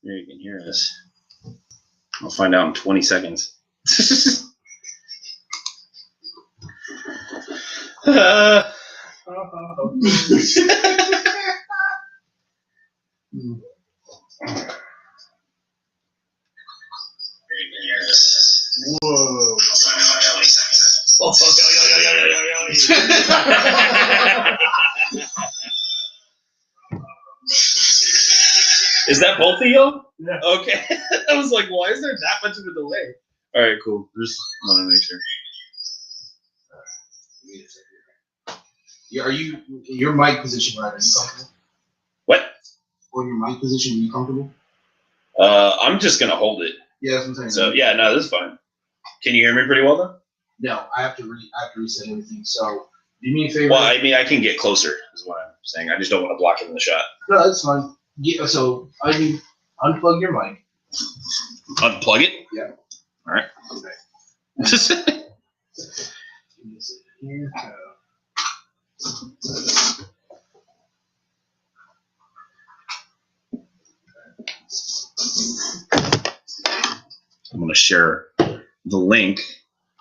Here you can hear us. I'll find out in 20 seconds. Whoa. Oh, is that both of you? Yeah. Okay. I was like, why is there that much of a delay? All right, cool. Just want to make sure. Yeah, are you your mic position right? Are you comfortable? What? Or your mic position, are you comfortable? I'm just gonna hold it. Yeah, that's what I'm saying. So yeah, no, this is fine. Can you hear me pretty well though? No, I have to reset everything. So do me a favor. Well, I mean, I can get closer. Is what I'm saying. I just don't want to block it in the shot. No, that's fine. Yeah, so I mean, unplug your mic. Unplug it. Yeah. All right. Okay. Here. I'm gonna share the link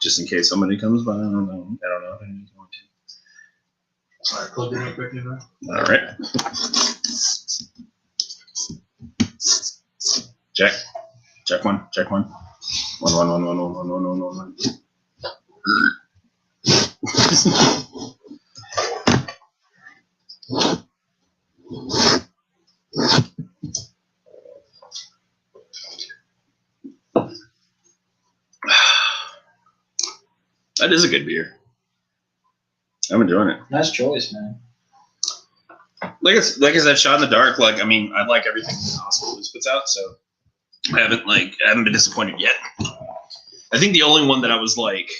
just in case somebody comes by. I don't know if anyone's going to. All right, plug it in quick. All right. Check one. 1. That is a good beer. I'm enjoying it. Nice choice, man. Like I said, shot in the dark. Like, I mean, I like everything Hospital Blues puts out, so I haven't been disappointed yet. I think the only one that I was like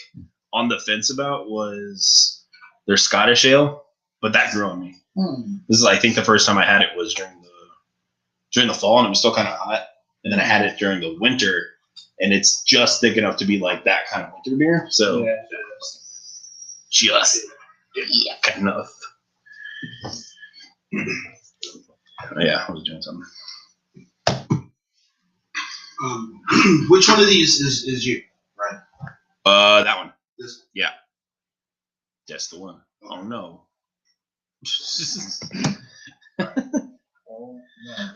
on the fence about was their Scottish ale, but that grew on me. This is, I think, the first time I had it was during the fall, and it was still kind of hot. And then I had it during the winter, and it's just thick enough to be like that kind of winter beer. So just thick enough. Oh, yeah, I was doing something. Which one of these is you, right? That one. This. Yeah. That's the one. Oh no.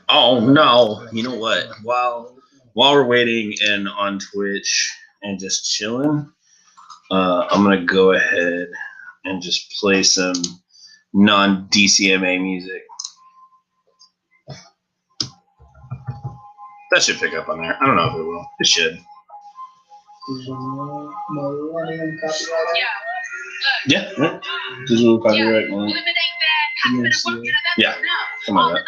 Oh no. You know what? While we're waiting and on Twitch and just chilling, I'm gonna go ahead and just play some non-DCMA music. That should pick up on there. I don't know if it will. It should. Yeah. Digital copyright. Yeah. Come on. That.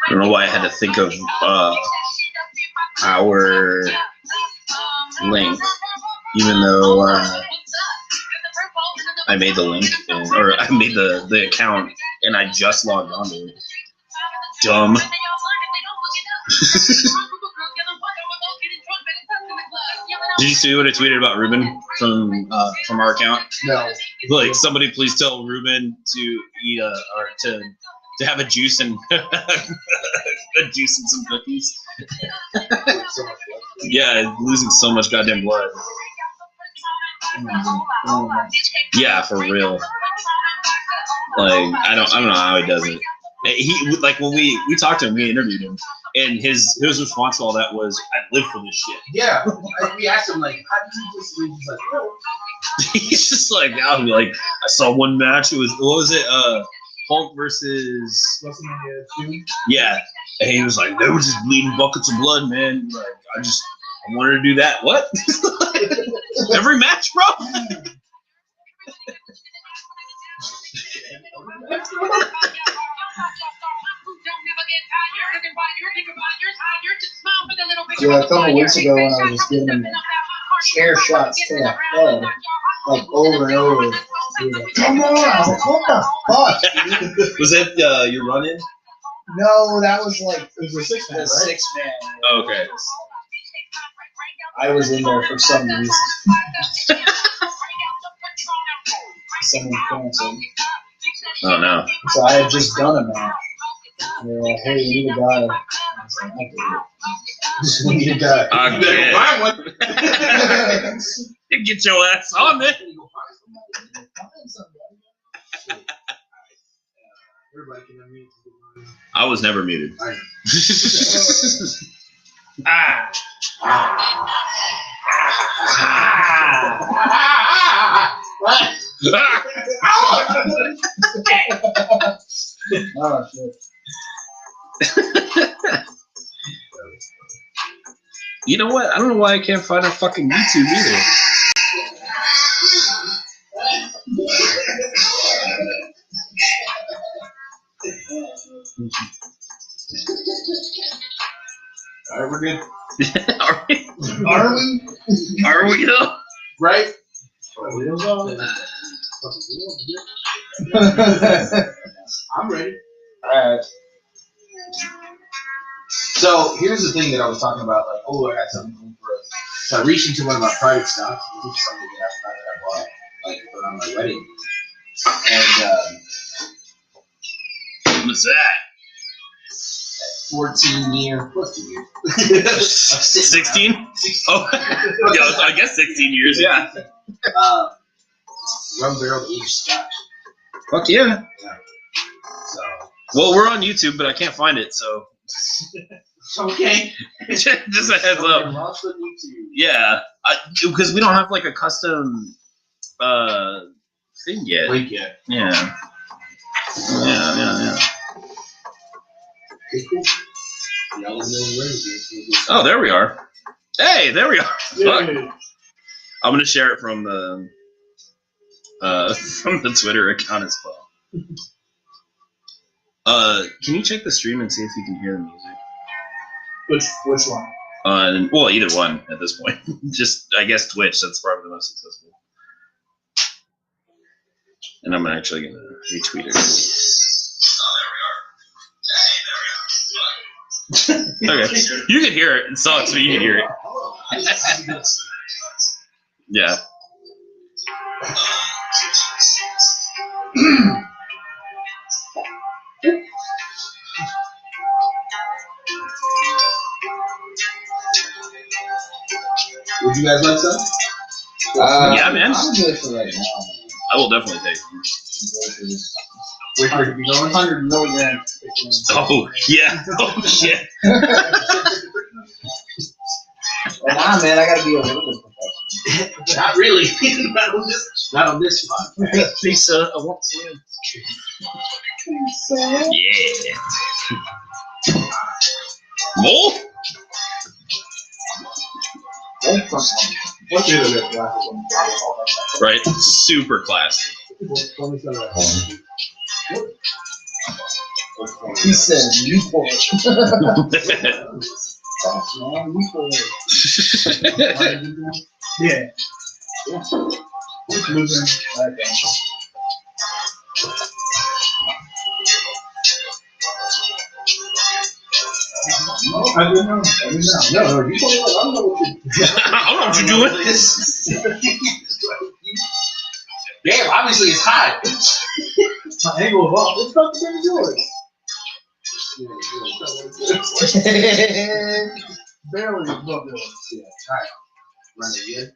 I don't know why I had to think of our link, even though I made the link or I made the account and I just logged on to it. Dumb. Did you see what I tweeted about Ruben from our account? No. Like, somebody please tell Ruben to eat or to have a juice and a juice and some cookies. Yeah, losing so much goddamn blood. Yeah, for real. Like, I don't know how he does it. He, like, when we talked to him, we interviewed him, and his response to all that was, "I live for this shit." Yeah, we asked him like, "How do you just live?" He's like, "Oh." He's just like, I saw one match. It was, what was it? Hulk versus WrestleMania 2. yeah, and he was like, they were just bleeding buckets of blood, man. Like I wanted to do that. What? Every match, bro. Yeah, a couple weeks ago when I was just giving him chair shots to the head, like over and over. He was like, come on, I was like, what the fuck? Was that your run-in? No, that was like It was a 6-man, right? 6-man. Okay. I was in there for some reason. Someone canceled. Oh no. So I had just done a match. They were like, hey, we need a guy. I was like, I get it. We need a guy. Find one. Get your ass on there. Everybody can unmute. I was never muted. Oh, shit. You know what? I don't know why I can't find a fucking YouTube either. Alright, we're good. Are we? Are we? Are we though? Right? I'm ready. Alright. So here's the thing that I was talking about, like, oh, I got something for us. So I reached into one of my private stocks, and this is something that I bought, like, for on my wedding. And What's that? 14-year, what's the year? 16? Oh, yeah, I guess 16 years, yeah. Rum barrel aged scotch. Fuck yeah. So. Well, we're on YouTube, but I can't find it, so. Okay. Just a heads up. Lost on YouTube. Yeah, because we don't have like a custom thing yet. Link yet. Yeah. Okay, cool. Y'all know where it is. Oh, there we are. Hey, there we are. Fuck. Yeah. I'm gonna share it from the Twitter account as well. Can you check the stream and see if you can hear the music? Which one? Well, either one at this point. Just, I guess Twitch. That's probably the most successful. And I'm actually gonna retweet it. Okay, you can hear it. It sucks, but you can hear it. Yeah. Would you guys like some? Yeah, man. I'm good for right now. I will definitely take them. Wait for it to be going. 100 milligrams. Oh, yeah. Oh, shit. Well, nah, man, I gotta be a little bit professional. Not really. Not on this spot. Lisa, I want some. Yeah. More? What's the other Right. Super classy. He said Newport. Man, Newport. Yeah. Losing. Okay. I didn't know. No, you told me, I don't know what you I don't know what you're doing. Damn, obviously it's hot. My angle of all. It's not the same as yours. Barely above yours. Yeah, alright. Run it again.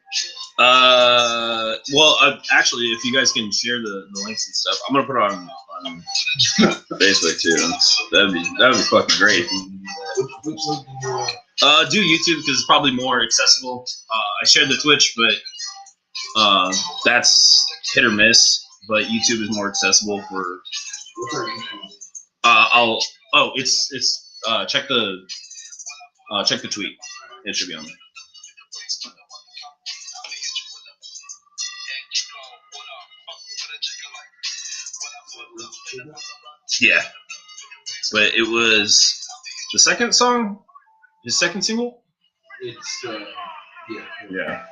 Well, actually, if you guys can share the links and stuff, I'm gonna put it on Facebook too. That'd be fucking great. Which link do you Do YouTube because it's probably more accessible. I shared the Twitch, but that's hit or miss. But YouTube is more accessible for What's our YouTube? It's check the tweet. It should be on there. Yeah, but it was the second song, his second single. It's Yeah.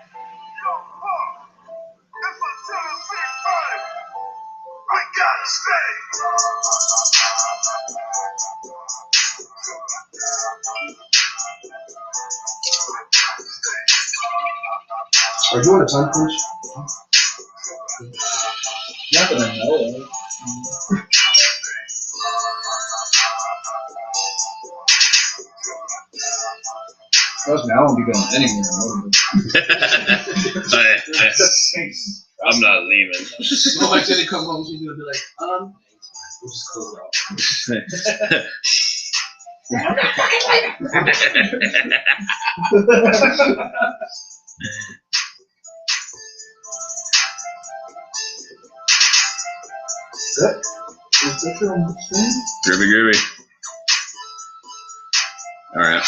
Are you on a time crunch? Not that I know of. Trust me, I won't be going anywhere. I'm not leaving. So much did it come home, she's gonna be like, we'll just close it Groovy. All right.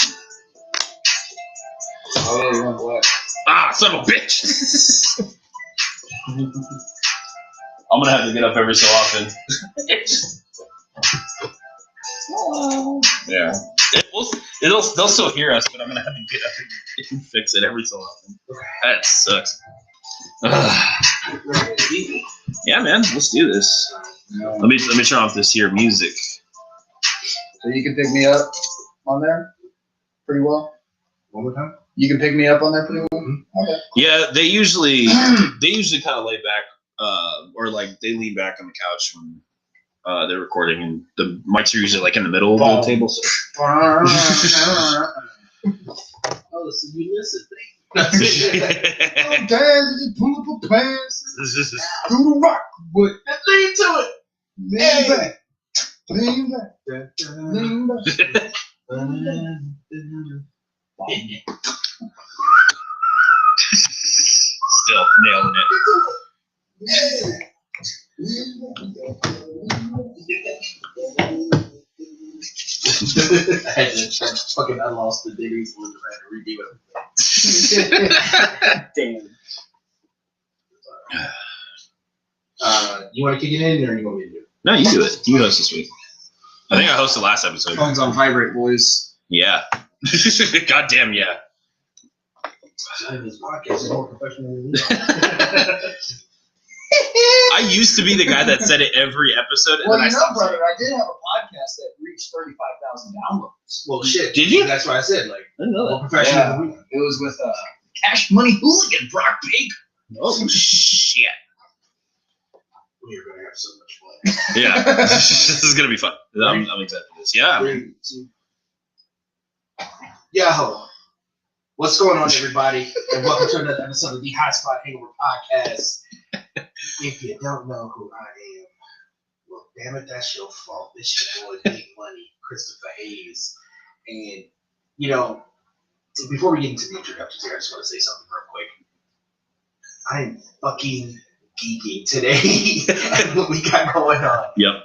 Oh, yeah, you want black. Ah, son of a bitch! I'm gonna have to get up every so often. Yeah. They'll still hear us, but I'm gonna have to get up and fix it every so often. That sucks. Yeah, man. Let's do this. Let me turn off this here music. So you can pick me up on there pretty well? One more time? You can pick me up on there pretty well? Mm-hmm. Okay. Yeah, they usually kind of lay back, or like they lean back on the couch when they're recording, and the mics are usually like in the middle of the table. So. Oh, so you listen. Okay, just pull up a pants, do the rock, but Lean to it. lean back. Still nailing it. I lost the diggies when I had to redo it. Damn. You want to kick it in, or you want me to do it? No, you do it. You host this week. I think I hosted last episode. Phone's on vibrate, boys. Yeah. Goddamn, yeah. This podcast is more professional than I used to be the guy that said it every episode. And Well, then you I know, stopped brother, I did have a podcast that reached 35,000 downloads. Well, shit. Did you? That's why I said, like, I didn't know more that. professional Yeah. than we are. It was with Cash Money Hooligan, Brock Baker. Oh, shit. We are going to have so much fun. Yeah. This is going to be fun. I'm excited for this. Yeah. 3, 2. Yo, what's going on, everybody? And welcome to another episode of the HighSpot Hangover Podcast. If you don't know who I am, well, damn it, that's your fault. It's your boy, Big Money, Christopher Hayes. And, you know, before we get into the introductions here, I just want to say something real quick. I am fucking geeking today at what we got going on. Yep.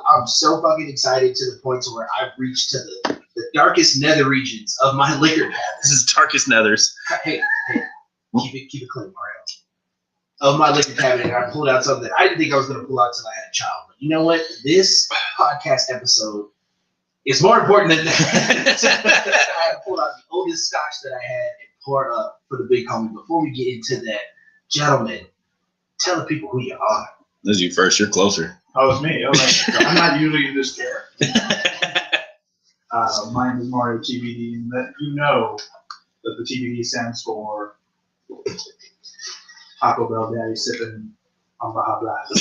I'm so fucking excited to the point to where I've reached to the darkest nether regions of my liquor cabinet. This is Darkest Nethers. Hey, keep it clean, Mario. Of my liquor cabinet, and I pulled out something that I didn't think I was going to pull out until I had a child. But you know what? This podcast episode is more important than that. I pulled out the oldest scotch that I had and poured up for the big homie. Before we get into that, gentlemen, tell the people who you are. This is you first. You're closer. Oh, it's me. I'm not usually in this chair. My name is Mario TBD, and let you know that the TBD stands for Taco Bell Daddy sipping on Baja Blast.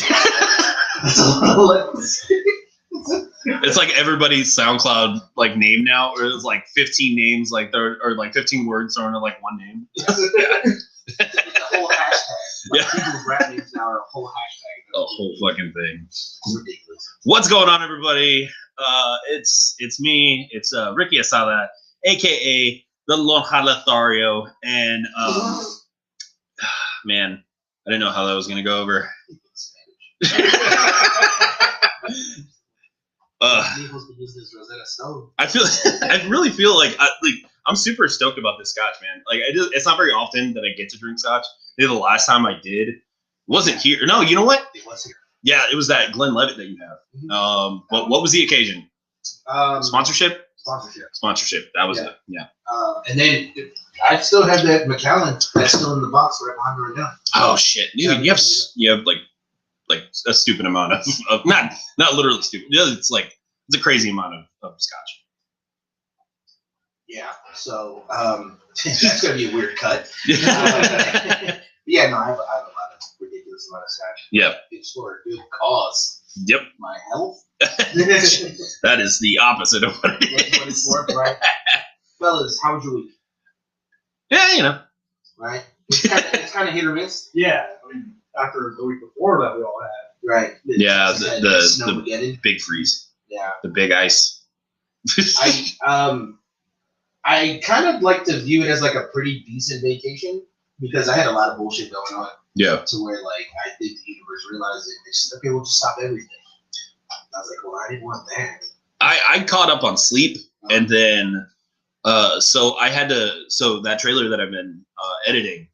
It's like everybody's SoundCloud like name now, or it's like 15 names, like they're or like 15 words thrown in like one name. It's a whole hashtag. Like, Yeah. people's rap names now are a whole hashtag. A whole fucking thing. It's ridiculous. What's going on, everybody? It's me. It's Ricky Asada, aka the Lothario, and man, I didn't know how that was gonna go over. Nichols could use this Rosetta Stone. I really feel like I'm super stoked about this scotch, man. Like it's not very often that I get to drink scotch. Maybe the last time I did wasn't here. No, you know what? It was here. Yeah, it was that Glenlivet that you have. But what was the occasion? Sponsorship. That was it. Yeah. And then I still have that Macallan that's still in the box right behind me right now. Oh shit, dude! You have like a stupid amount of not literally stupid. It's a crazy amount of scotch. Yeah. So that's gonna be a weird cut. Yeah. No, I have a lot of ridiculous amount of scotch. Yeah. It's for a good cause. Yep. My health. That is the opposite of what it is. Right? Fellas, how was your week? Yeah, Right? It's kind of hit or miss. Yeah, I mean, after the week before that we all had. Right. Yeah, the big freeze. Yeah. The big ice. I kind of like to view it as like a pretty decent vacation because I had a lot of bullshit going on. Yeah. To where I think the universe realized it. It's just, okay, we'll just stop everything. I was like, well, I didn't want that. I caught up on sleep, and then so that trailer that I've been editing,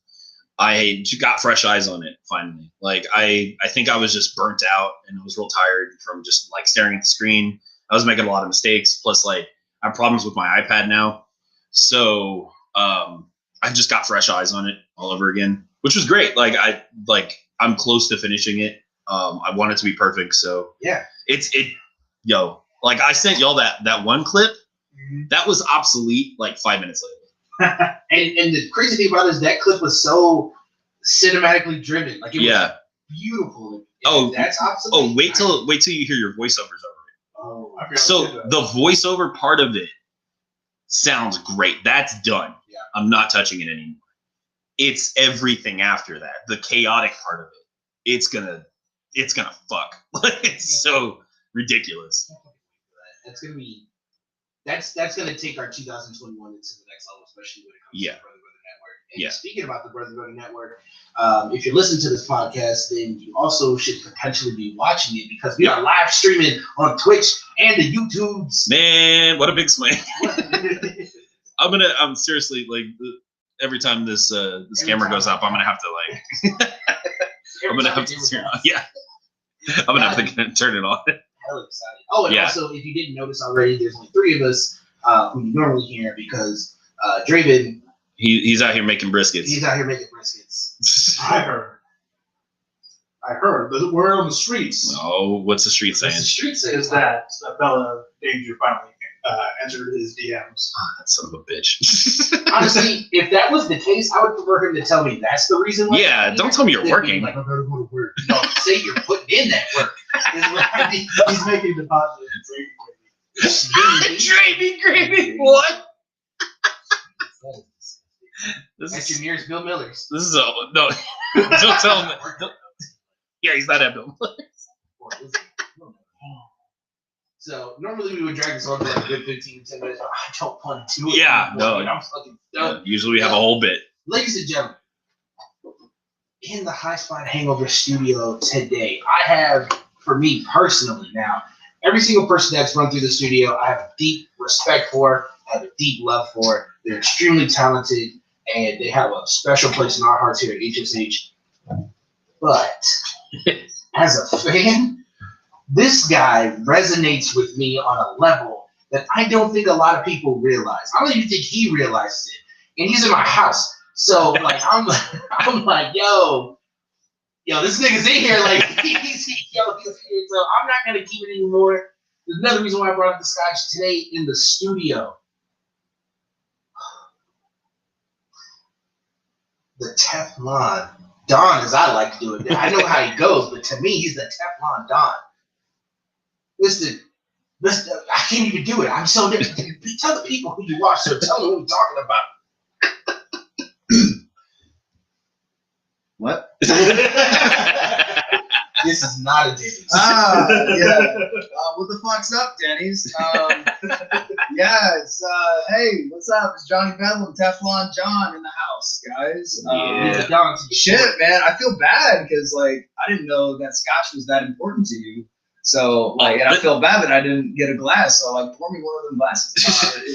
I got fresh eyes on it finally. Like I think I was just burnt out and I was real tired from just staring at the screen. I was making a lot of mistakes. Plus, I have problems with my iPad now, so I just got fresh eyes on it all over again, which was great. I'm close to finishing it. I want it to be perfect, so yeah. I sent y'all that one clip. Mm-hmm. That was obsolete 5 minutes later. and the crazy thing about it is that clip was so cinematically driven. It was beautiful. That's obsolete. Oh, wait till you hear your voiceovers over it. Oh, so the voiceover part of it sounds great. That's done. Yeah. I'm not touching it anymore. It's everything after that. The chaotic part of it. It's gonna fuck. It's so ridiculous. That's gonna take our 2021 into the next level, especially when it comes to the Brother Network. And speaking about the Brother Network, if you're listening to this podcast, then you also should potentially be watching it because we are live streaming on Twitch and the YouTubes. Man, what a big swing! I'm seriously every time this camera goes up, I'm gonna have to I'm gonna have to turn on. Yeah, I'm gonna have to turn it on. Hell excited. Oh, and also, if you didn't notice already, there's only 3 of us who you normally hear because Draven. He's out here making briskets. I heard. The word on the streets. Oh, what's the street saying? The street is that Bella Danger finally entered his DMs. Oh, that son of a bitch. Honestly, if that was the case, I would prefer him to tell me that's the reason why. Yeah, don't tell me you're working. I'm going to go to work. No, say you're putting in that work. He's making deposit and Gravy gravy. What? That's your nearest Bill Millers. This is no. Don't tell him. Yeah, he's not at Bill Millers. So normally we would drag this on for a good 15 to 10 minutes. I don't want to do it. Yeah, no. I'm fucking done. Usually we have a whole bit. Ladies and gentlemen, in the HighSpot Hangover studio today, I have, for me personally now, every single person that's run through the studio, I have a deep respect for, I have a deep love for. They're extremely talented, and they have a special place in our hearts here at HSH. But as a fan, this guy resonates with me on a level that I don't think a lot of people realize. I don't even think he realizes it. And he's in my house. So I'm like, yo, this nigga's in here. He's here. So I'm not gonna keep it anymore. There's another reason why I brought up the scotch today in the studio. The Teflon Don, as I like to do it. I know how he goes, but to me, he's the Teflon Don. Listen, I can't even do it. I'm so different. Tell the people who you watch, so tell them what we're talking about. What? This is not a Denny's. Yeah. What the fuck's up, Denny's? Yeah, it's hey, what's up? It's Johnny Bedlam, Teflon John in the house, guys. Shit, man, I feel bad because I didn't know that scotch was that important to you. So like, and I feel bad that I didn't get a glass. So like, pour me one of them glasses.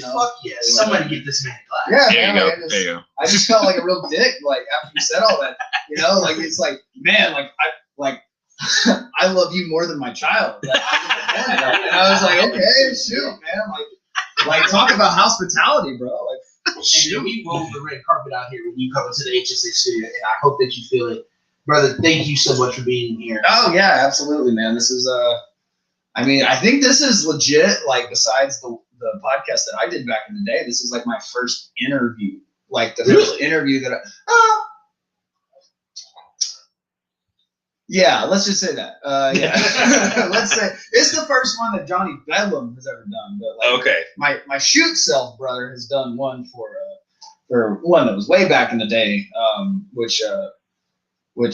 Fuck yeah, somebody get this man a glass. Yeah, There you man, go. There you go. I just felt like a real dick. Like after you said all that, like it's like, man, like I love you more than my child. Like, and I was like, okay, shoot, man. Like talk about hospitality, bro. Like, shoot. We roll the red carpet out here when you come into the HSA studio, and I hope that you feel it. Brother, thank you so much for being here. Oh yeah, absolutely, man. This is I mean, I think this is legit. Like besides the podcast that I did back in the day, this is like my first interview. Like the first interview that yeah, let's just say that. Yeah. Let's say it's the first one that Johnny Bedlam has ever done. But like, Okay. My shoot self brother has done one for one that was way back in the day, which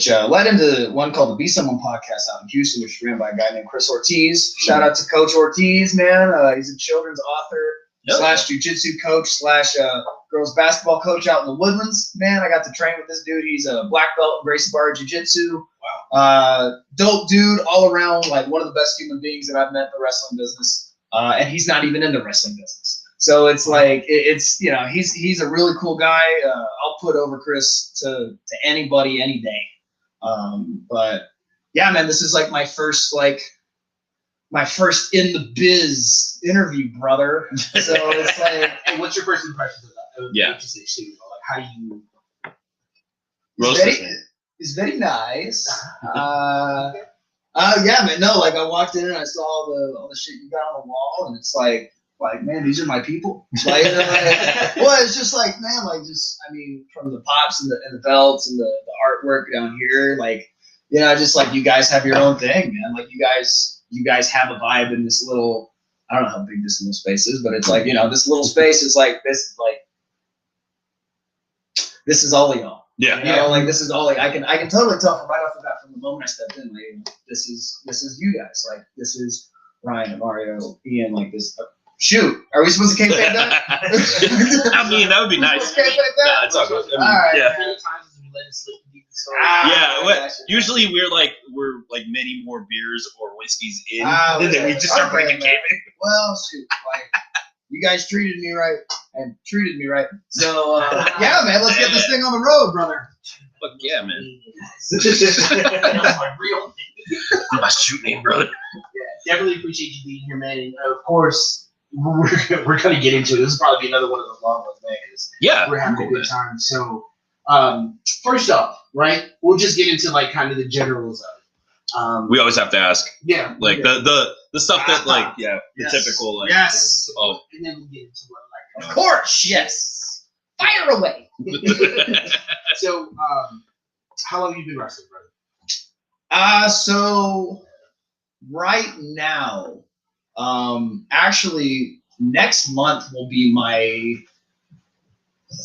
led into one called the Be Someone podcast out in Houston, which is ran by a guy named Chris Ortiz. Shout out to Coach Ortiz, man. He's a children's author / jiu-jitsu coach / girls basketball coach out in the Woodlands. Man, I got to train with this dude. He's a black belt in Gracie Barra Jiu-Jitsu. Wow. Dope dude all around, like one of the best human beings that I've met in the wrestling business. And he's not even in the wrestling business. So it's like, it's he's a really cool guy. I'll put over Chris to anybody any day. But yeah, man, this is like my first in the biz interview, brother. So it's like, hey, what's your first impression of Yeah. HSA studio? Like, how do you? It's very nice. Yeah, man. No, like I walked in and I saw all the shit you got on the wall, and it's like, man, these are my people. Like, well, it's just like, man, like just, I mean, from the pops and the belts and the artwork down here, like, just like you guys have your own thing, man. Like you guys have a vibe in this little, I don't know how big this little space is, but it's like, this little space is like this, this is all of y'all. Yeah. Like this is all I can totally tell from right off the bat from the moment I stepped in. Like this is you guys. Like this is Ryan and Mario, Ian. Like this. Shoot, are we supposed to kayfabe that? I mean, that would be nice. Kayfabe that? No, it's all good. I mean, All right. Yeah. Many times we let it slip and deep so Usually we're like many more beers or whiskeys in, Ah, and then we just start okay, breaking man. kayfabe. Well, shoot, like you guys treated me right and treated me right. So yeah, man, let's get this thing on the road, brother. Fuck yeah, man. That's my real name. My shoot name, brother. Yeah, definitely appreciate you being here, man. And of course, we're gonna get into it. This is probably another one of the long ones, man. Yeah. We're having a good time. So, first off, right, we'll just get into like kind of the generals of it. We always have to ask, Yeah, like the stuff that the Yes. typical like. Yes. Oh. and then we'll get into what like. Of course, yes. Fire away. So, how long have you been wrestling, brother? So right now, actually next month will be my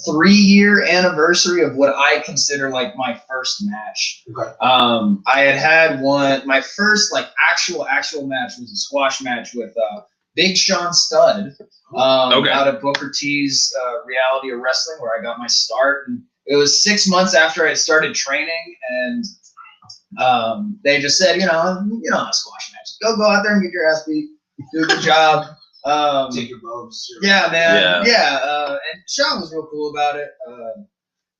3-year anniversary of what I consider like my first match. Okay. I had one, my first like actual match was a squash match with Big Sean Studd out of Booker T's Reality of Wrestling, where I got my start. And it was 6 months after I had started training, and they just said, how squash matches. Go out there and get your ass beat. Do a good job. Take your bobs. Yeah, man. Yeah. And Sean was real cool about it.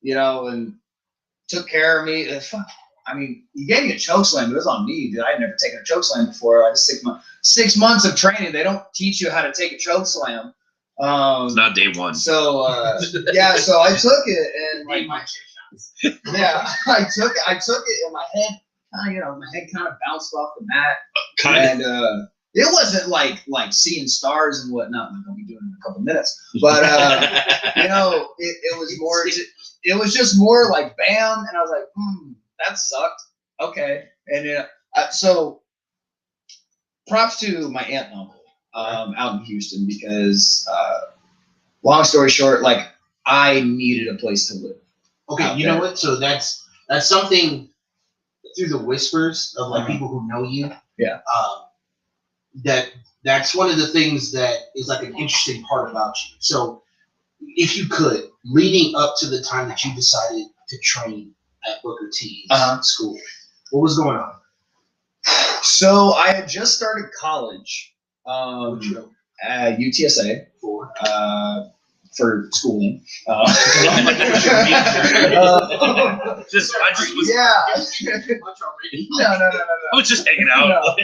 And took care of me. I mean, he gave me a choke slam, but it was on me, dude. I had never taken a choke slam before. Like 6 months of training, they don't teach you how to take a choke slam. It's not day one. So so I took it and like I took it and my head kind of bounced off the mat. And it wasn't like seeing stars and whatnot, like I'll be doing in a couple minutes. But it was more. It was just more like bam, and I was like, that sucked. Okay, and so props to my aunt and uncle out in Houston, because long story short, like I needed a place to live. Okay, you know what? So that's something through the whispers of like people who know you. Yeah. That's one of the things that is like an interesting part about you. So if you could, leading up to the time that you decided to train at Booker T's school, what was going on? So I had just started college at UTSA for schooling. Just I just was Much already. No. I was just hanging out. No.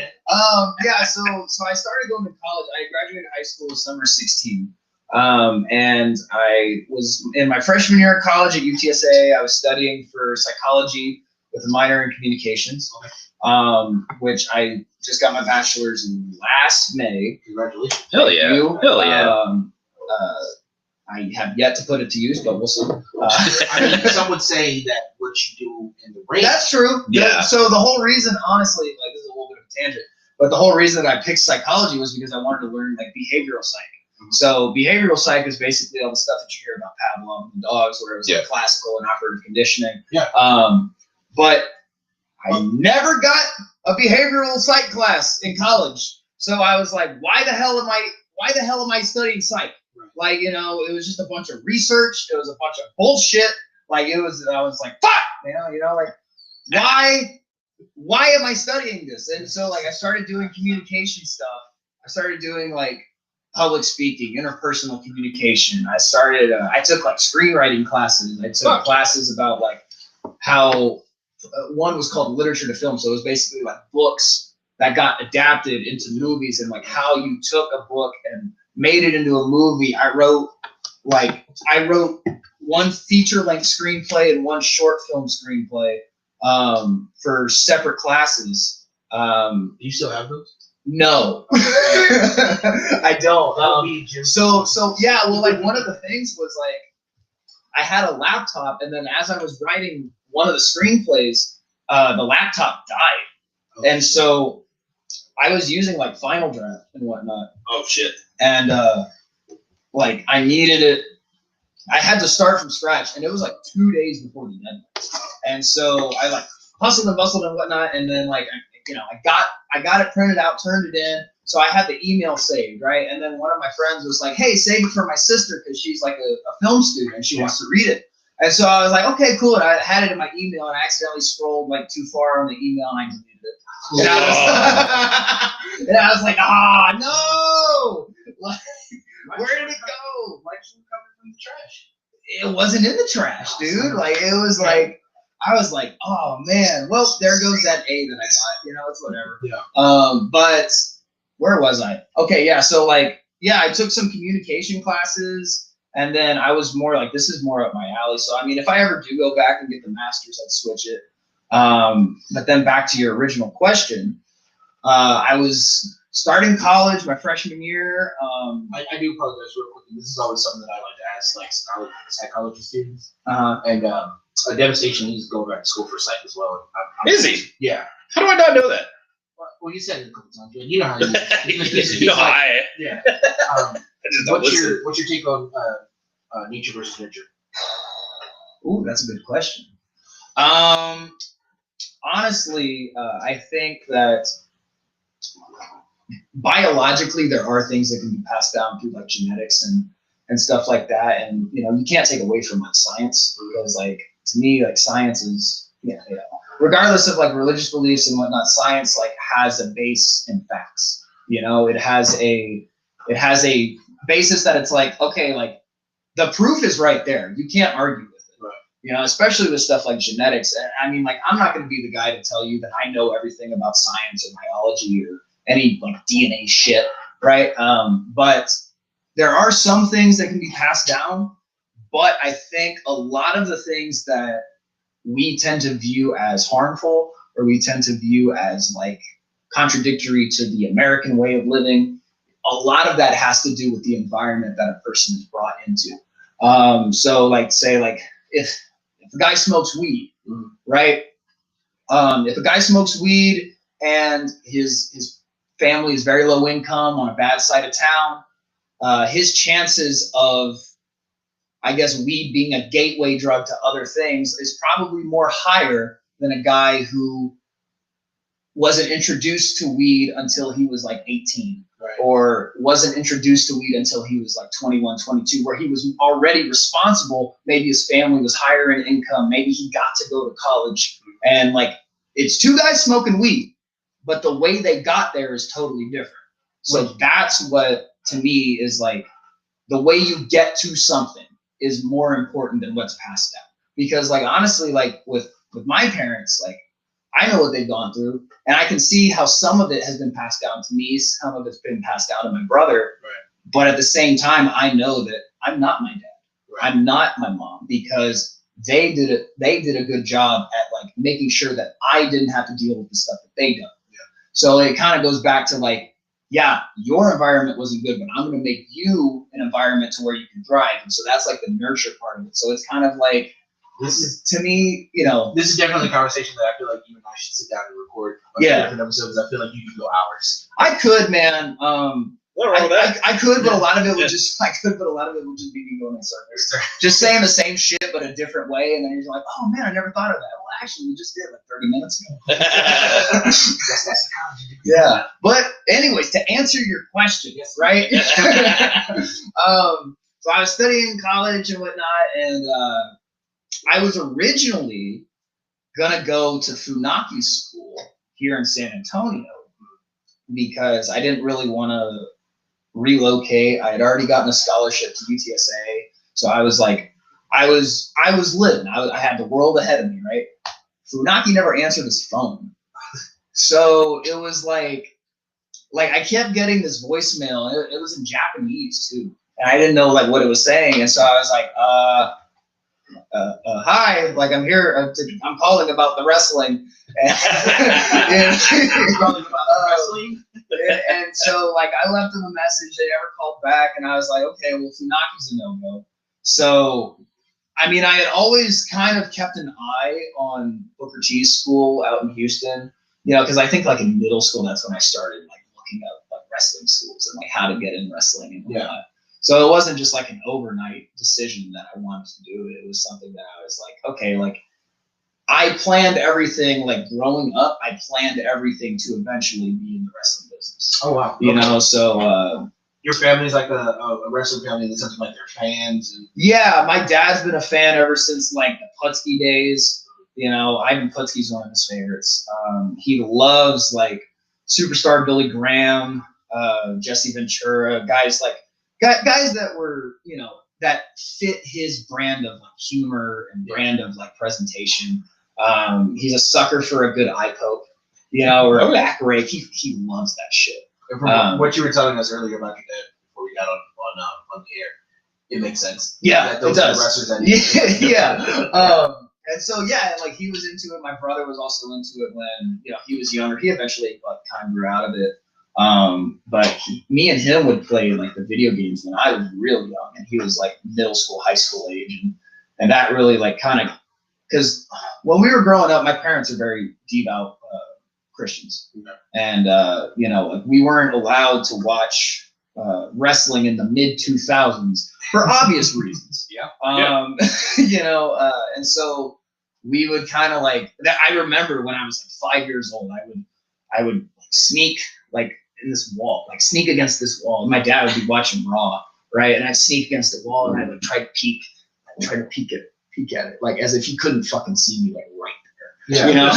Yeah, so I started going to college. I graduated high school summer 16. And I was in my freshman year of college at UTSA. I was studying for psychology with a minor in communications, which I just got my bachelor's in last May. Congratulations. Hell yeah. Hell yeah. I have yet to put it to use, but we'll see. I mean, some would say that what you do in the race. That's true. Yeah. So the whole reason, honestly, like this is a little bit of a tangent, but the whole reason that I picked psychology was because I wanted to learn like behavioral psych. Mm-hmm. So behavioral psych is basically all the stuff that you hear about Pavlov and dogs, where it was like classical and operative conditioning. Yeah. But I never got a behavioral psych class in college. So I was like, why the hell am I studying psych? Right. Like, you know, it was just a bunch of research. It was a bunch of bullshit. Like I was like, fuck, you know, like why am I studying this? And so like I started doing communication stuff. I started doing like public speaking, interpersonal communication. I took like screenwriting classes. I took classes about like how one was called literature to film. So it was basically like books that got adapted into movies and like how you took a book and made it into a movie. I wrote one feature-length screenplay and one short film screenplay for separate classes. Do you still have those? No, I don't. So yeah, well, like one of the things was like I had a laptop, and then as I was writing one of the screenplays, the laptop died, and so I was using like Final Draft and whatnot. Oh shit! And like I needed it. I had to start from scratch, and it was like 2 days before the deadline. And so I like hustled and bustled and whatnot, and then like I got it printed out, turned it in. So I had the email saved, right? And then one of my friends was like, "Hey, save it for my sister because she's like a film student and she wants to read it." And so I was like, "Okay, cool." And I had it in my email, and I accidentally scrolled like too far on the email, and I deleted it. And I was like, "Ah, no! Like, where did it go? Like you covered from the trash." It wasn't in the trash, dude. Like it was like I was like, "Oh man, well there goes that A that I got." You know, it's whatever. Yeah. But where was I? Okay, yeah. So like, yeah, I took some communication classes, and then I was more like, this is more up my alley. So I mean, if I ever do go back and get the master's, I'd switch it. But then back to your original question, I was starting college my freshman year. I do apologize real quick. This is always something that I like to ask, like psychology students. And a devastation needs to go back to school for psych as well. Is he? Yeah. How do I not know that? Well, you said it a couple times. You know how you Yeah. What's your take on nature versus nurture? Ooh, that's a good question. Honestly, I think that biologically there are things that can be passed down through like genetics and stuff like that, and you know you can't take away from like science, because like to me like science is regardless of like religious beliefs and whatnot, science like has a base in facts. You know, it has a basis that it's like, okay, like the proof is right there. You can't argue with it. Right. You know, especially with stuff like genetics. I mean, like I'm not going to be the guy to tell you that I know everything about science or biology or any like DNA shit, right? But there are some things that can be passed down, but I think a lot of the things that we tend to view as harmful, or we tend to view as like contradictory to the American way of living, a lot of that has to do with the environment that a person is brought into. So like say like if a guy smokes weed, right? If a guy smokes weed and his family is very low income on a bad side of town, his chances of, I guess, weed being a gateway drug to other things is probably more higher than a guy who wasn't introduced to weed until he was like 18, right, or wasn't introduced to weed until he was like 21, 22, where he was already responsible. Maybe his family was higher in income. Maybe he got to go to college, and like it's two guys smoking weed, but the way they got there is totally different. So that's what, to me, is like the way you get to something is more important than what's passed down. Because like, honestly, like with my parents, like I know what they've gone through, and I can see how some of it has been passed down to me, some of it's been passed down to my brother. Right. But at the same time, I know that I'm not my dad. Right. I'm not my mom, because they did a good job at like making sure that I didn't have to deal with the stuff that they done. Yeah. So it kind of goes back to like, yeah, your environment wasn't good, but I'm going to make you an environment to where you can thrive. And so that's like the nurture part of it. So it's kind of like, this is, to me, you know, this is definitely a conversation that I feel like you and I should sit down and record. Different episodes. I feel like you can go hours. I could, man. I could, but a lot of it would just, be me going in circles. Just saying the same shit, but a different way. And then you're like, oh man, I never thought of that. Well, actually, we just did like 30 minutes ago. That's psychology. Yeah. But anyways, to answer your question, yes, right? So I was studying in college and whatnot, and I was originally gonna go to Funaki school here in San Antonio because I didn't really want to relocate. I had already gotten a scholarship to UTSA, so I was like, I was living. I had the world ahead of me, right? Funaki never answered his phone, so it was like I kept getting this voicemail. It was in Japanese too, and I didn't know like what it was saying, and so I was like, hi, like I'm here. I'm calling about the wrestling. And so like I left them a message. They never called back, and I was like, okay, well, Funaki's a no-go. So I mean, I had always kind of kept an eye on Booker T's school out in Houston, you know, because I think like in middle school, that's when I started like looking up like wrestling schools and like how to get in wrestling and whatnot. Yeah. So it wasn't just like an overnight decision that I wanted to do it. It was something that I was like, okay, like I planned everything, like growing up, I planned everything to eventually be in the wrestling business. Oh, wow. You know, so your family's like a wrestling family in the sense of like they're fans. And yeah, my dad's been a fan ever since like the Putski days. You know, Ivan Putski's one of his favorites. He loves like Superstar Billy Graham, Jesse Ventura, guys that were, you know, that fit his brand of like humor and brand of like presentation. He's a sucker for a good eye poke, you know, or a back rake. He loves that shit. And from what you were telling us earlier about your dad before we got on the air, it makes sense. Yeah, those it does. Wrestlers that yeah. And so yeah, like he was into it. My brother was also into it when, you know, he was younger. He eventually like kind of grew out of it. But me and him would play like the video games when I was real young, and he was like middle school, high school age, and that really like kind of, because when we were growing up, my parents are very devout Christians, and you know, like we weren't allowed to watch wrestling in the mid 2000s for obvious reasons. Yeah. You know, and so we would kind of like that. I remember when I was like 5 years old, I would sneak like in this wall, like sneak against this wall. My dad would be watching Raw, right? And I'd sneak against the wall and I'd like try to peek at it, like as if he couldn't fucking see me like right there. Yeah. You know?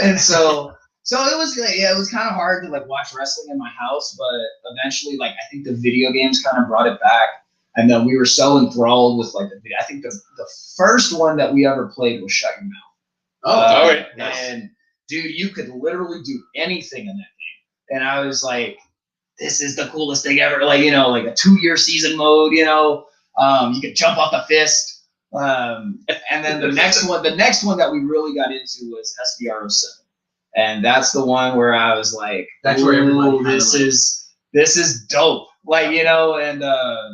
And so it was like, yeah, it was kind of hard to like watch wrestling in my house, but eventually like I think the video games kind of brought it back. And then we were so enthralled with like the video. I think the first one that we ever played was Shut Your Mouth. Oh, right. And dude, you could literally do anything in that game. And I was like, this is the coolest thing ever. Like, you know, like a 2-year season mode, you know, you could jump off the fist. And then the next one that we really got into was SBR07. And that's the one where I was like, that's where everybody this is dope. Like, you know, and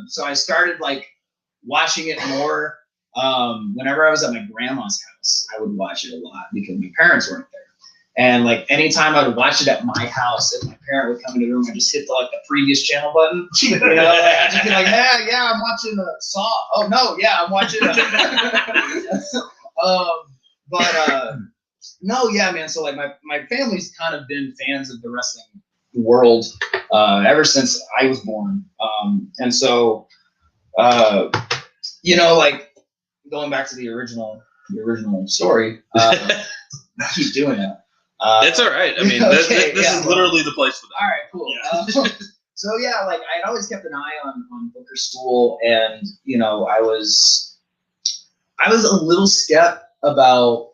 so I started like watching it more. Whenever I was at my grandma's house, I would watch it a lot because my parents weren't there. And like anytime I would watch it at my house, if my parent would come into the room, I just hit the previous channel button. You know, like, I'd just be like, hey, yeah, I'm watching Saw. Oh no, yeah, I'm watching. No, yeah, man. So like my family's kind of been fans of the wrestling world ever since I was born. And so you know, like going back to the original story, I keep doing that. It's all right. I mean, Okay, this yeah. is literally the place for that. All right, cool. Yeah. So yeah, like I'd always kept an eye on Booker School, and you know, I was a little skeptical about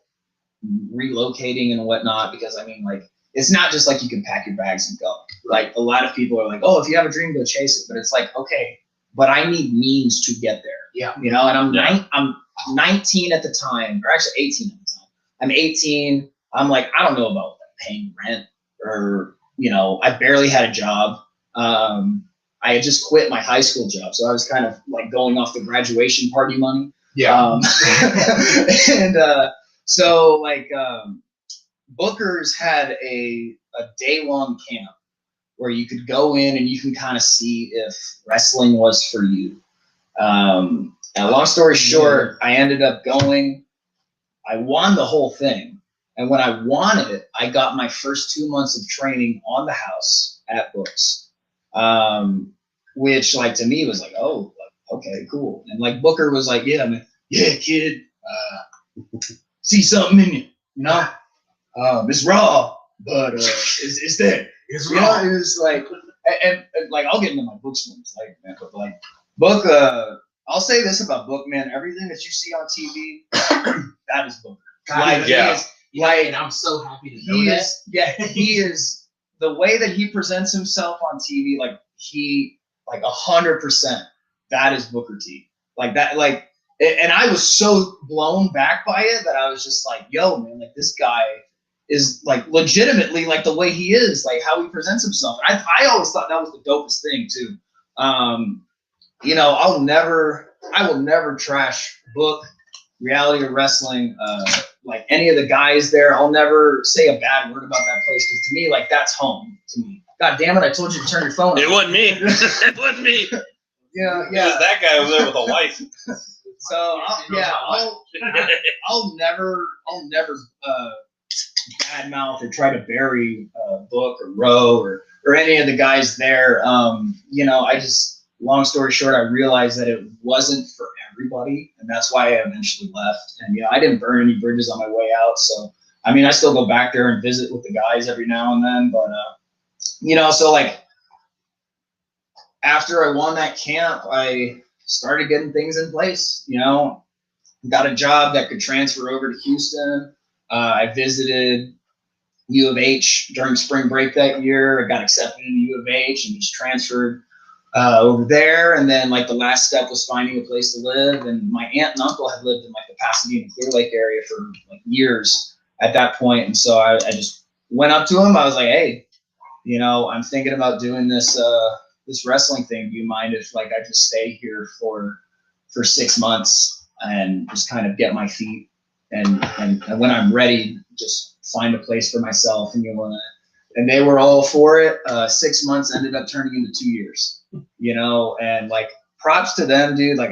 relocating and whatnot, because I mean, like, it's not just like you can pack your bags and go. Like, a lot of people are like, oh, if you have a dream, go chase it. But it's like, okay, but I need means to get there. Yeah. You know, and I'm 19 at the time, or actually 18 at the time. I'm 18. I'm like, I don't know about like, paying rent, or, you know, I barely had a job. I had just quit my high school job, so I was kind of like going off the graduation party money. Yeah. So like Booker's had a day-long camp where you could go in and you can kind of see if wrestling was for you. And long story short, I ended up going. I won the whole thing, and when I won it, I got my first 2 months of training on the house at Books, which like to me was like, oh, like, okay, cool. And like Booker was like, yeah, man, yeah, kid, see something in you, you know? It's raw, but it's there. It's You know, it was like, and like I'll get into my book stories, like, man, but like Book, I'll say this about Book, man, everything that you see on TV, that is Booker. Like, yeah. And I'm so happy to know that. He is the way that he presents himself on TV, like he, like 100%, that is Booker T. Like that, like, and I was so blown back by it that I was just like, yo, man, like this guy is like legitimately like the way he is, like how he presents himself. And I always thought that was the dopest thing too. You know, I will never trash Book, Reality of Wrestling, like any of the guys there. I'll never say a bad word about that place, because to me, like, that's home to me. God damn it, I told you to turn your phone It off. wasn't me. It wasn't me. Yeah, It was that guy over there with a wife. So I'll never badmouth or try to bury Book or Roe or any of the guys there. You know, I just, long story short, I realized that it wasn't for everybody, and that's why I eventually left. And I didn't burn any bridges on my way out. So I mean, I still go back there and visit with the guys every now and then. But you know, so like after I won that camp, I started getting things in place. You know, got a job that could transfer over to Houston. I visited U of H during spring break that year. I got accepted into U of H and just transferred over there. And then like the last step was finding a place to live. And my aunt and uncle had lived in like the Pasadena Clear Lake area for like years at that point. And so I just went up to him. I was like, hey, you know, I'm thinking about doing this this wrestling thing. Do you mind if like I just stay here for 6 months and just kind of get my feet, and when I'm ready, just find a place for myself, and and they were all for it. 6 months ended up turning into 2 years, you know, and like props to them, dude. Like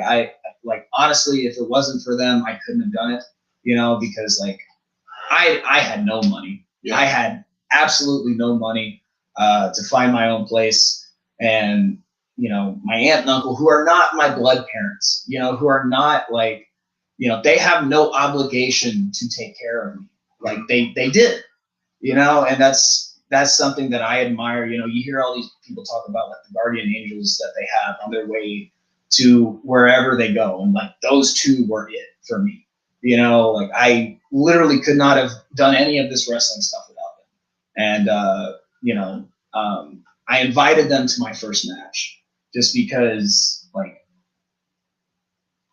like honestly, if it wasn't for them, I couldn't have done it, you know, because like I had no money. Yeah. I had absolutely no money to find my own place. And, you know, my aunt and uncle, who are not my blood parents, you know, who are not like, you know, they have no obligation to take care of me. Like they did, you know, and that's something that I admire. You know, you hear all these people talk about like the guardian angels that they have on their way to wherever they go. And like those two were it for me. You know, like I literally could not have done any of this wrestling stuff without them. And, you know, I invited them to my first match just because like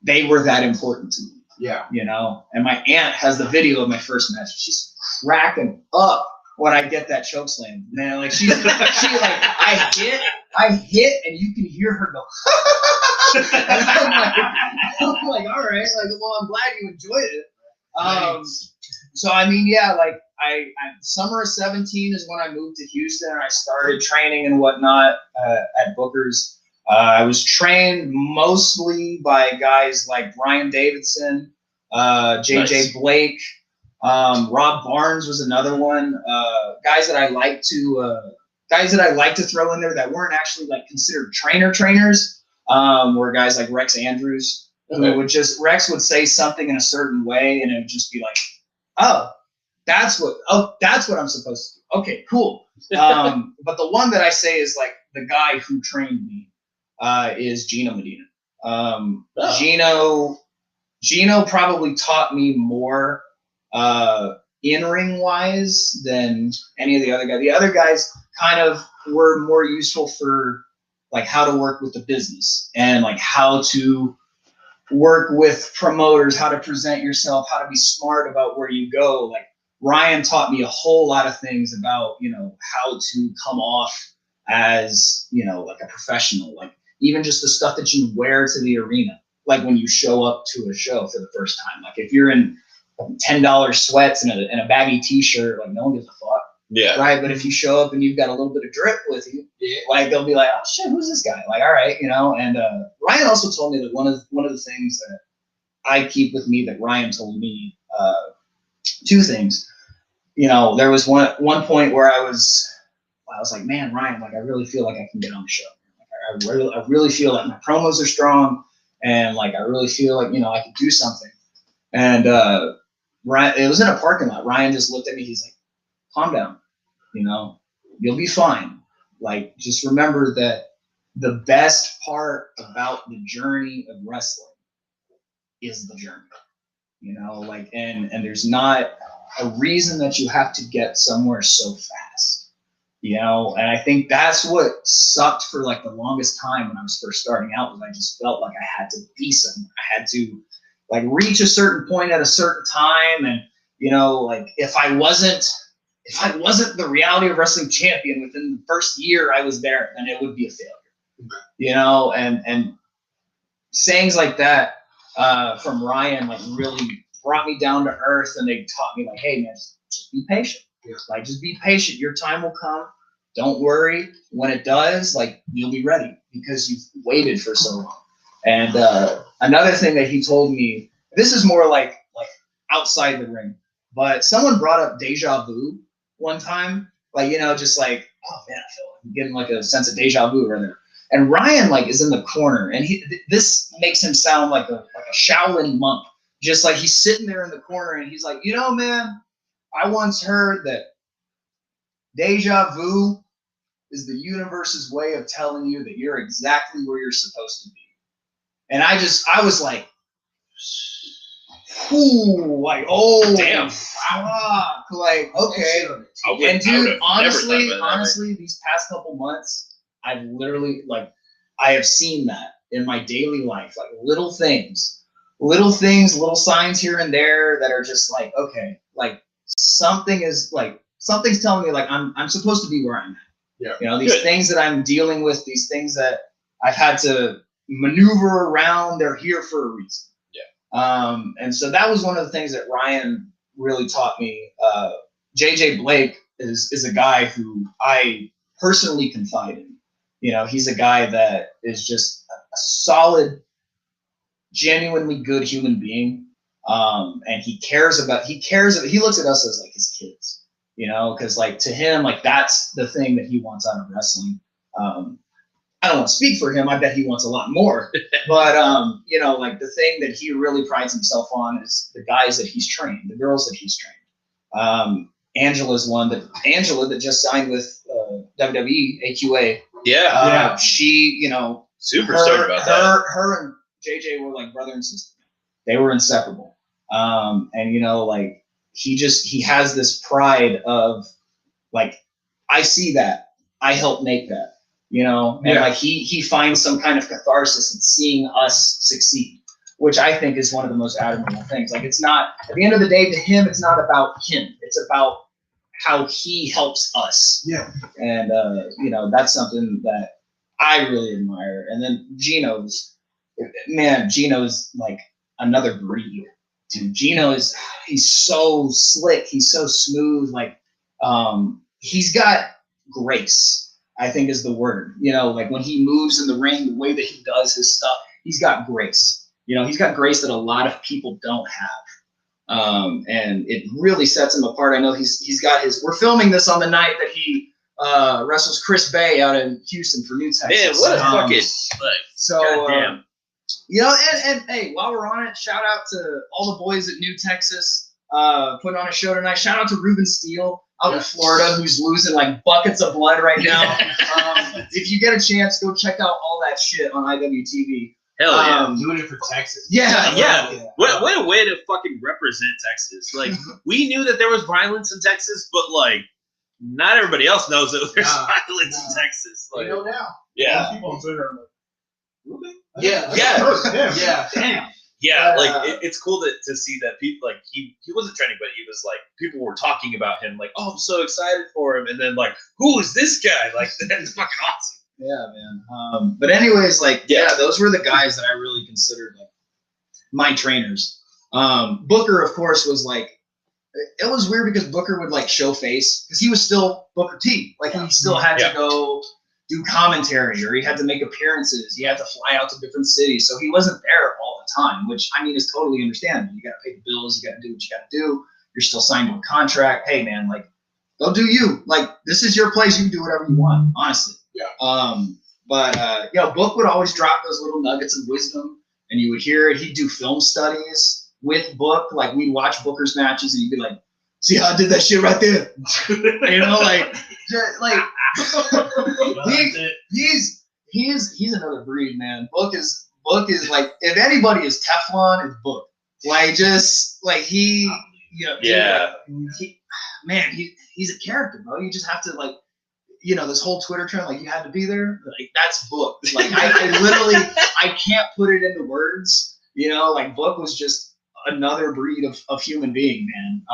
they were that important to me. Yeah. You know, and my aunt has the video of my first match. She's cracking up when I get that choke slam. Man, like she like I hit and you can hear her go. I'm like, all right, like, well, I'm glad you enjoyed it. So I mean, yeah, like I summer of 17 is when I moved to Houston and I started training and whatnot at Booker's. I was trained mostly by guys like Brian Davidson, JJ Nice. Blake, Rob Barnes was another one. Guys that I like to throw in there that weren't actually like considered trainers. Were guys like Rex Andrews, who would Rex would say something in a certain way and it would just be like, oh, that's what I'm supposed to do. Okay, cool. But the one that I say is like the guy who trained me is Gino Medina. Gino probably taught me more in-ring wise than any of the other guys. The other guys kind of were more useful for like how to work with the business and like how to work with promoters, how to present yourself, how to be smart about where you go. Like Ryan taught me a whole lot of things about, how to come off as, like a professional, like even just the stuff that you wear to the arena. Like when you show up to a show for the first time, like if you're in $10 sweats and a baggy t-shirt, like no one gives a fuck. Yeah. Right. But if you show up and you've got a little bit of drip with you, like they'll be like, oh shit, who's this guy? Like, all right, and Ryan also told me that one of the things that I keep with me that Ryan told me, two things. There was one point where I was like, man, Ryan, like I really feel like I can get on the show. Like, I really feel like my promos are strong. And like, I really feel like, I could do something. And Ryan, it was in a parking lot. Ryan just looked at me. He's like, calm down, you'll be fine. Like, just remember that the best part about the journey of wrestling is the journey, and there's not a reason that you have to get somewhere so fast. And I think that's what sucked for like the longest time when I was first starting out, was I just felt like I had to be somewhere. I had to like reach a certain point at a certain time. And, like if I wasn't the Reality of Wrestling champion within the first year I was there, then it would be a failure, and sayings like that from Ryan, like really brought me down to earth. And they taught me like, hey man, just be patient. Like, just be patient. Your time will come. Don't worry. When it does, like, you'll be ready because you've waited for so long. And another thing that he told me, this is more like outside the ring, but someone brought up deja vu one time. Like, just like, oh man, I feel like I'm getting like a sense of deja vu right there. And Ryan like is in the corner, and this makes him sound like a Shaolin monk. Just like he's sitting there in the corner, and he's like, man, I once heard that deja vu is the universe's way of telling you that you're exactly where you're supposed to be. And I was like, ooh, like, oh, damn, fuck, like, okay. And dude, honestly, these past couple months, I've literally, like, I have seen that in my daily life, like little things, little signs here and there that are just like, okay, like, something's telling me like I'm supposed to be where I'm at. Yeah. These things that I'm dealing with, these things that I've had to maneuver around, they're here for a reason. Yeah. And so that was one of the things that Ryan really taught me. JJ Blake is a guy who I personally confide in. He's a guy that is just a solid, genuinely good human being. And he looks at us as like his kids, because like to him, like that's the thing that he wants out of wrestling. I don't want to speak for him. I bet he wants a lot more, but like the thing that he really prides himself on is the guys that he's trained, the girls that he's trained. Angela's one that just signed with WWE, AQA. Yeah. She, super stoked about that. Her and JJ were like brother and sister. They were inseparable. And like he has this pride of like, I see that, I helped make that, and like he finds some kind of catharsis in seeing us succeed, which I think is one of the most admirable things. Like, it's not, at the end of the day, to him, it's not about him. It's about how he helps us. Yeah. And, that's something that I really admire. And then Gino's like another breed. Dude, he's so slick. He's so smooth. Like, he's got grace, I think is the word. Like when he moves in the ring, the way that he does his stuff, he's got grace. He's got grace that a lot of people don't have. And it really sets him apart. I know he's got we're filming this on the night that he wrestles Chris Bay out in Houston for New Texas. Man, what a fucking, goddamn. And hey, while we're on it, shout out to all the boys at New Texas. putting on a show tonight. Shout out to Ruben Steele out in Florida, who's losing like buckets of blood right now. If you get a chance, go check out all that shit on IWTV. Hell yeah. Doing it for Texas. Yeah. What a way to fucking represent Texas. Like, we knew that there was violence in Texas, but like, not everybody else knows that there's violence in Texas. Like, You know now. yeah. People on Twitter are like, really? Yeah. Damn. Yeah, like it's cool to see that people like he wasn't trending, but he was like people were talking about him, like, oh, I'm so excited for him, and then like, who is this guy? Like, that's fucking awesome. Yeah, man. But anyways, like, yeah, those were the guys that I really considered like my trainers. Booker, of course, was like, it was weird because Booker would like show face because he was still Booker T. Like, he still had to go do commentary, or he had to make appearances. He had to fly out to different cities, so he wasn't there all the time, which I mean is totally understandable. You got to pay the bills, you got to do what you got to do. You're still signed to a contract. Hey, man, like, go do you. Like, this is your place. You can do whatever you want, honestly. Yeah. But Book would always drop those little nuggets of wisdom, and you would hear it. He'd do film studies with Book. Like, we'd watch Booker's matches, and he'd be like, see how I did that shit right there? You know, like he's another breed, man. Book is like, if anybody is Teflon, it's Book. Like, just like he's a character, bro. You just have to, like, you know, this whole Twitter trend, like, you had to be there. Like, that's Book. Like, I literally I can't put it into words. You know, like, Book was just another breed of human being, man.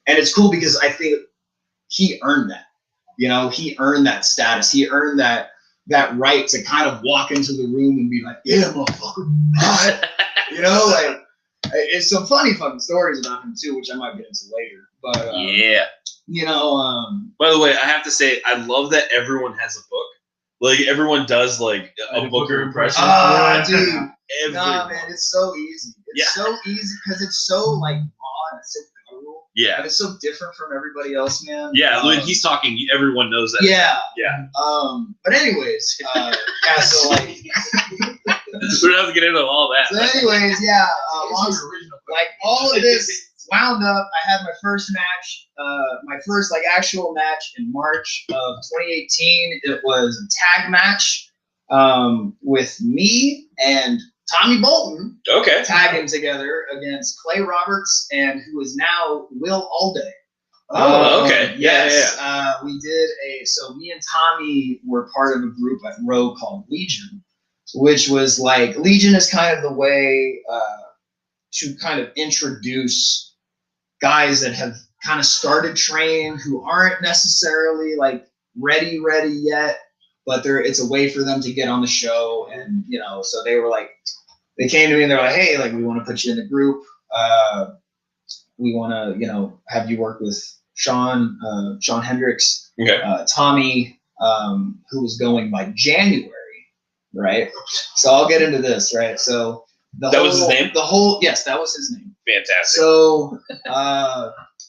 And it's cool because I think he earned that. You know, he earned that status. He earned that right to kind of walk into the room and be like, yeah, motherfucker. All right. You know, like, it's some funny fucking stories about him too, which I might get into later. But you know, by the way, I have to say, I love that everyone has a book. Like, everyone does like a Booker impression. Dude. Nah, man, it's so easy. It's so easy because it's so like raw and it's so guttural. Yeah. And it's so different from everybody else, man. Yeah, when he's talking, everyone knows that. Yeah. Yeah. But anyways, so like we don't have to get into all that. So anyways, like, all of this wound up. I had my first match, my first like actual match in March of 2018. It was a tag match with me and Tommy Bolton tagging together against Clay Roberts and who is now Will Alday. Oh, okay. Yes. We did so me and Tommy were part of a group at Row called Legion, which was like, Legion is kind of the way to kind of introduce guys that have kind of started training who aren't necessarily like ready yet, but it's a way for them to get on the show. And, you know, so they were like, they came to me and they're like, hey, like, we want to put you in the group. We want to, you know, have you work with Sean Hendricks, Tommy, who was going by January, right? So I'll get into this, right? So that was his name? Yes, that was his name. Fantastic. So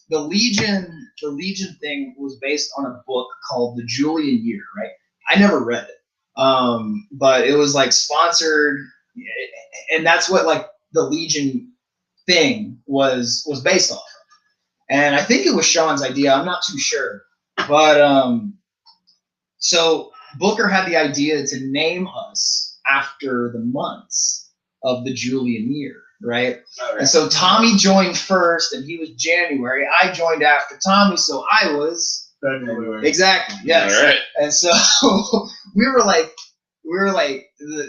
the Legion thing was based on a book called The Julian Year, right? I never read it. But it was like sponsored, and that's what like the Legion thing was based off of. And I think it was Sean's idea. I'm not too sure. But so Booker had the idea to name us after the months of the Julian year, right? And so Tommy joined first, and he was January. I joined after Tommy, so I was February. Exactly. Yes. All right. And so we were like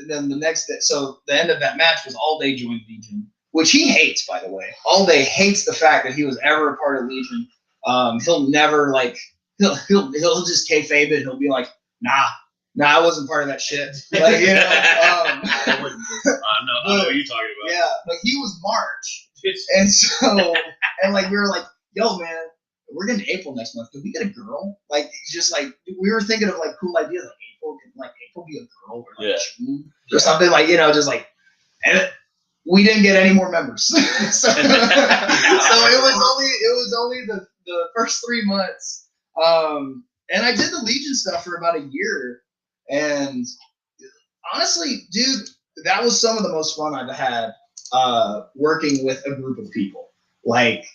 then the next day. So the end of that match was Alday joined Legion, which he hates, by the way. Alday hates the fact that he was ever a part of Legion. He'll never like he'll just kayfabe it. He'll be like, nah, I wasn't part of that shit. Like, you know, I know what you're talking about. Yeah, like he was March, and so like we were like, yo, man, we're getting April next month. Could we get a girl? Like, just like we were thinking of like cool ideas, like April be a girl, or like June or something, like, you know, just like, and we didn't get any more members. so it was only the first 3 months. And I did the Legion stuff for about a year. And honestly, dude, that was some of the most fun I've had working with a group of people. Like,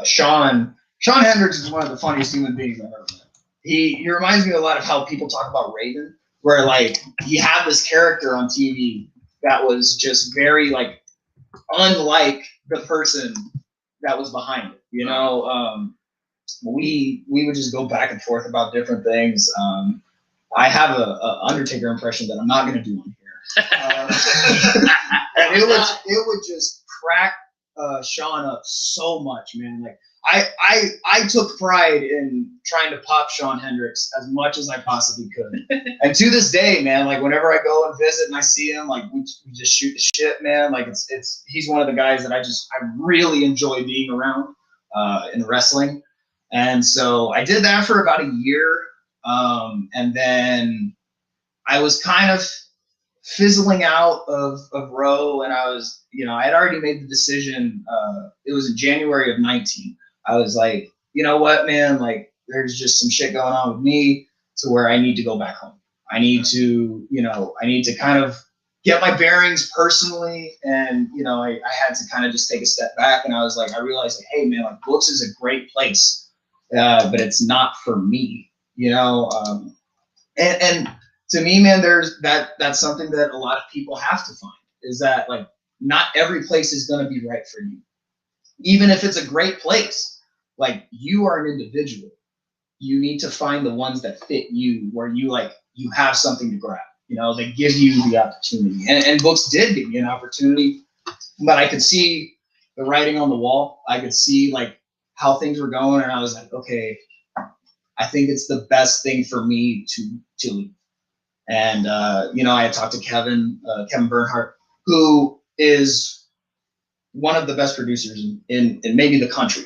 Sean Hendricks is one of the funniest human beings I've ever met. He reminds me a lot of how people talk about Raven, where like he had this character on TV that was just very like unlike the person that was behind it. You know, we would just go back and forth about different things. I have a Undertaker impression that I'm not going to do on here, and it would just crack Sean up so much, man. Like I took pride in trying to pop Sean Hendricks as much as I possibly could, and to this day, man, like whenever I go and visit and I see him, like we just shoot the shit, man. Like he's one of the guys that I really enjoy being around in wrestling, and so I did that for about a year, and then I was kind of fizzling out of Row, and I was, I had already made the decision. It was in January of 19. I was like, you know what, man, like there's just some shit going on with me to where I need to go back home. I need to kind of get my bearings personally. And, I had to kind of just take a step back, and I was like, I realized, like, hey man, like books is a great place, but it's not for me, and to me, man, that's something that a lot of people have to find, is that like not every place is going to be right for you. Even if it's a great place, like you are an individual. You need to find the ones that fit you, where you have something to grab, they give you the opportunity. And books did give me an opportunity, but I could see the writing on the wall. I could see like how things were going, and I was like, okay, I think it's the best thing for me to leave. And, I had talked to Kevin Bernhardt, who is one of the best producers in maybe the country.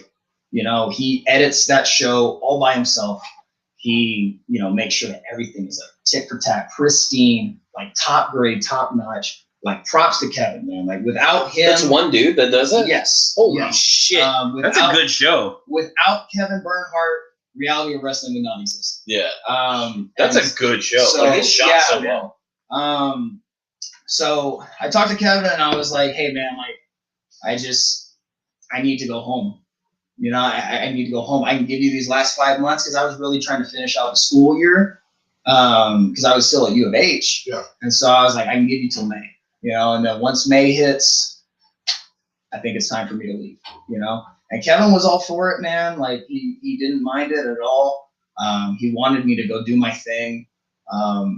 He edits that show all by himself. He, makes sure that everything is like tick for tack, pristine, like top grade, top notch. Like props to Kevin, man. Like without him. That's one dude that does it? Yes. Holy shit. That's a good show. Without Kevin Bernhardt, reality of wrestling would not exist. Yeah. That's a good show. So, like, it's shot so well. So I talked to Kevin, and I was like, hey man, like I need to go home. I need to go home. I can give you these last 5 months, because I was really trying to finish out the school year, because I was still at U of H. Yeah. And so I was like, I can give you till May, and then once May hits, I think it's time for me to leave, And Kevin was all for it, man. Like he didn't mind it at all. He wanted me to go do my thing.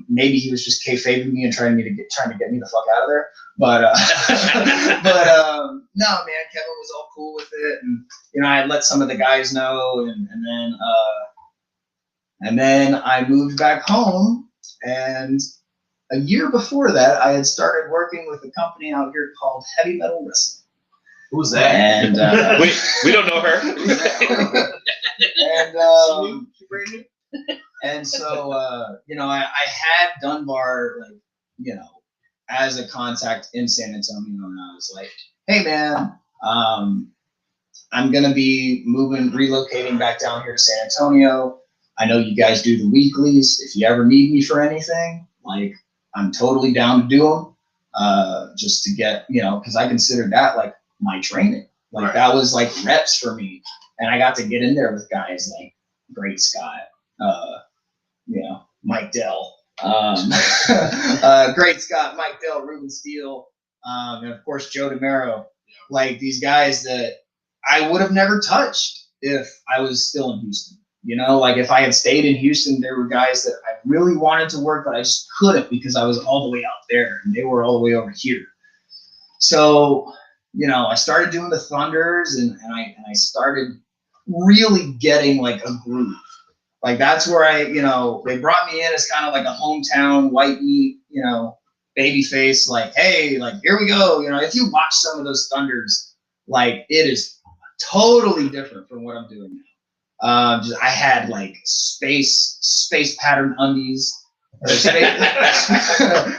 Maybe he was just kayfabing me and trying to get me the fuck out of there. But no, man, Kevin was all cool with it, and I had let some of the guys know, and then I moved back home, and a year before that, I had started working with a company out here called Heavy Metal Wrestling. Who's that? And we don't know her. And so I had Dunbar, like, as a contact in San Antonio, and I was like, hey man, I'm gonna be relocating back down here to San Antonio. I know you guys do the weeklies. If you ever need me for anything, like, I'm totally down to do them. Just to get, because I considered that like my training. Like that was like reps for me, and I got to get in there with guys like Great Scott, Mike Dell, Great Scott, Mike Dell, Ruben Steele, and of course Joe DeMero. Like these guys that I would have never touched if I was still in Houston. Like if I had stayed in Houston, there were guys that I really wanted to work, but I just couldn't, because I was all the way out there and they were all the way over here. So, I started doing the Thunders, and I started really getting like a groove. Like that's where they brought me in as kind of like a hometown white meat, baby face, like, hey, like, here we go. If you watch some of those Thunders, like it is totally different from what I'm doing now. I had like space pattern undies, or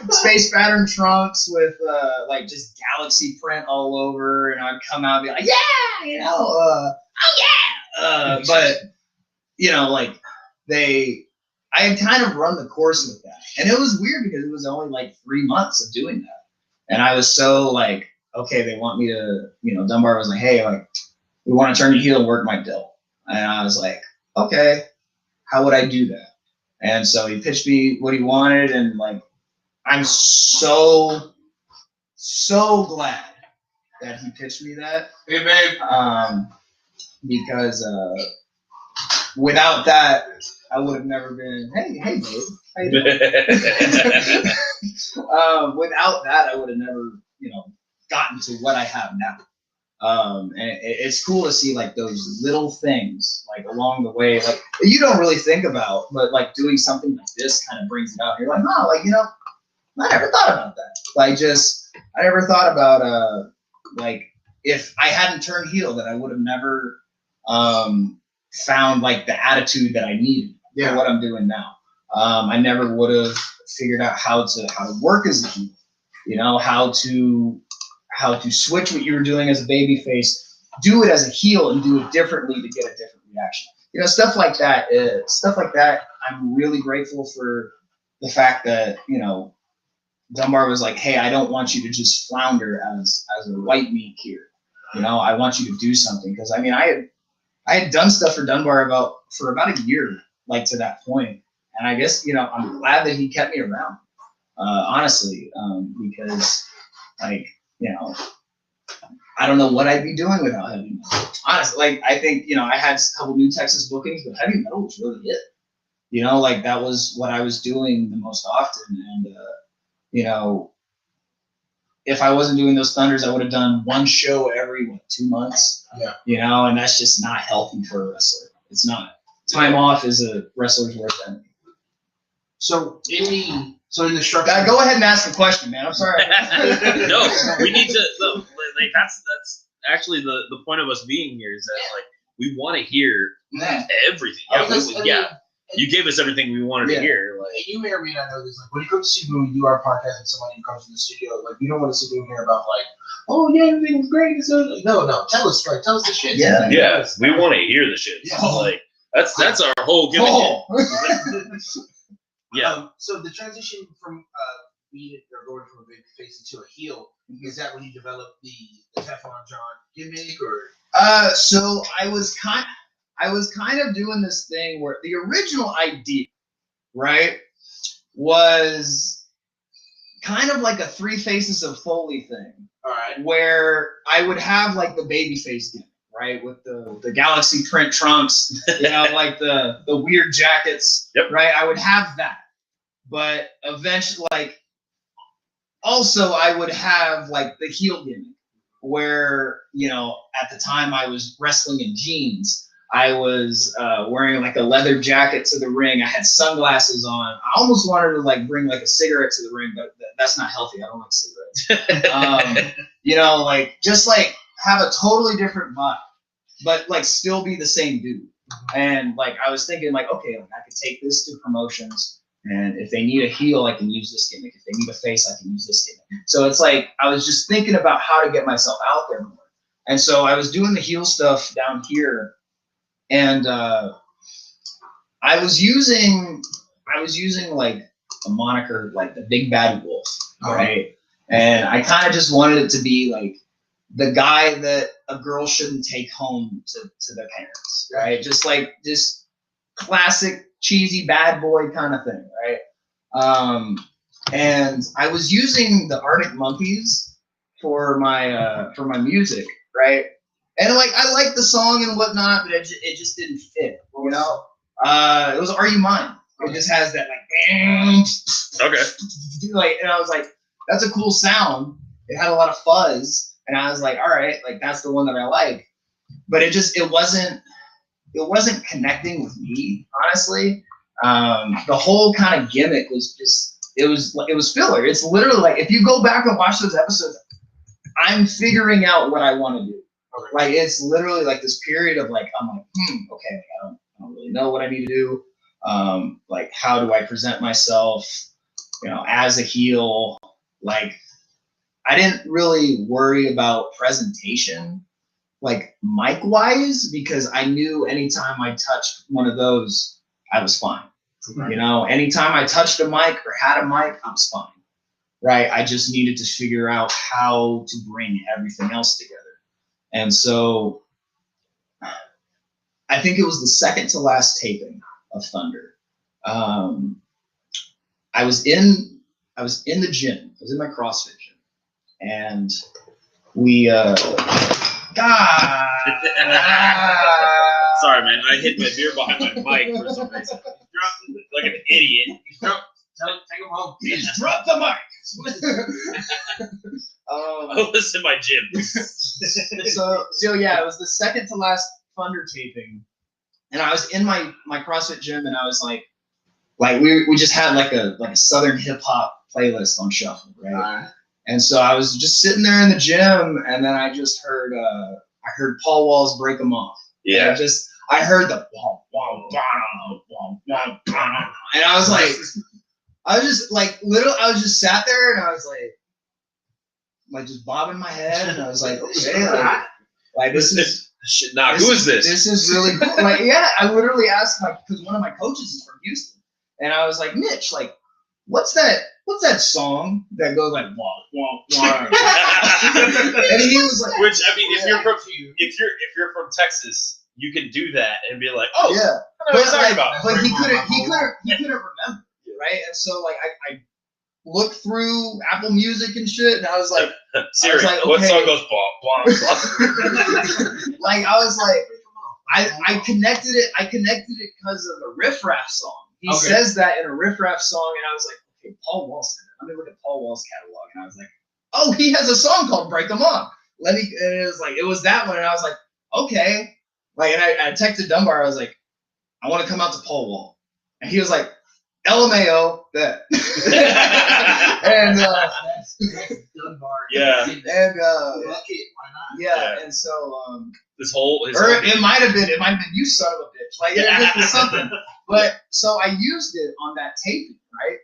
space pattern trunks with like just galaxy print all over, and I'd come out and be like, yeah, oh yeah. But like I had kind of run the course with that, and it was weird because it was only like 3 months of doing that, and I was so like, okay, they want me to, Dunbar was like, hey, like, we want to turn you heel and work my dill. And I was like, okay, how would I do that? And so he pitched me what he wanted, and like, I'm so glad that he pitched me that. Hey, babe. Because without that, I would have never been, hey, babe, how you doing? Without that, I would have never, gotten to what I have now. And it's cool to see like those little things like along the way, like you don't really think about, but like doing something like this kind of brings it out. You're like, oh, like, I never thought about that. Like, I never thought about, like, if I hadn't turned heel, that I would have never found like the attitude that I needed for what I'm doing now. I never would have figured out how to work as a heel, how to switch what you were doing as a baby face, do it as a heel, and do it differently to get a different reaction. Stuff like that. I'm really grateful for the fact that Dunbar was like, hey, I don't want you to just flounder as a white meat here. I want you to do something, because I had done stuff for Dunbar for about a year, like to that point, and I guess I'm glad that he kept me around, honestly, because like. I don't know what I'd be doing without heavy metal. Honestly, like I think I had a couple New Texas bookings, but heavy metal was really it. Like that was what I was doing the most often, and if I wasn't doing those Thunders, I would have done one show every 2 months. Yeah. And that's just not healthy for a wrestler. It's not. Time off is a wrestler's worst enemy. So in the structure. Go ahead and ask the question, man. I'm sorry. No, we need to. No, like that's actually the point of us being here, is that like we want to hear everything. You gave us everything we wanted to hear. Like, you may or may not know this. Like when you come to see when we do our podcast and somebody comes to the studio, like we don't want to sit here about like, oh yeah, everything was great. So like, no, tell us the shit. Yeah, we want to hear the shit. Yeah. Like that's our whole gimmick. Yeah. So the transition from going from a big face into a heel, is that when you developed the Teflon John gimmick, or? So I was kind of doing this thing where the original idea, right, was kind of like a Three Faces of Foley thing. All right. Where I would have like the baby face gimmick, right, with the galaxy print trunks, like the weird jackets, right? I would have that. But eventually, like, also I would have like the heel gimmick, where at the time I was wrestling in jeans. I was wearing like a leather jacket to the ring. I had sunglasses on. I almost wanted to like bring like a cigarette to the ring, but that's not healthy. I don't like cigarettes. Like just like have a totally different vibe, but like still be the same dude. And like I was thinking like, okay, like, I could take this to promotions. And if they need a heel, I can use this gimmick. If they need a face, I can use this gimmick. So it's like I was just thinking about how to get myself out there more. And so I was doing the heel stuff down here, and I was using like a moniker like the Big Bad Wolf, right? And I kind of just wanted it to be like the guy that a girl shouldn't take home to their parents, right? Just classic cheesy bad boy kind of thing, right? And I was using the Arctic Monkeys for my music, right? And like I liked the song and whatnot, but it just didn't fit, It was Are You Mine? It just has that like like, and I was like, that's a cool sound. It had a lot of fuzz, and I was like, all right, like that's the one that I like. But it wasn't connecting with me, honestly. The whole kind of gimmick was just it was filler. It's literally like if you go back and watch those episodes, I'm figuring out what I want to do. Like it's literally like this period of like I'm like, okay, I don't really know what I need to do. Like how do I present myself, as a heel? Like I didn't really worry about presentation, like mic wise, because I knew anytime I touched one of those, I was fine. Anytime I touched a mic or had a mic, I was fine. Right? I just needed to figure out how to bring everything else together. And so I think it was the second to last taping of Thunder. I was in the gym. I was in my CrossFit gym, and we Sorry, man. I hit my beer behind my mic for some reason. Dropped it like an idiot. Take him home. Just drop the mic. I was in my gym. So yeah, it was the second to last Thunder taping, and I was in my CrossFit gym, and I was like we just had like a Southern hip hop playlist on shuffle, right? And so I was just sitting there in the gym, and then I just heard Paul Wall's "Break 'Em Off." Yeah. And I heard the and I was just sat there, and I was like just bobbing my head, and I was like, okay, like this is who is this? This is really cool. Like, yeah, I literally asked because one of my coaches is from Houston, and I was like, Mitch, like, what's that song that goes like wah wah wah? And he was like, which I mean, if you're from Texas, you can do that and be like, oh yeah, I know what you're talking about. But he couldn't remember, right? And so like I looked through Apple Music and shit, and I was like, Siri, okay. what song goes blah blah blah? Like I was like, I connected it because of the Riff Raff song. He says that in a Riff Raff song, and I was like, okay, Paul Wall said it. Let me look at Paul Wall's catalog, and I was like, oh, he has a song called "Break 'Em Off." And it was that one, and I was like, okay. Like, and I texted Dunbar. I was like, I want to come out to Paul Wall, and he was like, LMAO, that. And that's Dunbar. Yeah. And why not? Yeah, and so it might have been you, son of a bitch. Like it was something. But so I used it on that taping, right?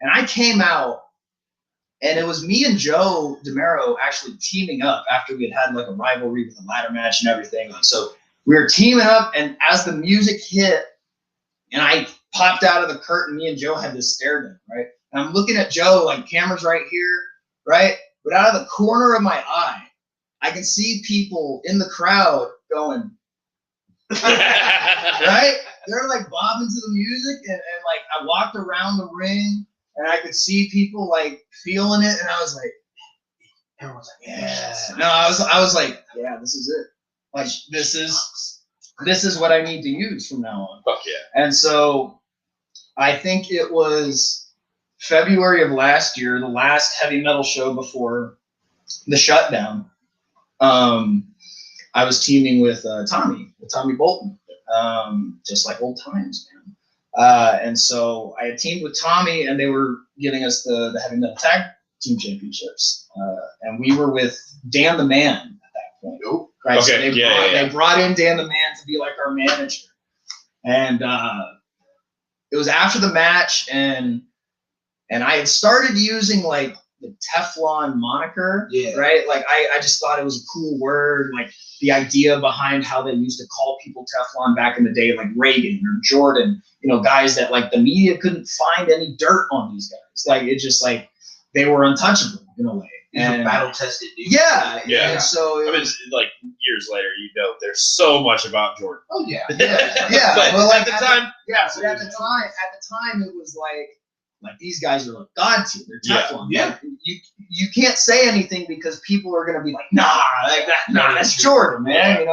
And I came out, and it was me and Joe DeMero actually teaming up after we had like a rivalry with a ladder match and everything. So we were teaming up, and as the music hit, and I popped out of the curtain, me and Joe had this stare down, right? And I'm looking at Joe, like camera's right here, right? But out of the corner of my eye, I can see people in the crowd going, right? They're like bobbing to the music, and like I walked around the ring, and I could see people like feeling it, and I was like, everyone's like, yeah. No, I was like, yeah, this is it. Like this is what I need to use from now on. Fuck yeah. And so I think it was February of last year, the last heavy metal show before the shutdown. I was teaming with Tommy Bolton, just like old times, man. And so I had teamed with Tommy, and they were giving us the heavy metal tag team championships, and we were with Dan the Man at that point. Nope. Right? Okay. So they brought in Dan the Man to be like our manager, and it was after the match, and I had started using like the Teflon moniker, right? Like I just thought it was a cool word, like the idea behind how they used to call people Teflon back in the day, like Reagan or Jordan, guys that like the media couldn't find any dirt on these guys. Like it just like they were untouchable in a way. And battle tested, dude. Yeah. And so I mean, like years later, there's so much about Jordan. Oh yeah. Yeah. But well, like at the time, so at the time, it was like these guys are like God tier. They're Teflon. Yeah. Like, you can't say anything because people are gonna be like, nah, that's Jordan, man.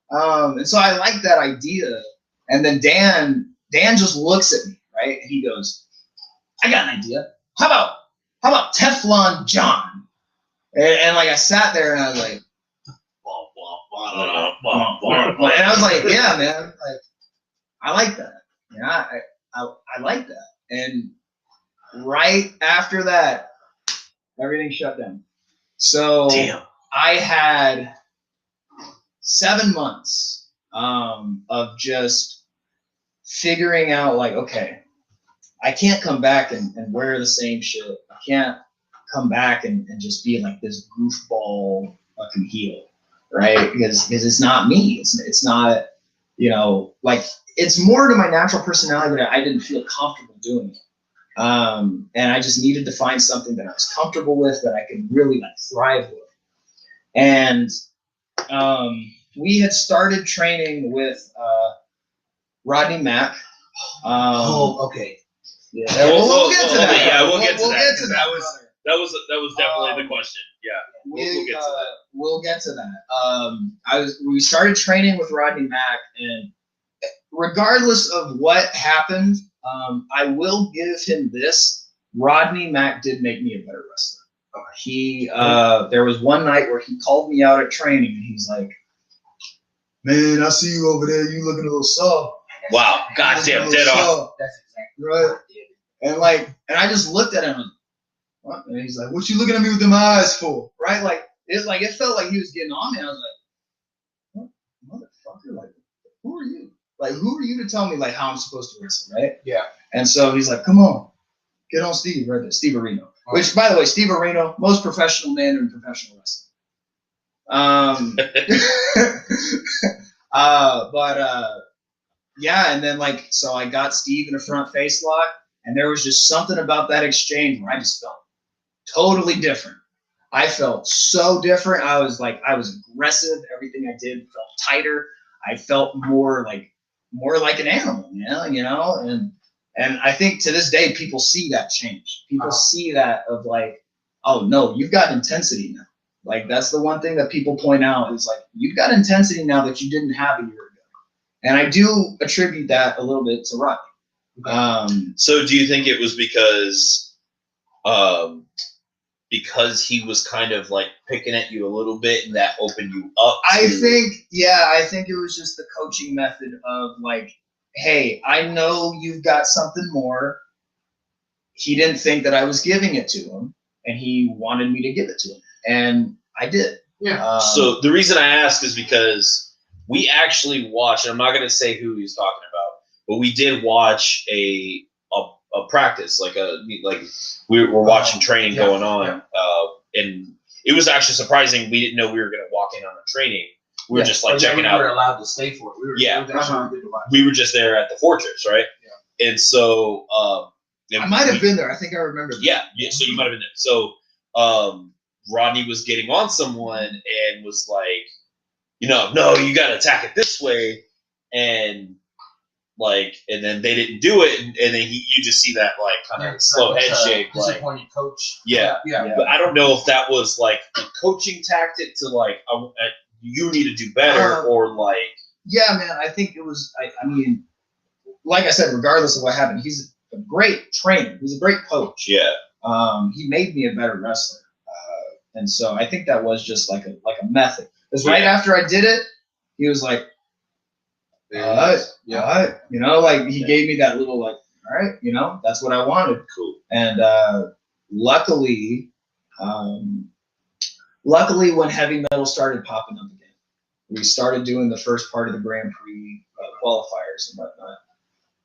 And so I like that idea. And then Dan just looks at me, right? And he goes, I got an idea. How about Teflon John? And like I sat there and I was like, and I was like, yeah, man, like I like that. I like that. And right after that, everything shut down. So damn. I had 7 months of just figuring out like, okay, I can't come back and wear the same shit. I can't come back and just be like this goofball fucking heel, right? Because it's not me. It's not, like it's more to my natural personality, but I didn't feel comfortable doing it. And I just needed to find something that I was comfortable with, that I could really like thrive with. And we had started training with Rodney Mack. Okay. Yeah, we'll get to that. Yeah, we'll get to that. That That was definitely the question. Yeah, we'll get to that. We'll get to that. We started training with Rodney Mack, and regardless of what happened, I will give him this. Rodney Mack did make me a better wrestler. There was one night where he called me out at training, and he's like, "Man, I see you over there. You looking a little soft." Wow, goddamn, dead on. That's exactly right. And I just looked at him and, what? And he's like, "What you looking at me with them eyes for?" Right? It felt like he was getting on me. I was like, "What, motherfucker? Like, who are you? Like, who are you to tell me like how I'm supposed to wrestle?" Right? Yeah. And so he's like, "Come on, get on Steve right there, Steve Areno." Which, by the way, Steve Areno, most professional man in professional wrestling. Yeah, and then so I got Steve in a front face lock, and there was just something about that exchange where I just felt totally different. I felt so different. I was aggressive. Everything I did felt tighter. I felt more like an animal, you know. And I think to this day, people see that change. People see that of like, oh no, you've got intensity now. Like that's the one thing that people point out is like you've got intensity now that you didn't have a year ago. And I do attribute that a little bit to Rodney. So do you think it was because he was kind of like picking at you a little bit and that opened you up? I think it was just the coaching method of like, hey, I know you've got something more. He didn't think that I was giving it to him, and he wanted me to give it to him, and I did. Yeah. So the reason I ask is because we actually watched, and I'm not going to say who he's talking about, but we did watch a practice, we were watching training going on, and it was actually surprising. We didn't know we were going to walk in on a training. We were just checking out. We were allowed to stay for it. We were just there at the Fortress, right? Yeah. And so I might have been there. I think I remember that. Yeah. So you might have been there. So Rodney was getting on someone and was like, no, you got to attack it this way, and then they didn't do it, and then you just see that kind of slow head shake, disappointed coach. Yeah. But I don't know if that was like a coaching tactic to you need to do better, or like. Yeah, man. I think it was. I mean, like I said, regardless of what happened, he's a great trainer. He's a great coach. Yeah. He made me a better wrestler, and so I think that was just like a method. Because right after I did it, he was like, all right, he gave me that little all right, that's what I wanted. Cool. And luckily, when heavy metal started popping up again, we started doing the first part of the Grand Prix qualifiers and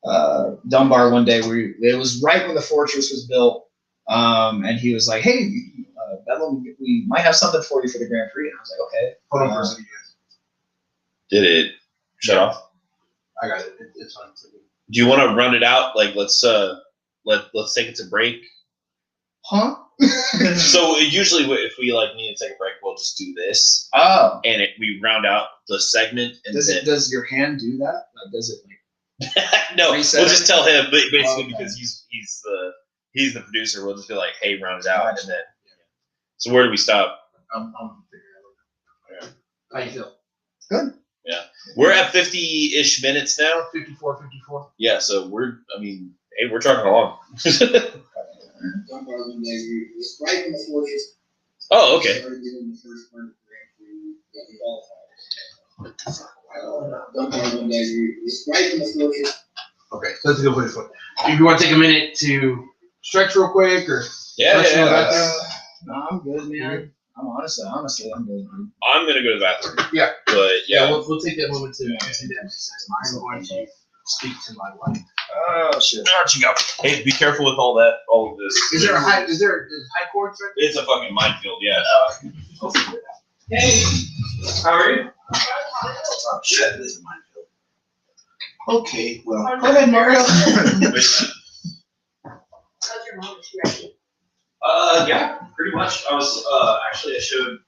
whatnot. Dunbar one day, it was right when the Fortress was built, and he was like, hey, Bedlam, we might have something for you for the Grand Prix. And I was like, okay. Hold on for a second, guys. Did it shut off? I got it. It's fine. Do you want to run it out? Let's take it to break. Huh? So usually, if we need to take a break, we'll just do this. Oh. And we round out the segment. And does your hand do that? Does it no, we'll just tell him basically because he's the producer. We'll just be like, hey, round it out, and then. So where do we stop? I'm figuring it out. How you feel? Good. Yeah. We're at 50-ish minutes now. 54. Yeah, so we're trucking along. Oh, okay. Okay, so that's a good way to put it. If you want to take a minute to stretch real quick, or yeah. No, I'm good, man. I'm honestly, I'm good. I'm gonna go to the bathroom. Yeah, but yeah, we'll take that moment to do that. I'm going to speak to my wife. Oh shit! Out you go. Hey, be careful with all of this. Is there high court? It's a fucking minefield. Yeah. Hey, how are you? Oh shit! This is a minefield. Okay, well, go ahead, Mario. How's your mom? Is she ready? Yeah, pretty much. I was actually I showed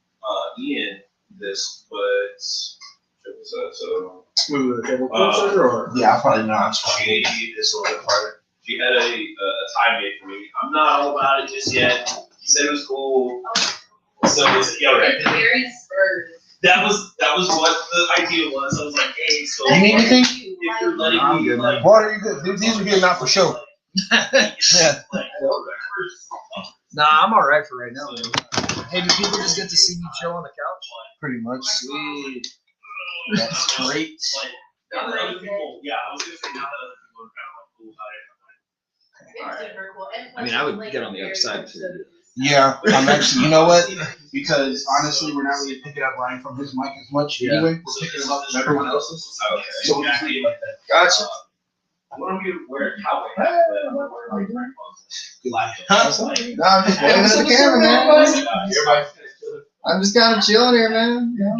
Ian this, but so With a table or? Yeah, I probably not. She is a little bit farther. She had a time made for me. I'm not all about it just yet. He said it was cool. So yeah, right. It's very spurs. That was what the idea was. I was like, hey, so You need anything? if you're letting I'm me good, like Water, you good? These are good, not for show. Yeah. Nah, I'm all right for right now. Hey, do people just get to see me chill on the couch? Pretty much. Sweet. That's great. Now that other people, yeah, I was gonna say now that other people are kind of like cool about it. It's super cool. And I mean, I would get on the other side too. Yeah, I'm actually, you know what? Because honestly, we're not really picking up Ryan from his mic as much Yeah. anyway. We're picking it up from everyone else's. Okay. So we're just leaving it like that. Gotcha. What are we wearing? Cowboy hat, but I'm wearing like brand clothes. You like it? Huh? No, I'm just waving at the camera, man. Everybody. I'm just kind of chilling here, man. You know,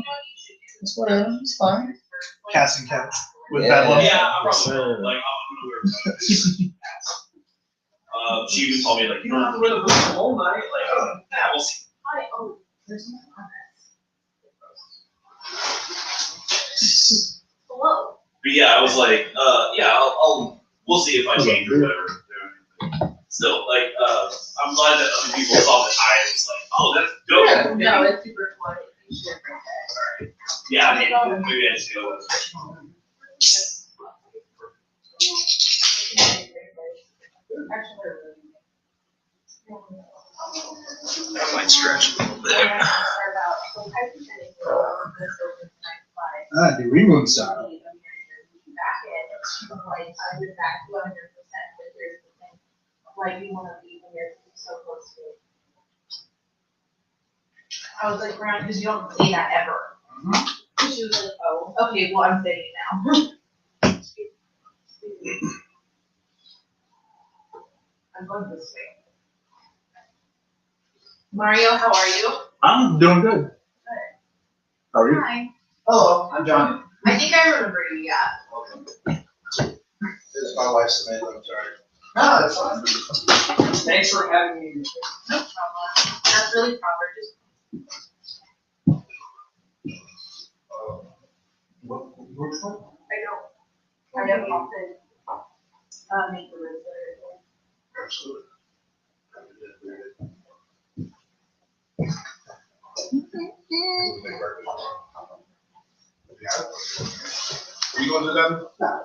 it's whatever. It's fine. Casting cats with Yeah. bad luck. Yeah, I'm Yes, probably sir. like I'm gonna wear. She even told me like you don't have to wear the boots the whole night. Like, yeah, we'll see. There's no comments. Hello. But yeah, I was like, yeah, we'll see if I change or whatever. Still, like, I'm glad that other people saw that I was like, oh, that's dope. No, it's super fun. You should bring that. Yeah, I mean, maybe I just go. That might stretch a little bit. The remoon style. Like you want to be when you're so close to it. I was like, Brown, because you don't say that ever. And she was like, oh, okay, well, I'm saying it now. I'm going this way. Mario, how are you? I'm doing good. How are you? Hi. Hello, I'm John. I think I remember you, yeah. This is my wife, Samantha. I'm sorry. No, that's fine. Thanks for having me. No problem. That's really proper. Just Which one? I don't often make the rooms better. Absolutely. Are you going to them? No.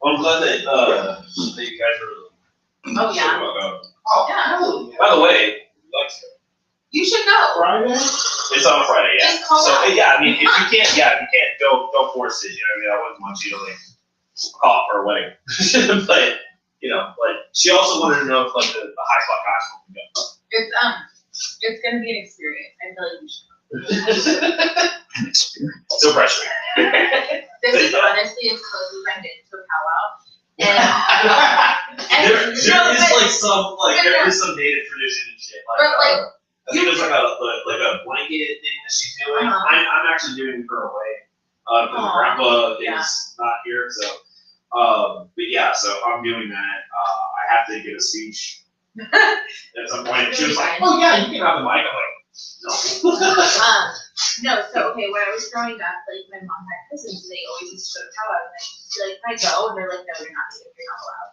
Well, I'm glad that you guys are. Oh, yeah. Oh, Yeah. by the way, like, You should go. Friday? it's on a Friday, yeah. Just call So out. yeah, I mean, if you can't, don't force it. You know what I mean? I wouldn't want you to like call it for a wedding, but you know, like she also wanted to know if like the HighSpot guys will go. It's gonna be an experience. I feel like you should. So pressure. This is honestly as close as I've been to a powwow. And There is like some native tradition and shit. Like, But, like, I think there's like a blanket thing that she's doing. Uh-huh. I'm actually doing her away because Aw, Grandpa yeah. is not here. So, but yeah, so I'm doing that. I have to give a speech at some point. She was like, "Oh yeah, you can have the mic." I'm like, "No." No, so okay, when I was growing up, like my mom had cousins, and they always used to go to powwows, and I used to be like, "Can I go?" And they're like, "No, you're not allowed."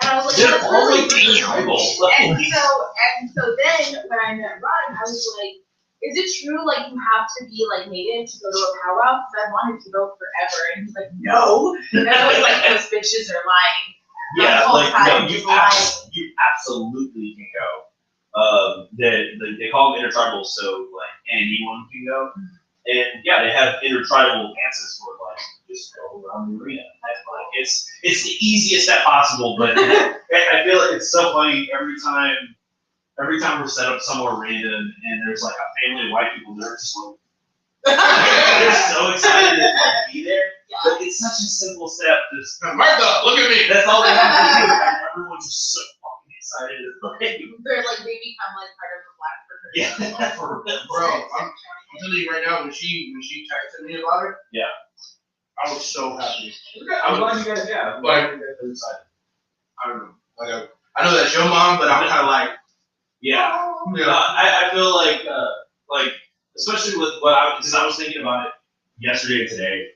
And I was like, They're "That's all really like weird." tribal. And so then when I met Ron, I was like, "Is it true? Like you have to be like native to go to a powwow?" Because I wanted to go forever, and he's like, "No." And I was like, "Those bitches are lying." Yeah, The whole like time, no, just lying. you absolutely can go. They call them intertribal, so like anyone can go. And yeah, they have intertribal dances for like just go around the arena. And, like it's the easiest step possible, but I feel like it's so funny every time we're set up somewhere random and there's like a family of white people, they're just like they're so excited to like, be there. But it's such a simple step. Just Martha, look at me. That's all they have to do. And everyone's just so fucking excited. They're like they become like part of the black fraternity. Yeah, for real. Bro, I'm telling you right now, when she texted me about it, Yeah. I was so happy. I'm glad you guys, yeah. I'm glad you guys are excited. I don't know. Like, I know that's your mom, but I'm kind of like, Yeah. yeah. I feel like especially with because I was thinking about it yesterday and today.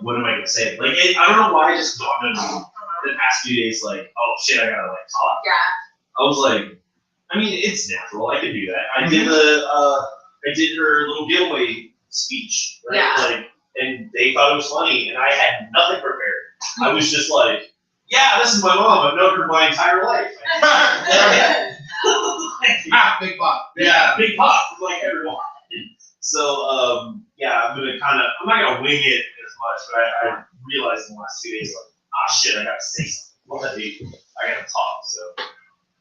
What am I gonna say? Like, I don't know why I just dawned on me the past few days. Like, oh shit, I gotta like talk. Yeah. I was like, I mean, it's natural. I can do that. I did I did her little giveaway speech, right? Yeah. Like, and they thought it was funny, and I had nothing prepared. I was just like, yeah, this is my mom. I've known her my entire life. Big Bob. Yeah, big pop, like everyone. So, yeah, I'm not gonna wing it as much, but I realized in the last 2 days, like, shit, I gotta say something. I gotta talk. So,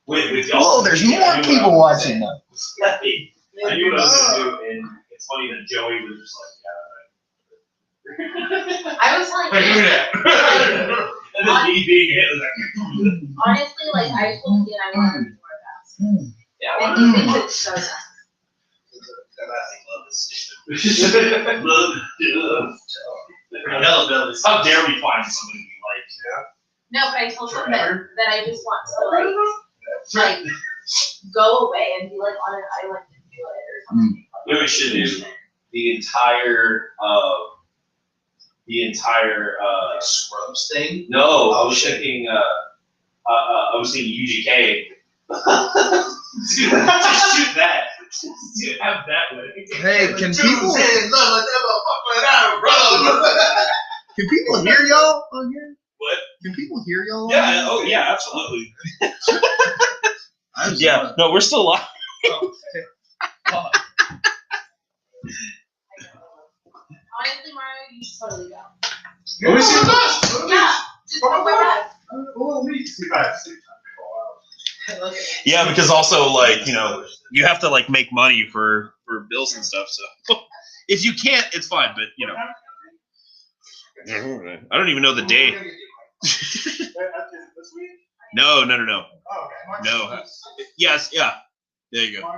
with y'all. Oh, there's more people watching though. Yeah, I knew what I was gonna do, and it's funny that Joey was just like, I was like, do that. And then me being hit was like, honestly, like I told you I wanted to do more of that. yeah, And he thinks it's so nice. and I love this shit. How dare we find somebody we like? No, but I told him that I just want to like go away and be like on an island and do it or something. You know what we should do? The entire Like Scrubs thing. no, I was thinking UGK. Just shoot that. Just have that way. Hey, can people Can people hear y'all on here? What? Can people hear y'all? Yeah, oh yeah, absolutely. Yeah, no, we're still live. Honestly, Mario, you should totally go. Let me see the best. Yeah, just go with that. Well, let me see back. Yeah, because also like you have to like make money for bills and stuff. So if you can't, it's fine. But I don't even know the day. This week? No. Oh, okay. No. Yes, yeah. There you go.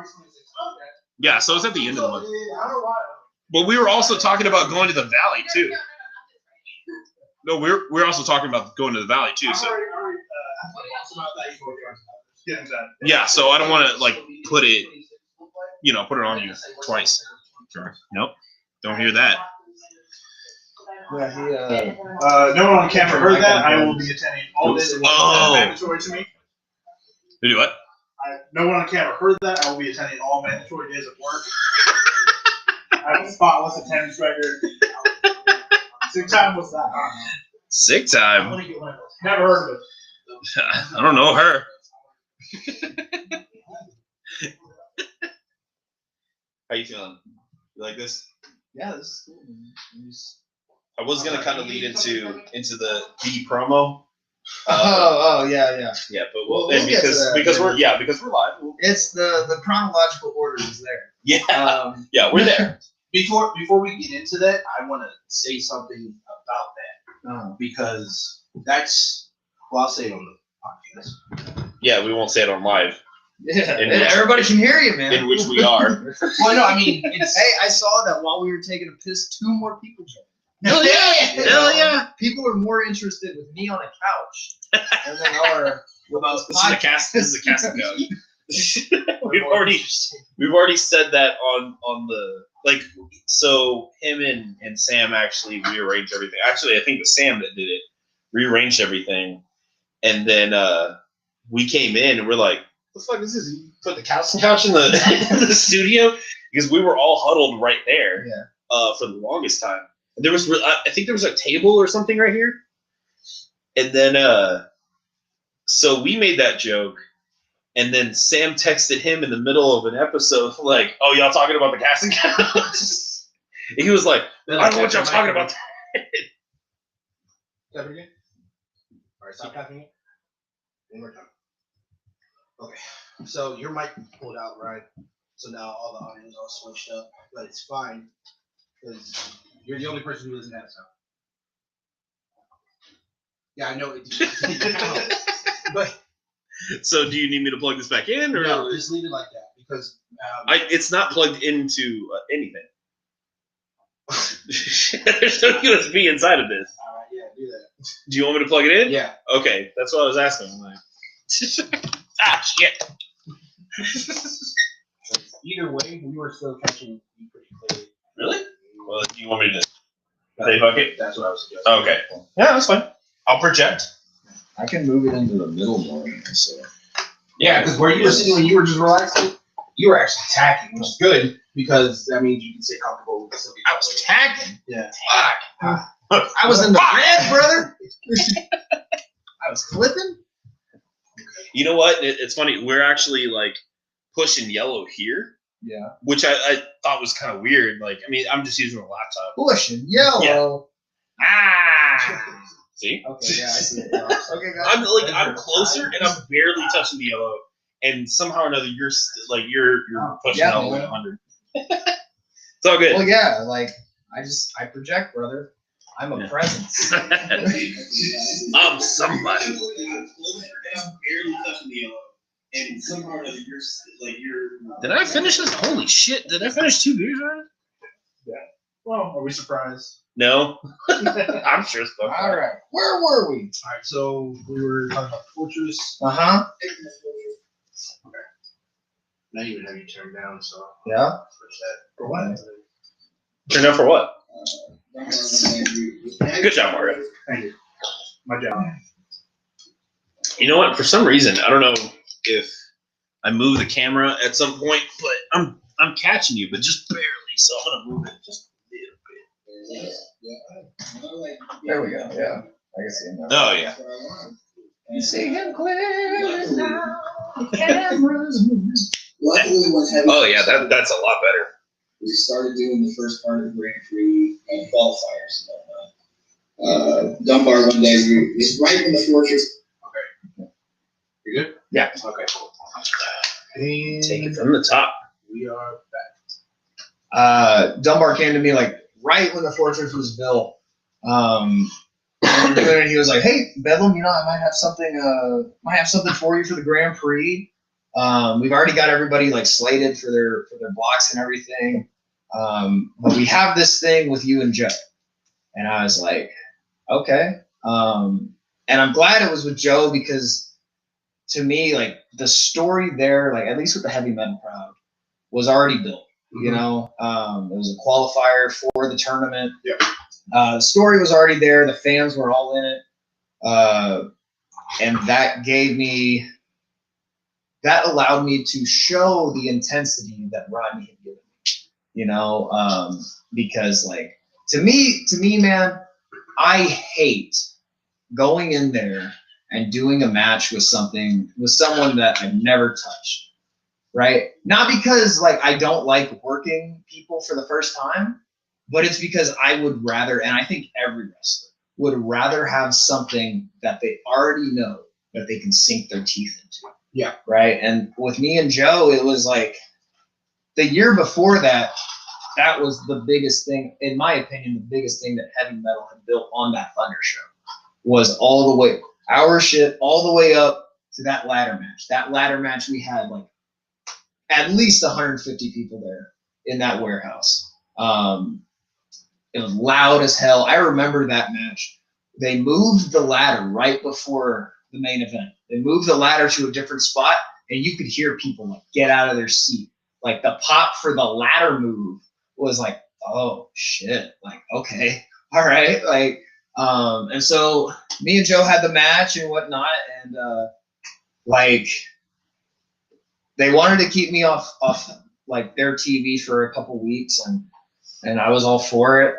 Yeah, so it's at the end of the month. I don't know why. But we were also talking about going to the valley too. No, we're also talking about going to the valley too. So yeah, so I don't want to like put it on you twice. Nope, don't hear that. Yeah, No one on camera heard that. I will be attending all this. Oh. Mandatory to me. You do what? No one on camera heard that. I will be attending all mandatory days of work. I have a spotless attendance record. Sick time was that? Sick time. Never heard of it. I don't know her. How you feeling? You like this? yeah, this is cool. I was gonna kind of lead into the promo. Yeah. Yeah, but We'll and get to that. because we're live. It's the chronological order is there. Yeah, yeah, we're there. Before we get into that, I want to say something about that because I'll say it on the podcast. Yeah, we won't say it on live, Yeah, In and which- everybody can hear you, man. in which we are. Well, no, I mean, it's Hey, I saw that while we were taking a piss, 2 more people joined. Hell yeah! Hell yeah! People are more interested with me on a couch than they are with us. This is a casting couch. We've already said that on the like. So him and Sam actually rearranged everything. Actually, I think it was Sam that did it. Rearranged everything, and then we came in and we're like, "What the fuck is this? You put the couch in the in the studio?" Because we were all huddled right there. Yeah. For the longest time. There was, I think there was a table or something right here. And then, so we made that joke. And then Sam texted him in the middle of an episode, like, "Oh, y'all talking about the casting couch?" And he was like, "I don't know what y'all talking about." Tap it again. All right, stop tapping it. One more time. Okay, so your mic pulled out, right? So now all the audio is all switched up, but it's fine because you're the only person who doesn't have sound. Yeah, I know it. But So, do you need me to plug this back in, or no, just leave it like that because it's not plugged into anything? There's no USB inside of this. all right, yeah, do that. Do you want me to plug it in? Yeah. Okay, that's what I was asking. I'm like, shit. Either way, we were still catching you pretty Really? Well, do you want me to play bucket? That's what I was suggesting. Okay. Yeah, that's fine. I'll project. I can move it into the middle more. So. Yeah, because where you were sitting when you were just relaxing, you were actually attacking, which is good because that means you can stay comfortable with somebody. I was attacking. Yeah. Fuck. I was in the red, brother. I was flipping. You know what? It's funny. We're actually like pushing yellow here. Yeah. Which I thought was kind of weird. Like, I mean, I'm just using a laptop. Pushing yellow. Ah. See? Okay, yeah, I see it now. Okay, guys. I'm closer and I'm barely touching the yellow, and somehow or another you're you're pushing Yeah, all the way man. 100. It's all good. Well, yeah, like I project, brother. I'm a presence. I'm somebody. I'm barely touching the yellow, and somehow or another you're Did I finish this? Holy shit! Did I finish 2 beers already? Well, are we surprised? No. I'm sure it's fucking. All right, where were we? All right, so we were talking about the fortress. Uh-huh. Now you would have you turned down, so Yeah. push that. For what? Turned out for what? Good job, Mario. Thank you. My job. You know what? For some reason, I don't know if I move the camera at some point, but I'm catching you, but just barely. So I'm gonna move it just a little bit. There we go. Yeah, I can see him now. Oh yeah. You see him clearly now. The camera's moving. Luckily, what had Oh yeah, that's a lot better. we started doing the first part of the Grand Prix qualifiers and whatnot. Dunbar one day, it's right in the fortress. You good? Yeah. Okay, cool. And Take it from the top. we are back. Dunbar came to me like right when the fortress was built. And he was like, "Hey, Bedlam, you know, I might have something for you for the Grand Prix. We've already got everybody like slated for their blocks and everything. But we have this thing with you and Joe." And I was like, "Okay." And I'm glad it was with Joe because to me, like the story there, like at least with the heavy metal crowd, was already built. You know, it was a qualifier for the tournament. Yep. The story was already there. The fans were all in it. And that allowed me to show the intensity that Rodney had given me, you know, because like, to me, man, I hate going in there and doing a match with someone that I've never touched. Right? Not because like I don't like working people for the first time, but it's because I would rather, and I think every wrestler would rather have something that they already know that they can sink their teeth into. Yeah. Right? And with me and Joe, it was like the year before that was the biggest thing, in my opinion, the biggest thing that heavy metal had built on that Thunder show was all the way, our shit, all the way up to that ladder match. That ladder match, we had like at least 150 people there in that warehouse. It was loud as hell. I remember that match. They moved the ladder right before the main event. They moved the ladder to a different spot, and you could hear people like get out of their seat. Like the pop for the ladder move was like, oh shit, like okay, all right, like, and so me and Joe had the match and whatnot, and like. They wanted to keep me off like their TV for a couple weeks, and I was all for it,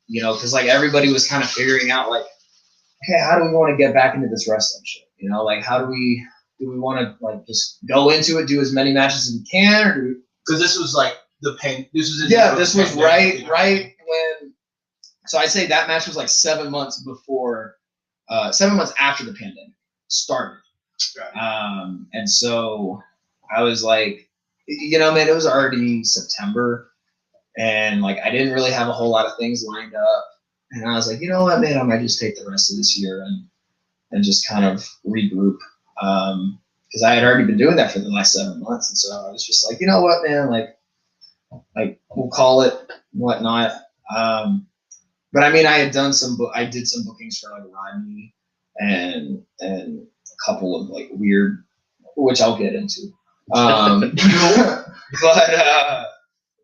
you know, because like everybody was kind of figuring out like, okay, how do we want to get back into this wrestling shit? You know, like how do we want to like just go into it, do as many matches as we can, or do we? Because this was like the pain. This was This was right when. So I'd say that match was like 7 months before, 7 months after the pandemic started, and so. I was like, you know, man, it was already September and like I didn't really have a whole lot of things lined up. And I was like, you know what, man, I might just take the rest of this year and just kind of regroup. Because I had already been doing that for the last 7 months. And so I was just like, you know what, man, like we'll call it whatnot. But I mean, I did some bookings for like Rodney and a couple of like weird, which I'll get into. But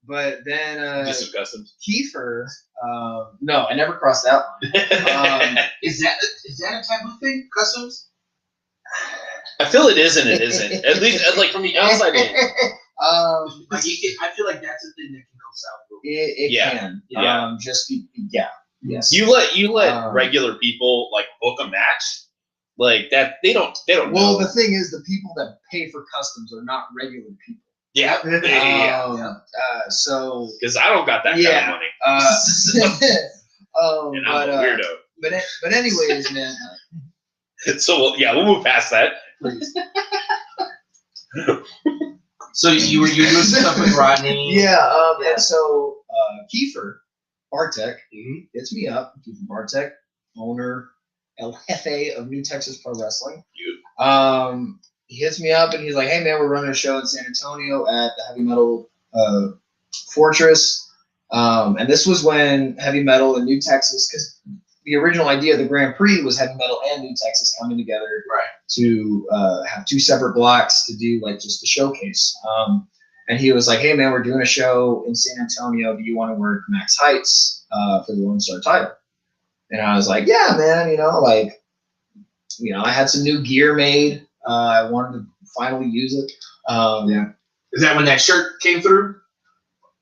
But then Just some customs. Kiefer, no, I never crossed that line. Is that a type of thing? Customs? I feel it is and it isn't. At least like from the outside in. Like I feel like that's a thing that can go south. It Yeah. can. Yeah. Yes. You let regular people like book a match like that. They don't. Well, know. the thing is, the people that pay for customs are not regular people. Yeah. So Because I don't got that kind of money. And I'm a weirdo. But anyways, man. So we'll move past that. Please. So you were doing some stuff with Rodney. Yeah. And so Kiefer Bartek hits me up. Kiefer Bartek, owner, El Jefe of New Texas Pro Wrestling. He hits me up and he's like, "Hey man, we're running a show in San Antonio at the Heavy Metal Fortress." And this was when Heavy Metal in New Texas, because the original idea of the Grand Prix was Heavy Metal and New Texas coming together to have two separate blocks to do like just a showcase. And he was like, "Hey man, we're doing a show in San Antonio. Do you want to work Max Heights for the Lone Star title?" And I was like, "Yeah, man. I had some new gear made. I wanted to finally use it." Is that when that shirt came through?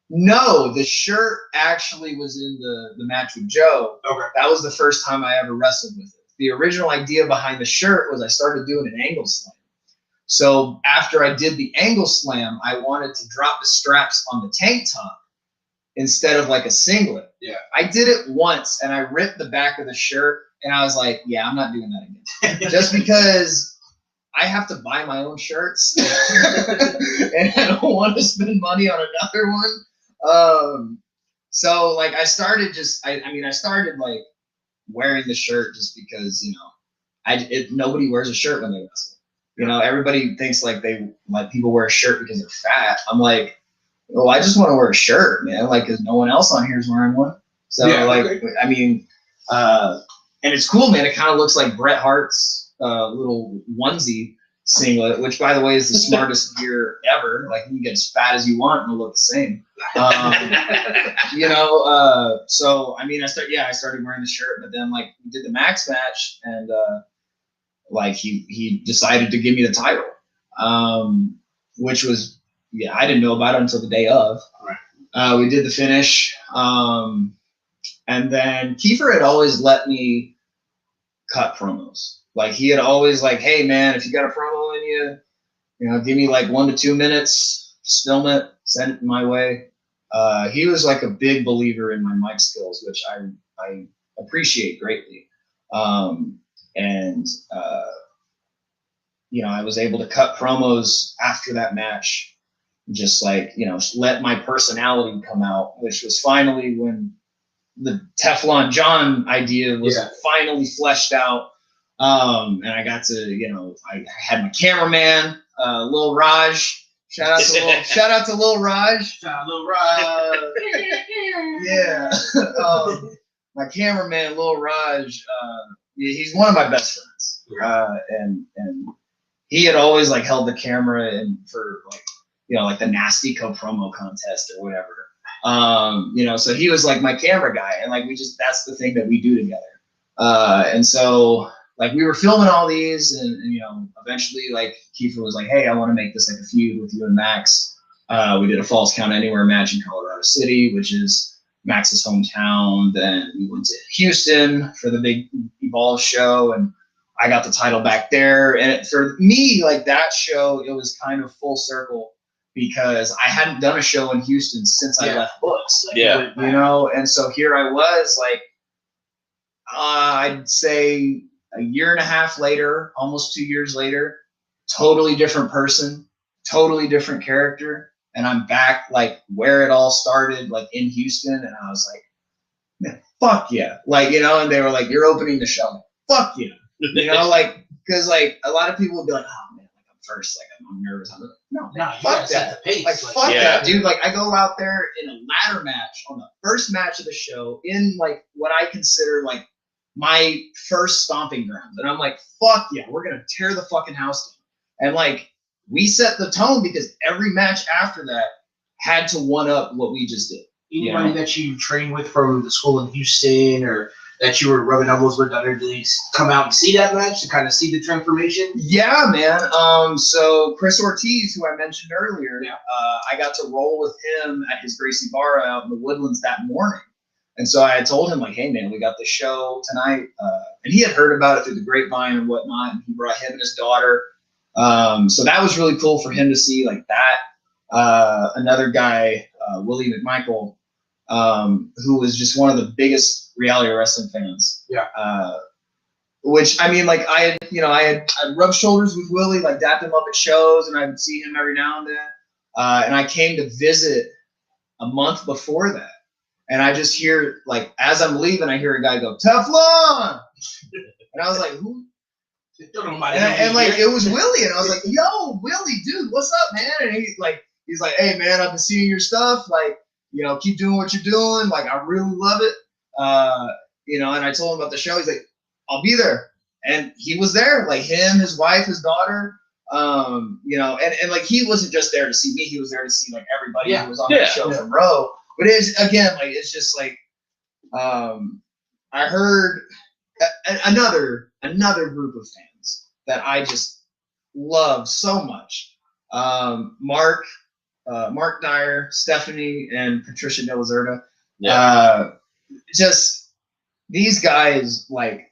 No, the shirt actually was in the match with Joe. Okay. That was the first time I ever wrestled with it. The original idea behind the shirt was I started doing an angle slam. So after I did the angle slam, I wanted to drop the straps on the tank top instead of like a singlet. Yeah. I did it once and I ripped the back of the shirt and I was like, yeah, I'm not doing that again. Just because I have to buy my own shirts and I don't want to spend money on another one. So like I started like wearing the shirt just because, nobody wears a shirt when they wrestle. Everybody thinks like people wear a shirt because they're fat. I'm like, well, I just want to wear a shirt, man. Like, cause no one else on here is wearing one. So and it's cool, man. It kind of looks like Bret Hart's little onesie singlet, which by the way is the smartest gear ever. Like you can get as fat as you want and it'll look the same. So I started wearing the shirt, but then like we did the Max match and like he decided to give me the title. Which was I didn't know about it until the day of. Right. We did the finish. And then Kiefer had always let me cut promos. Like he had always like, "Hey man, if you got a promo in you, give me like 1 to 2 minutes, just film it, send it my way." He was like a big believer in my mic skills, which I appreciate greatly. I was able to cut promos after that match, just like, let my personality come out, which was finally when the Teflon John idea was finally fleshed out. And I got to, I had my cameraman, Lil Raj. Shout out to Lil Raj. Shout out Lil Raj. Yeah. My cameraman, Lil Raj, he's one of my best friends. And he had always like held the camera and for like, like the Nasty Co promo contest or whatever. So he was like my camera guy, and like that's the thing that we do together. And so like we were filming all these, and eventually like Kiefer was like, "Hey, I want to make this like a feud with you and Max." We did a Falls Count Anywhere match in Colorado City, which is Max's hometown. Then we went to Houston for the big Evolve show, and I got the title back there. And for me, like that show, it was kind of full circle because I hadn't done a show in Houston since I left books. Yeah. And so here I was like, I'd say a year and a half later, almost 2 years later, totally different person, totally different character. And I'm back like where it all started, like in Houston. And I was like, man, fuck yeah. Like, and they were like, "You're opening the show." Fuck yeah. Because like a lot of people would be like, "Oh man, like I'm first, like I'm nervous." I'm like, no, fuck that. Like fuck that, dude. Like I go out there in a ladder match on the first match of the show in like what I consider like my first stomping grounds, and I'm like, fuck yeah, we're gonna tear the fucking house down. And like we set the tone because every match after that, had to one up what we just did. Anybody that you trained with from the school in Houston or that you were rubbing elbows with, did they come out and see that match to kind of see the transformation? Yeah, man. So Chris Ortiz, who I mentioned earlier, I got to roll with him at his Gracie Bar out in the Woodlands that morning. And so I had told him, like, hey, man, we got the show tonight. And he had heard about it through the grapevine and whatnot. And he brought him and his daughter. So that was really cool for him to see, like, that. Another guy, Willie McMichael, who was just one of the biggest reality wrestling fans. Yeah. Which, I mean, like, I rubbed shoulders with Willie, like, dapped him up at shows, and I would see him every now and then. And I came to visit a month before that. And I just hear, like, as I'm leaving, I hear a guy go, Teflon! And I was like, who? And like, it was Willie. And I was like, yo, Willie, dude, what's up, man? And he's like, hey, man, I've been seeing your stuff. Like, keep doing what you're doing. Like, I really love it. And I told him about the show. He's like, I'll be there. And he was there, like him, his wife, his daughter, and like, he wasn't just there to see me. He was there to see, like, everybody who was on the show from Row. But it's, again, like, it's just like, I heard another group of fans that I just love so much. Mark Dyer, Stephanie, and Patricia De La Zerta. Just these guys, like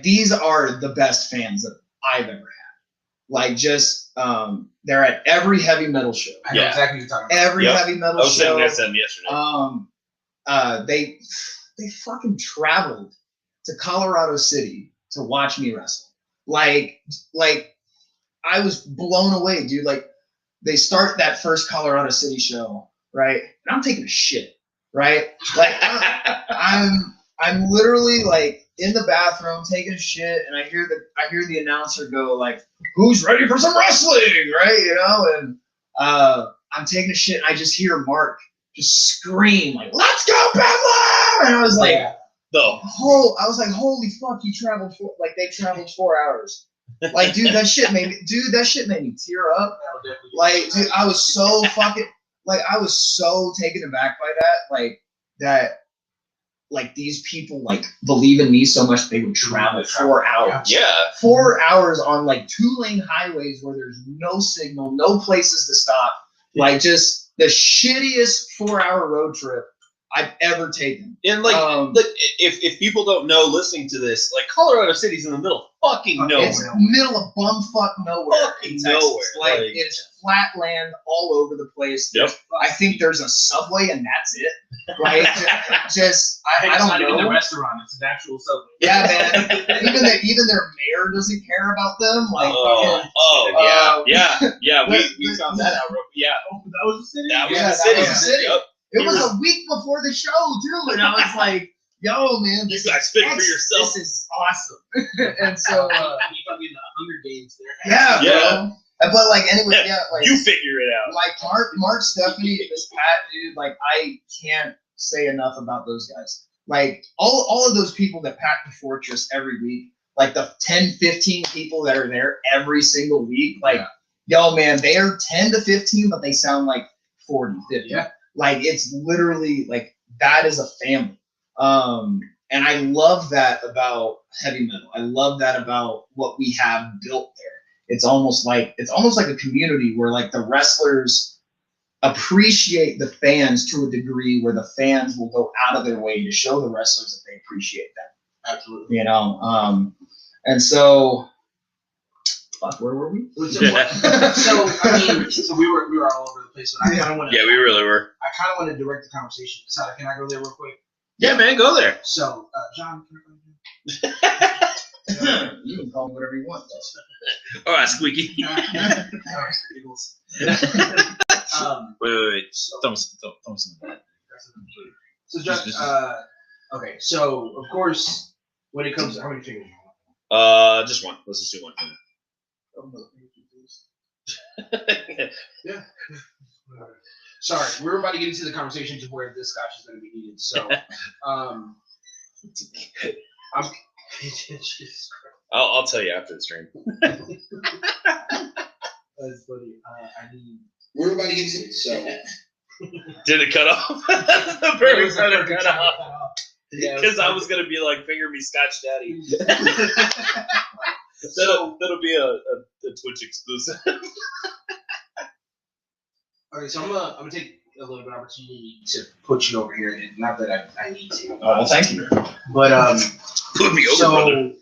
these are the best fans that I've ever had. Like, just they're at every heavy metal show. I know exactly what you're talking about. Every heavy metal show. I was sitting next to them yesterday. They fucking traveled to Colorado City to watch me wrestle. Like I was blown away, dude. Like, they start that first Colorado City show, right? And I'm taking a shit, right? Like, I'm literally, like, in the bathroom taking a shit, and I hear the announcer go, like, who's ready for some wrestling, right? And I'm taking a shit, and I just hear Mark just scream, like, let's go, Bedlam! And I was like, holy fuck, they traveled 4 hours. Like, dude, that shit made me tear up. Like, dude, I was so fucking, like, I was so taken aback by that. Like, these people, like, believe in me so much they would travel 4 hours. Yeah. 4 hours on, like, 2-lane highways where there's no signal, no places to stop. Like, just the shittiest 4-hour road trip I've ever taken. And like, if people don't know, listening to this, like, Colorado City's in the middle of fucking nowhere. It's middle of bumfuck nowhere. Fucking in Texas. nowhere. Like, it's flat land all over the place. Yep. I think there's a subway and that's it. Like, just I It's don't not even know. a restaurant; it's an actual subway. Yeah, man. even their mayor doesn't care about them. Like, we found that out. Yeah, That was the city. that was Yeah, the city. that was the city. Yep. It was a week before the show too, and I was like, "Yo, man, You guys speak for yourself. This is awesome." And so, You fucking Hunger Games there. yeah, Yeah. bro. But like, anyway, yeah, like, You figure it out. like Mark, Stephanie, Miss Pat, dude. Like, I can't say enough about those guys. Like, all of those people that pack the fortress every week, like the 10, 15 people that are there every single week. Like, yo, man, they are 10 to 15, but they sound like 40, 50. Yeah. Like, it's literally, like, that is a family. And I love that about heavy metal. I love that about what we have built there. It's almost like a community where, like, the wrestlers appreciate the fans to a degree where the fans will go out of their way to show the wrestlers that they appreciate them. Absolutely. And so, fuck, where were we? So we were all over the place, but I kind of want to. Yeah, we really were. I kind of want to direct the conversation. So can I go there real quick? Yeah, man, go there. So, John, can I go there? You can call me whatever you want. All right, Squeaky. Giggles. Wait. Throw some. So, John, okay. So, of course, when it comes to how many fingers? Just one. Let's just do one. Yeah. Sorry, we're about to get into the conversation to where this scotch is going to be needed. So, I'll tell you after the stream. That's funny. I need we're about to get to it. So Did it cut off? The perfect time to Perfect cut time to off. cut off. Yeah, Because I was gonna be like, finger me, Scotch Daddy. That'll be a Twitch exclusive. Okay, so I'm gonna take a little bit of opportunity to put you over here, and not that I need to. Oh, well, thank you. But Put me over, so brother.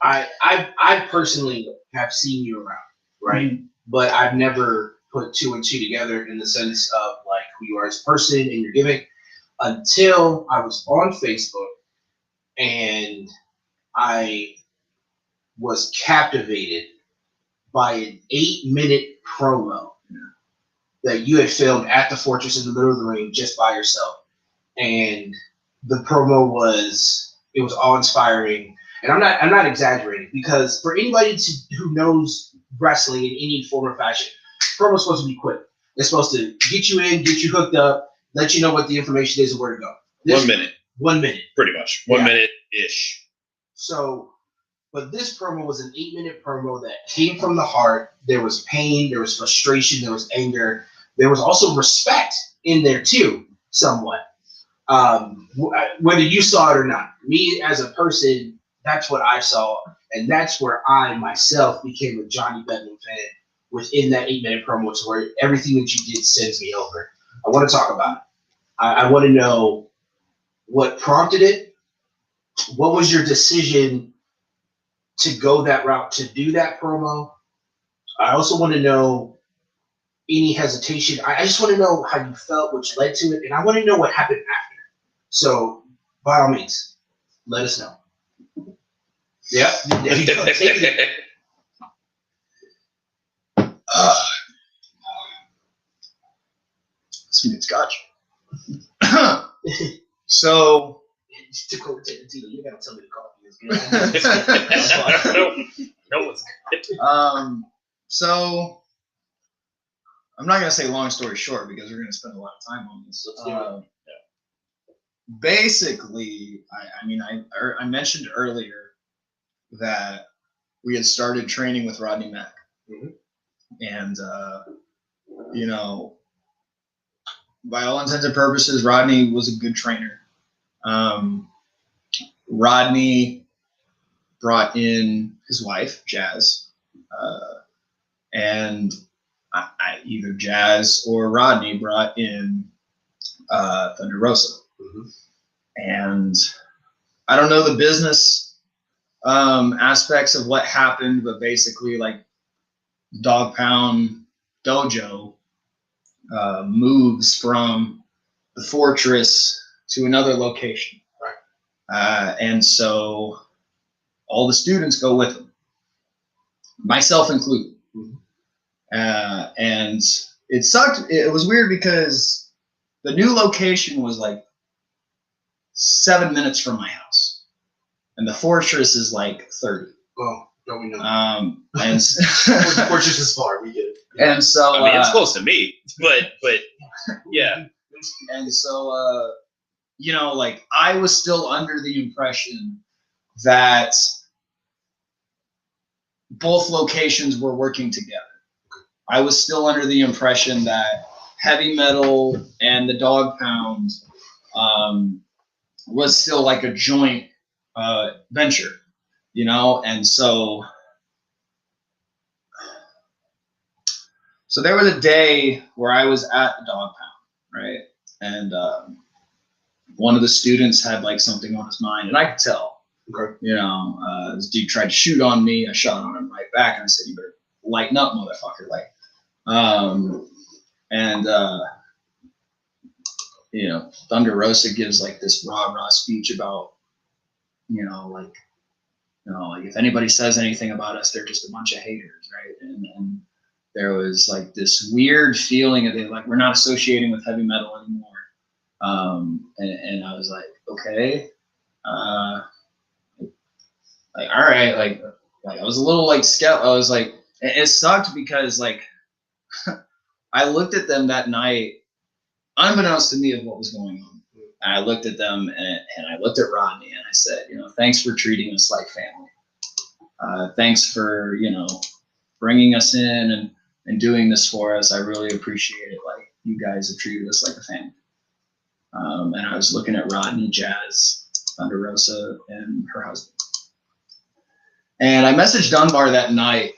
I personally have seen you around, right? Mm-hmm. But I've never put two and two together in the sense of like who you are as a person and your giving until I was on Facebook and I was captivated by an 8-minute promo that you had filmed at the Fortress in the middle of the ring just by yourself. And the promo was awe-inspiring. And I'm not exaggerating, because for anybody who knows wrestling in any form or fashion, promo's supposed to be quick. It's supposed to get you in, get you hooked up, let you know what the information is and where to go. 1 minute. 1 minute. Pretty much. 1 Yeah. minute-ish. So, but this promo was an 8-minute promo that came from the heart. There was pain, there was frustration, there was anger. There was also respect in there too, somewhat. Whether you saw it or not, me as a person, that's what I saw. And that's where I myself became a Johnny Bedlam fan within that 8-minute promo, to where everything that you did sends me over. I want to talk about it. I want to know what prompted it. What was your decision to go that route, to do that promo? I also want to know any hesitation. I just want to know how you felt, which led to it, and I want to know what happened after. So, by all means, let us know. Yeah. There you go. Take it. Let's get scotch. So, To go to the deal, you gotta tell me the coffee is good. No one's good. So I'm not gonna say long story short, because we're gonna spend a lot of time on this. Let's do it. Basically, I mentioned earlier that we had started training with Rodney Mack, and by all intents and purposes, Rodney was a good trainer. Rodney brought in his wife, Jazz, and either Jazz or Rodney brought in Thunder Rosa. And I don't know the business aspects of what happened, but basically, like, Dog Pound Dojo moves from the Fortress to another location. And so all the students go with them, myself included. And it sucked. It was weird because the new location was like 7 minutes from my house, and the Fortress is like 30. Well, don't we know? And The Fortress is far. We get it. And so I mean, it's close to me, but yeah. And so like, I was still under the impression that both locations were working together. I was still under the impression that Heavy Metal and the Dog Pound was still like a joint venture, and so there was a day where I was at the Dog Pound, right? And one of the students had like something on his mind, and I could tell. Okay. This dude tried to shoot on me. I shot on him right back, and I said, "You better lighten up, motherfucker!" Like, Thunder Rosa gives like this rah speech about, like if anybody says anything about us, they're just a bunch of haters, right? And there was like this weird feeling of like, we're not associating with heavy metal anymore. And I was like, okay, like, all right, like I was a little like skeptical. I was like, it sucked because like I looked at them that night, unbeknownst to me of what was going on. And I looked at them and I looked at Rodney and I said, thanks for treating us like family. Thanks for, bringing us in. And and doing this for us. I really appreciate it. Like, you guys have treated us like a family. And I was looking at Rodney, Jazz, Thunder Rosa, and her husband. And I messaged Dunbar that night,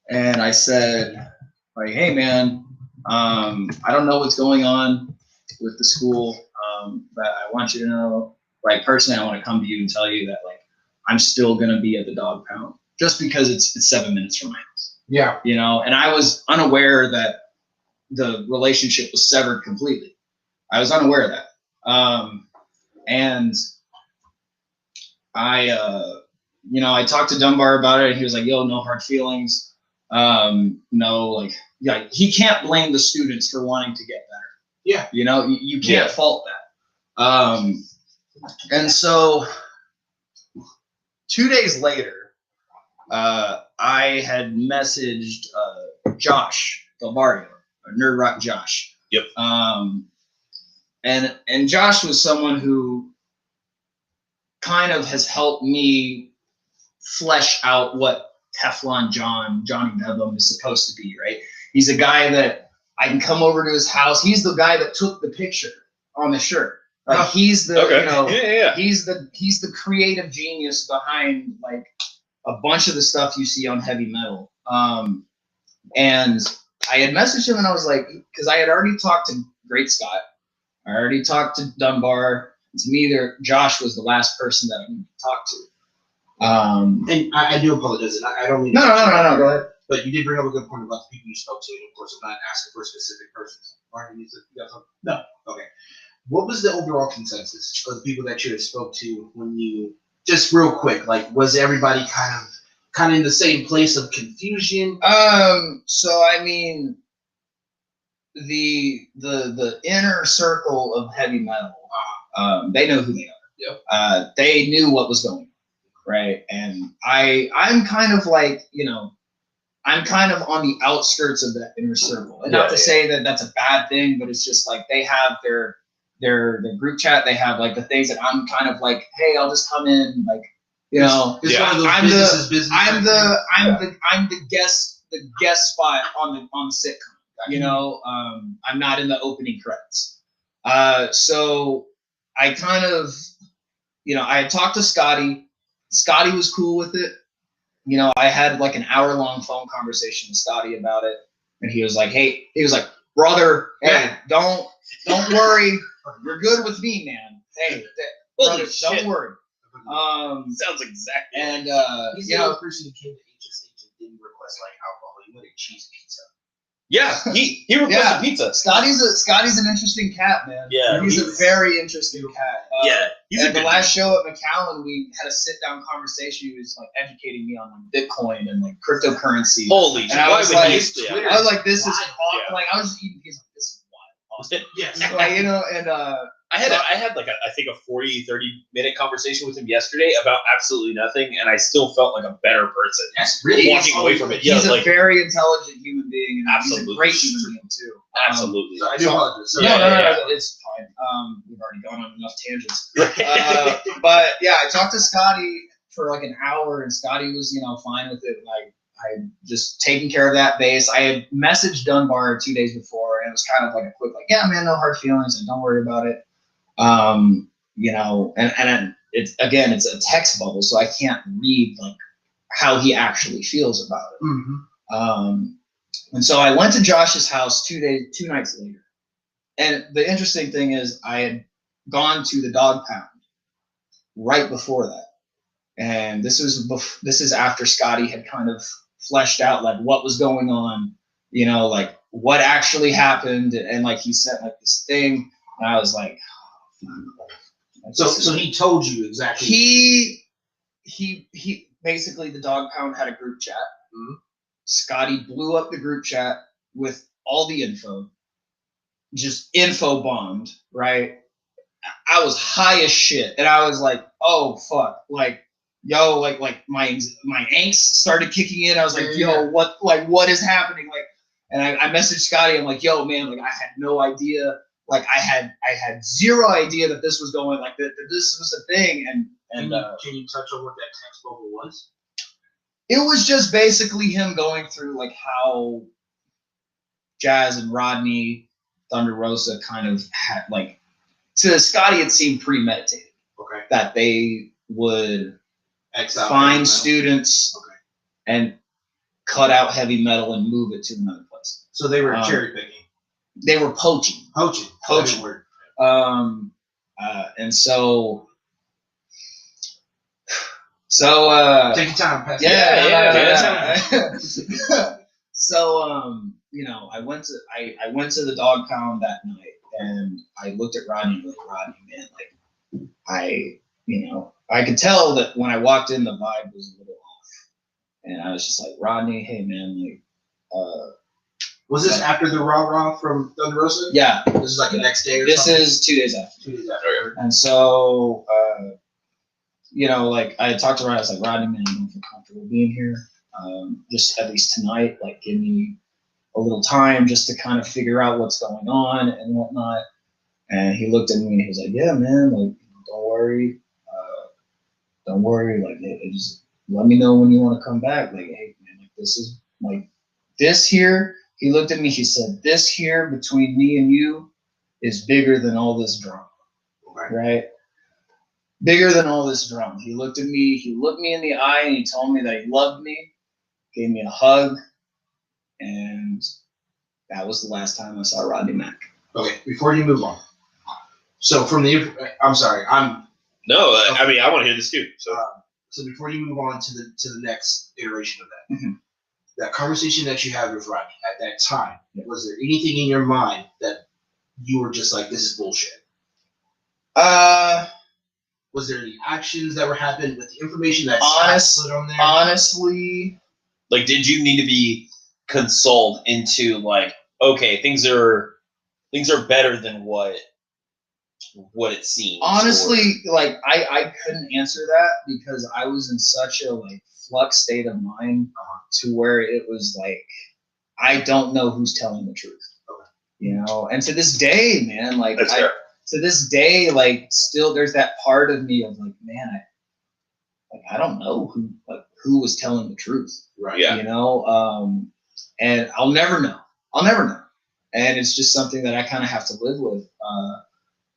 and I said, like, hey, man, I don't know what's going on with the school, but I want you to know, like, personally, I want to come to you and tell you that, like, I'm still going to be at the dog pound just because it's 7 minutes from my house. Yeah. You know, and I was unaware that the relationship was severed completely. I was unaware of that. And I, you know, I talked to Dunbar about it, and he was like, yo, no hard feelings. No, like, yeah, he can't blame the students for wanting to get better. Yeah. You know, you can't fault that. And so 2 days later, I had messaged Josh Del Barrio, Nerd Rock Josh. Yep. And Josh was someone who kind of has helped me flesh out what Teflon Johnny Bedlam is supposed to be, right? He's a guy that I can come over to his house. He's the guy that took the picture on the shirt. Like, he's the, you know, he's the creative genius behind, like, a bunch of the stuff you see on heavy metal. And I had messaged him, and I was like, because I had already talked to Great Scott. I already talked to Dunbar. And to me, Josh was the last person that I needed to talk to. And I do apologize. And I don't mean No, go ahead. But you did bring up a good point about the people you spoke to. And of course, I'm not asking for specific persons. Martin, you got something? No. Okay. What was the overall consensus of the people that you had spoke to when you, just real quick, like, was everybody kind of in the same place of confusion? So I mean, the inner circle of heavy metal, they know who they are. Yep. They knew what was going on, right? And I'm kind of like, you know, I'm kind of on the outskirts of that inner circle. And not to say that that's a bad thing, but it's just like they have their group chat. They have, like, the things that I'm kind of like, hey, I'll just come in, like, you know, it's one of those business. I'm the guest spot on the sitcom. You know, I'm not in the opening credits. So I kind of, you know, I had talked to Scotty. Scotty was cool with it. You know, I had like an hour-long phone conversation with Scotty about it, and he was like, "Hey," he was like, "Brother, hey, don't worry, you're good with me, man. Hey, brother, don't worry." Sounds exactly. And he's you the know, only person who came to HSH and didn't request like alcohol. He wanted cheese pizza. Yeah, he requested pizza. Scotty's an interesting cat, man. Yeah, he's a very interesting cat. He's and the last show at McAllen, we had a sit-down conversation. He was like educating me on like Bitcoin and like cryptocurrency. Holy shit! And I was like, this is Yeah. like, I was just eating. He's like, this is wild, Austin. Yes. Like, you know, and I had like I think a 40-30-minute conversation with him yesterday about absolutely nothing, and I still felt like a better person. That's really walking away from it. He's a very intelligent human being, and Absolutely. he's a great human being too. Absolutely. So I do apologize. So, No, it's fine. We've already gone on enough tangents. But yeah, I talked to Scotty for like an hour, and Scotty was, you know, fine with it. Like, I just taking care of that base. I had messaged Dunbar 2 days before, and it was kind of like a quick, like, yeah, man, no hard feelings, and don't worry about it. You know, and it's a text bubble, so I can't read like how he actually feels about it. Mm-hmm. And so I went to Josh's house 2 nights later. And the interesting thing is I had gone to the dog pound right before that. And this is after Scotty had kind of fleshed out like what was going on, you know, like what actually happened. And like he sent like this thing, and I was like, So he told you exactly. He basically, the dog pound had a group chat. Mm-hmm. Scotty blew up the group chat with all the info, just info bombed, right? I was high as shit, and I was like, oh fuck, like, yo, like my angst started kicking in. I was like, yo, what is happening? Like, and I messaged Scotty. I'm like, yo, man, like I had no idea. Like I had zero idea that this was going, like that this was a thing. And can you touch on what that text bubble was? It was just basically him going through like how Jazz and Rodney, Thunder Rosa kind of had like, to Scotty it seemed premeditated. Okay. That they would Exile find students and cut out heavy metal and move it to another place. So they were cherry picking. They were poaching. Poaching. Word. And so take your time, Pastor. Yeah. So you know, I went to the dog pound that night, and I looked at Rodney like, Rodney, man, like I could tell that when I walked in, the vibe was a little off, and I was just like, Rodney, hey man, like, was this after the rah from Thunder Rosa? Yeah, this is like the next day or this something? is 2 days after. 2 days after. And so, you know, like I had talked to Rodney, I was like, Rodney, man, I don't feel comfortable being here. Just at least tonight, like give me a little time just to kind of figure out what's going on and whatnot. And he looked at me and he was like, yeah, man, like, don't worry. Like, just let me know when you want to come back. Like, hey, man, like this is like this here. He looked at me, he said, this here between me and you is bigger than all this drama. Right? Bigger than all this drama. He looked at me, he looked me in the eye and he told me that he loved me, gave me a hug, and that was the last time I saw Rodney Mack. Okay, before you move on. So from the, I'm sorry, No, I mean, I want to hear this too. So before you move on to the next iteration of that, that conversation that you had with Rodney at that time, was there anything in your mind that you were just like, this is bullshit? Was there any actions that were happening with the information that Scott put on there? Honestly, like, did you need to be consoled into like, okay, things are better than what it seems? Honestly, like I couldn't answer that because I was in such a like flux state of mind to where it was like, I don't know who's telling the truth. You know, and to this day, man, like to this day, like still there's that part of me of like, man, I don't know who was telling the truth. Right. Yeah. You know, and I'll never know. And it's just something that I kind of have to live with.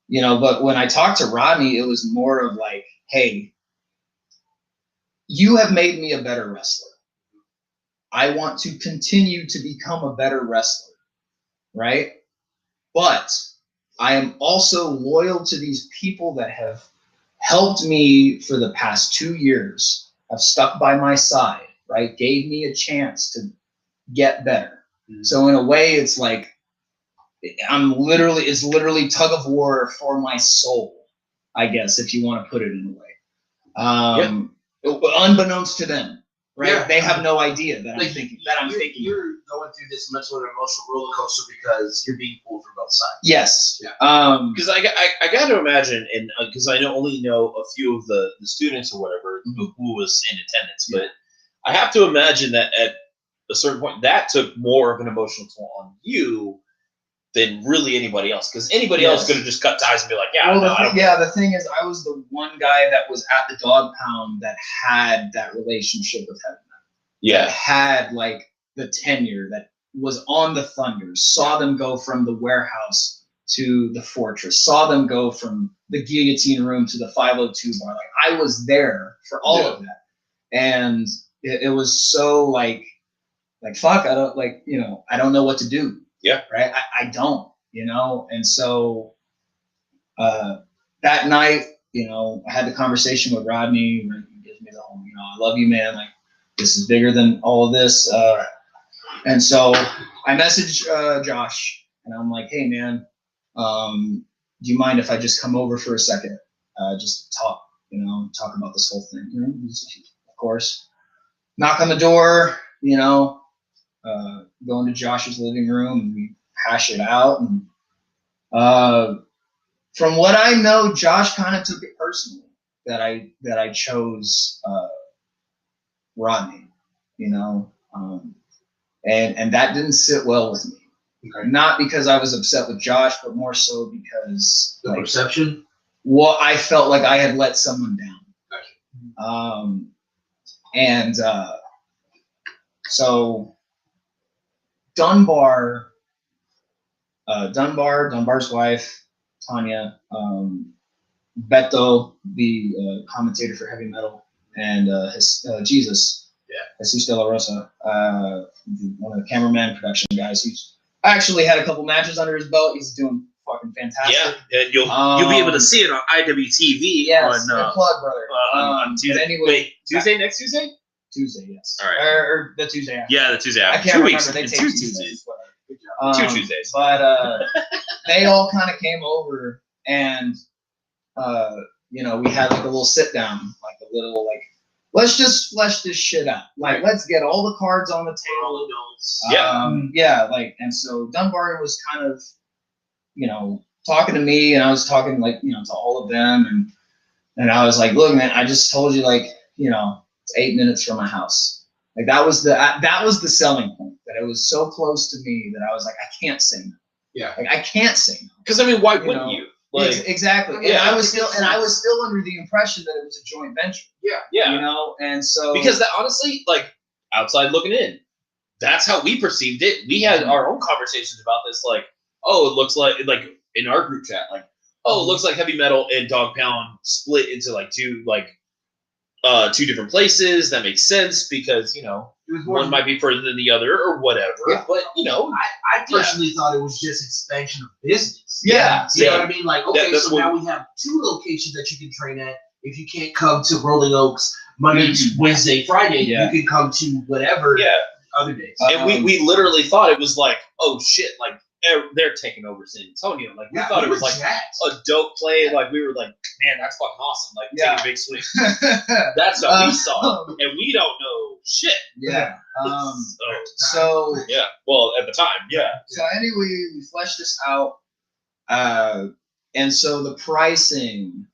You know, but when I talked to Rodney, it was more of like, hey, you have made me a better wrestler. I want to continue to become a better wrestler, right? But I am also loyal to these people that have helped me for the past 2 years, have stuck by my side, right? Gave me a chance to get better. So in a way, it's like, it's literally tug of war for my soul, I guess, if you want to put it in a way. Unbeknownst to them, right? Yeah. They have no idea that Like, I'm thinking. You're going through this mental and emotional roller coaster because you're being pulled from both sides. Yes. Yeah. Because I got to imagine, and because I only know a few of the students or whatever who was in attendance, but I have to imagine that at a certain point that took more of an emotional toll on you than really anybody else, because anybody else could have just cut ties and be like, the thing is, I was the one guy that was at the dog pound that had that relationship with Heaven. That had like the tenure, that was on the Thunders, saw them go from the warehouse to the Fortress, saw them go from the guillotine room to the 502 bar. Like I was there for all of that, and it was so like fuck, I don't I don't know what to do. Yeah. Right. I don't, and so that night, I had the conversation with Rodney. Right, he gives me the whole, I love you, man. Like this is bigger than all of this. And so I messaged Josh, and I'm like, hey, man, do you mind if I just come over for a second, just talk, talk about this whole thing? Of course. Knock on the door, go into Josh's living room, and we hash it out. And from what I know, Josh kind of took it personally that I chose Rodney, and that didn't sit well with me. Okay. Not because I was upset with Josh, but more so because the perception. Well, I felt like I had let someone down. Gotcha. So Dunbar's wife, Tanya, Beto, the commentator for heavy metal, and Jesus, Jesus De La Rosa, one of the cameraman production guys, who's actually had a couple matches under his belt. He's doing fucking fantastic. Yeah, and you'll be able to see it on IWTV yes, on plug, brother. on Tuesday. Anyway, Wait, Tuesday? Next Tuesday? Tuesday, yes. All right. Or the Tuesday after. Yeah, the Tuesday I after. can't 2 remember. weeks. They In take 2 Tuesdays. Tuesdays. Whatever. 2 Tuesdays. But they all kind of came over, and we had like a little sit down, like a little like, let's just flesh this shit out. Like, let's get all the cards on the table. And so Dunbar was kind of, talking to me, and I was talking to all of them, and I was like, look, man, I just told you, it's 8 minutes from my house. Like that was the selling point, that it was so close to me that I was like, I can't say no. Yeah. Like I can't say no. Because why wouldn't you? Exactly. And I was still under the impression that it was a joint venture. Yeah. And so because that honestly, outside looking in, that's how we perceived it. We had our own conversations about this, it looks like in our group chat, it looks like heavy metal and Dog Pound split into two different places. That makes sense because one might be further than the other or whatever. Yeah. But I personally thought it was just expansion of business. Yeah. You know what I mean? That's now we have 2 locations that you can train at. If you can't come to Rolling Oaks Monday, Wednesday, Friday, you can come to whatever other days. And we literally thought it was oh shit, they're taking over San Antonio. We thought it was a dope play. We were like, man, that's fucking awesome. Taking a big swing. That's how we saw it, and we don't know shit. Yeah. So yeah. Well, at the time, yeah. So anyway, we fleshed this out, and so the pricing.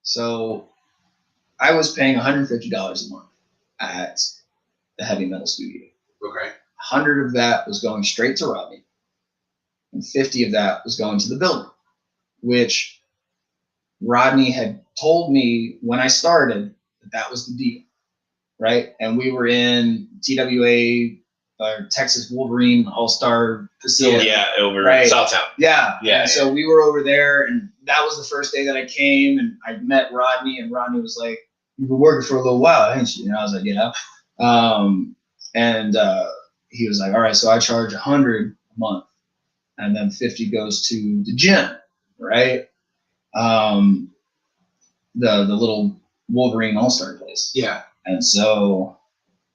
So I was paying $150 a month at the heavy metal studio. Okay. 100 of that was going straight to Rodney, and 50 of that was going to the building, which Rodney had told me when I started that was the deal, right? And we were in TWA, Texas Wolverine All-Star facility. Yeah, over right? Southtown. Yeah. Yeah. And so we were over there, and that was the first day that I came, and I met Rodney, and Rodney was like, "You've been working for a little while, haven't you?" And I was like, "Yeah." And he was like, "All right, so I charge $100 a month, and then 50 goes to the gym, right? The little Wolverine All-Star place." Yeah. And so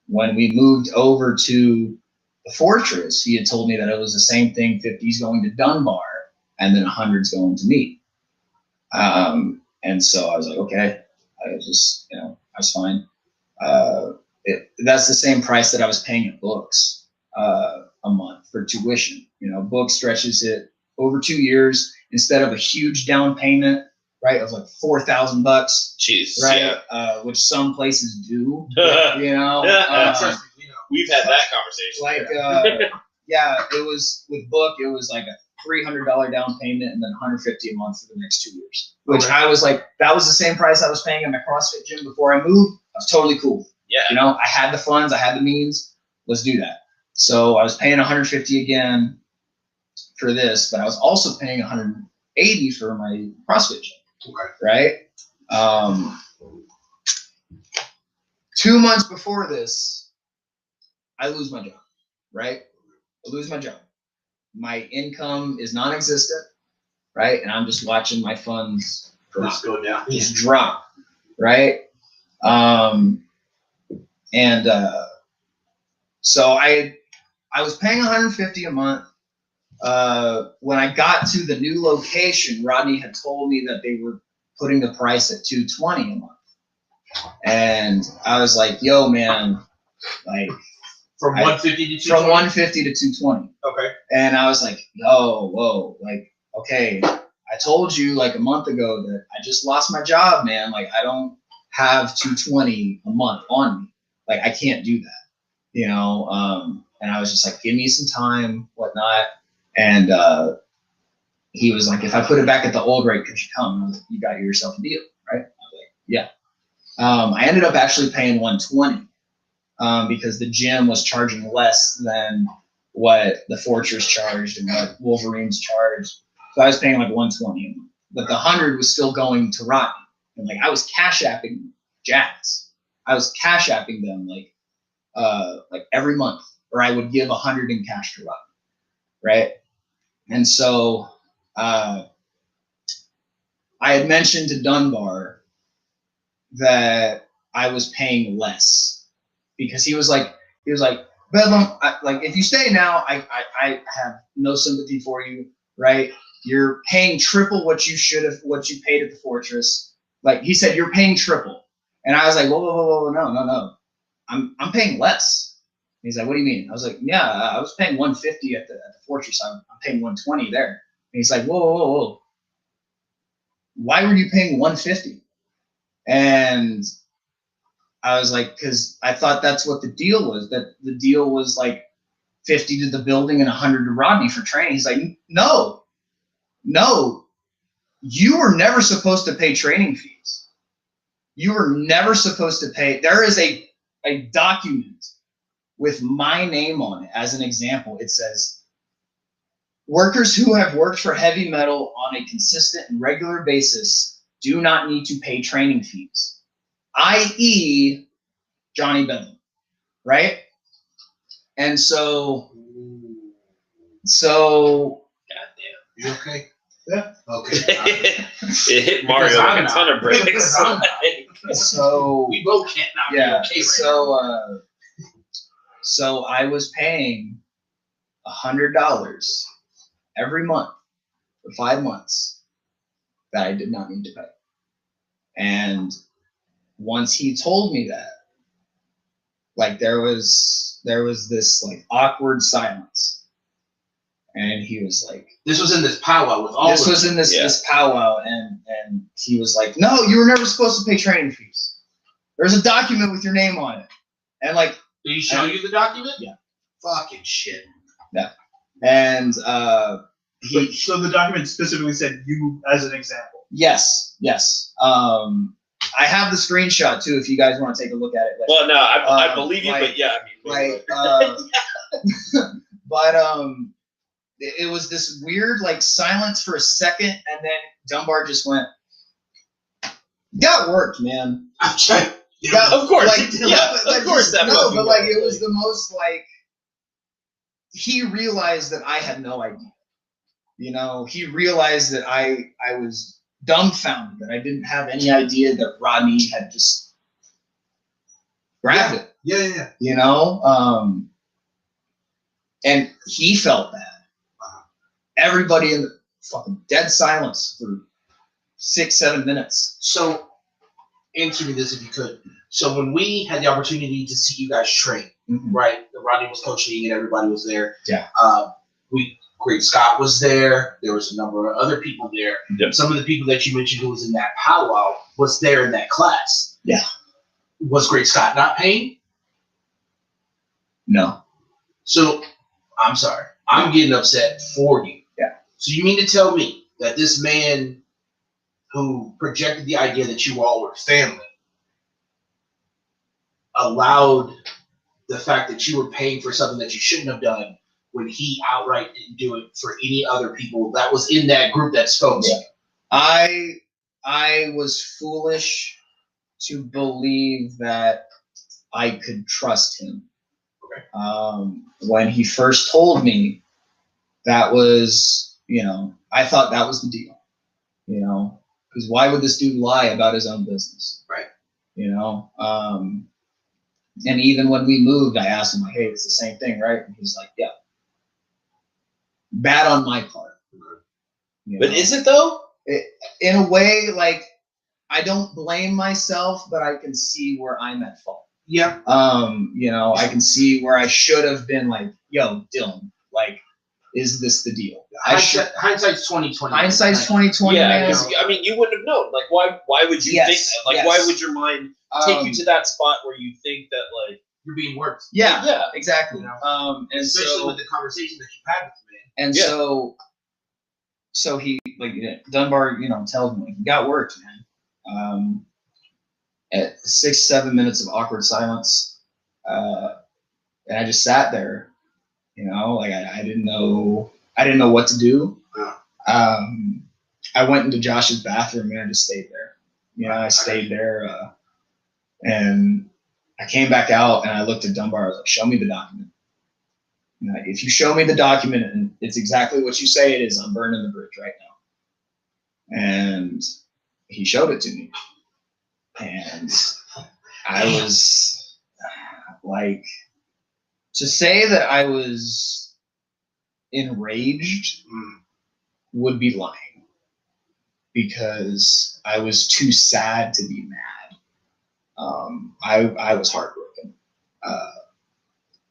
when we moved over to the Fortress, he had told me that it was the same thing. 50's going to Dunbar, and then 100's going to me. And so I was like, okay, I was fine. That's the same price that I was paying at Books a month for tuition. Books stretches it over 2 years instead of a huge down payment, right? Of $4,000, Jeez, right? Which some places do. We've had that conversation. It was with Book. It was like a $300 down payment and then $150 a month for the next 2 years. Which I was like, that was the same price I was paying at my CrossFit gym before I moved. I was totally cool. Yeah. I had the funds, I had the means. Let's do that. So I was paying $150 again for this, but I was also paying $180 for my CrossFit gym. Okay. Right? 2 months before this, I lose my job. Right? I lose my job. My income is non-existent. Right? And I'm just watching my funds Just go down. just drop. Right? So I was paying $150 a month. When I got to the new location, Rodney had told me that they were putting the price at $220 a month. And I was like, yo, man, from 150 to 220? From 150 to 220. Okay. And I was like, whoa, okay, I told you a month ago that I just lost my job, man. I don't have $220 a month on me. I can't do that, and I was just like, give me some time, whatnot. And he was like, if I put it back at the old rate, could you come? And I was like, you got yourself a deal, right? I was like, yeah. I ended up actually paying 120 because the gym was charging less than what the Fortress charged and what Wolverines charged. So I was paying like 120 a month. But the 100 was still going to Rodney. And like I was cash apping Jazz. I was cash apping them like every month, or I would give 100 in cash to Rodney. Right. And so I had mentioned to Dunbar that I was paying less because he was like, Bedlam, like if you stay now, I have no sympathy for you, right? You're paying triple what you paid at the Fortress. Like he said, you're paying triple. And I was like, whoa, no. I'm paying less. And he's like, what do you mean? I was like, yeah, I was paying 150 at the Fortress. I'm paying 120 there. And he's like, whoa. Why were you paying 150? And I was like, because I thought that's what the deal was. That the deal was like 50 to the building and 100 to Rodney for training. He's like, no. You were never supposed to pay training fees. You were never supposed to pay. There is a document with my name on it as an example. It says, workers who have worked for heavy metal on a consistent and regular basis do not need to pay training fees, i.e. Johnny Bedlam, right? And so You okay? Yeah. Okay. It hit Mario like a ton of bricks. So We both can't not be okay right now. So I was paying $100 every month for 5 months that I did not need to pay. And once he told me that, like there was this like awkward silence. And he was like, This was in this powwow with all this was in this powwow, and he was like, no, you were never supposed to pay training fees. There's a document with your name on it. And like, Did he show you the document? Yeah. Fucking shit. yeah. And So the document specifically said you as an example. yes. I have the screenshot too if you guys want to take a look at it later. Well, no, I believe you, but yeah, I mean, But it was this weird like silence for a second, and then Dunbar just went, "You got worked, man." I'm trying. of course, like, of course that no, was. but like it was the most like he realized that I had no idea. You know, he realized that I was dumbfounded, that I didn't have any idea that Rodney had just grabbed it. Yeah. You know, and he felt that. Everybody in the fucking dead silence for 6-7 minutes. So, answer me this if you could. So, when we had the opportunity to see you guys train, right? Rodney was coaching and everybody was there. Yeah. Great Scott was there. There was a number of other people there. Yep. Some of the people that you mentioned who was in that powwow was there in that class. Yeah. Was Great Scott not paying? No. So, I'm sorry. I'm getting upset for you. Yeah. So you mean to tell me that this man who projected the idea that you all were family allowed the fact that you were paying for something that you shouldn't have done when he outright didn't do it for any other people that was in that group that spoke to you? I was foolish to believe that I could trust him. Okay. When he first told me, that was, I thought that was the deal, because why would this dude lie about his own business? Right. And even when we moved, I asked him, like, hey, it's the same thing, right? And he's like, yeah. Bad on my part. But is it though? In a way, like, I don't blame myself, but I can see where I'm at fault. Yeah. I can see where I should have been like, yo, Dylan, like, is this the deal? Hindsight's 20/20. Hindsight's 20/20. Yeah, man. because I mean, you wouldn't have known. Like, why would you think that? Like, why would your mind take you to that spot where you think that, like, you're being worked? Yeah, exactly. And especially with the conversation that you had with the man. And so he, like, Dunbar, tells me, like, you got worked, man. at 6-7 minutes of awkward silence, and I just sat there, you know, like I didn't know what to do. I went into Josh's bathroom and I just stayed there. You know, I stayed there, and I came back out and I looked at Dunbar. I was like, "Show me the document. You know, if you show me the document and it's exactly what you say it is, I'm burning the bridge right now." And he showed it to me, and I was like, to say that I was enraged would be lying, because I was too sad to be mad. I was heartbroken,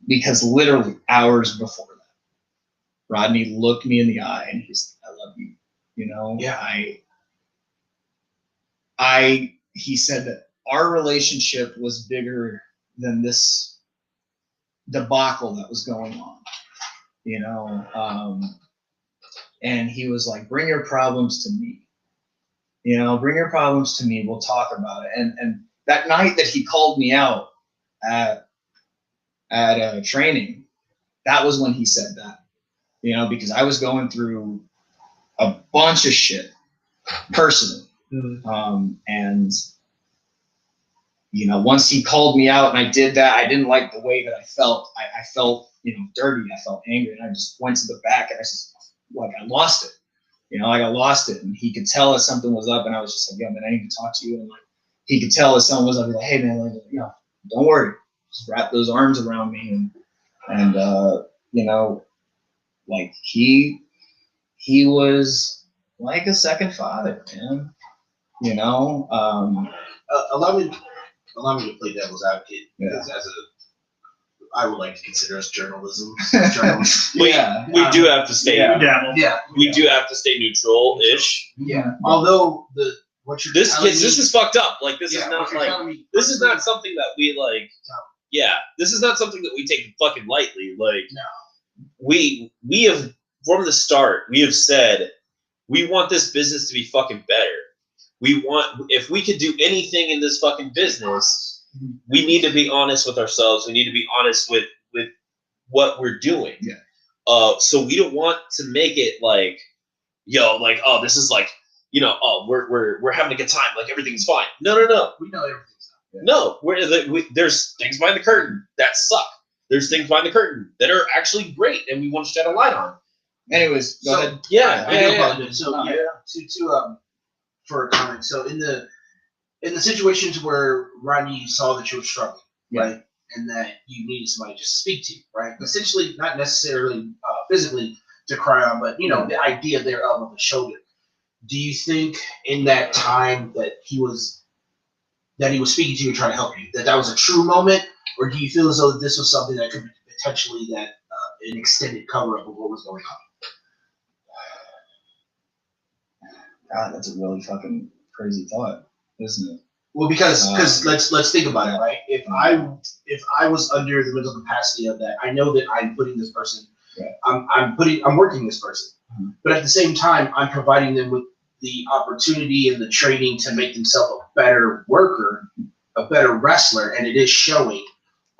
because literally hours before that, Rodney looked me in the eye and he's like, "I love you." You know, he said that our relationship was bigger than this debacle that was going on, you know, and he was like, "Bring your problems to me, you know, bring your problems to me. We'll talk about it." And that night that he called me out at training, that was when he said that, you know, because I was going through a bunch of shit personally. And, you know, once he called me out and I did that, I didn't like the way that I felt. I felt, you know, dirty. I felt angry, and I just went to the back and I just, like, I lost it. You know, like I lost it, and he could tell if something was up, and I was just like, "Yo, man, I need to talk to you." And like, he could tell if something was up. He's like, "Hey, man, like, you know, don't worry, just wrap those arms around me." And you know, like he was like a second father, man. You know, allow me to play devil's advocate. Yeah. As I would like to consider us journalism. We do have to stay. We do have to stay neutral-ish. Yeah. Although this is fucked up. Like this is not like this is not something that we like. Yeah, this is not something that we take fucking lightly. Like we have from the start we have said we want this business to be fucking better. We want, if we could do anything in this fucking business, we need to be honest with ourselves. We need to be honest with what we're doing. Yeah. So we don't want to make it like, yo, like, oh, this is like, you know, oh, we're having a good time, like everything's fine. No. We know everything's not. No, there's things behind the curtain that suck. There's things behind the curtain that are actually great, and we want to shed a light on. Anyways, go ahead. Yeah. So for a comment. So in the situations where Rodney saw that you were struggling, right, and that you needed somebody to speak to, right, essentially not necessarily physically to cry on, but you know the idea thereof of the shoulder. Do you think in that time that he was speaking to you and trying to help you, that was a true moment, or do you feel as though this was something that could be potentially an extended cover up of what was going on? God, that's a really fucking crazy thought, isn't it? Well, because let's think about it, right? If I was under the mental capacity of that, I know that I'm putting this person, I'm working this person, but at the same time, I'm providing them with the opportunity and the training to make themselves a better worker, a better wrestler, and it is showing.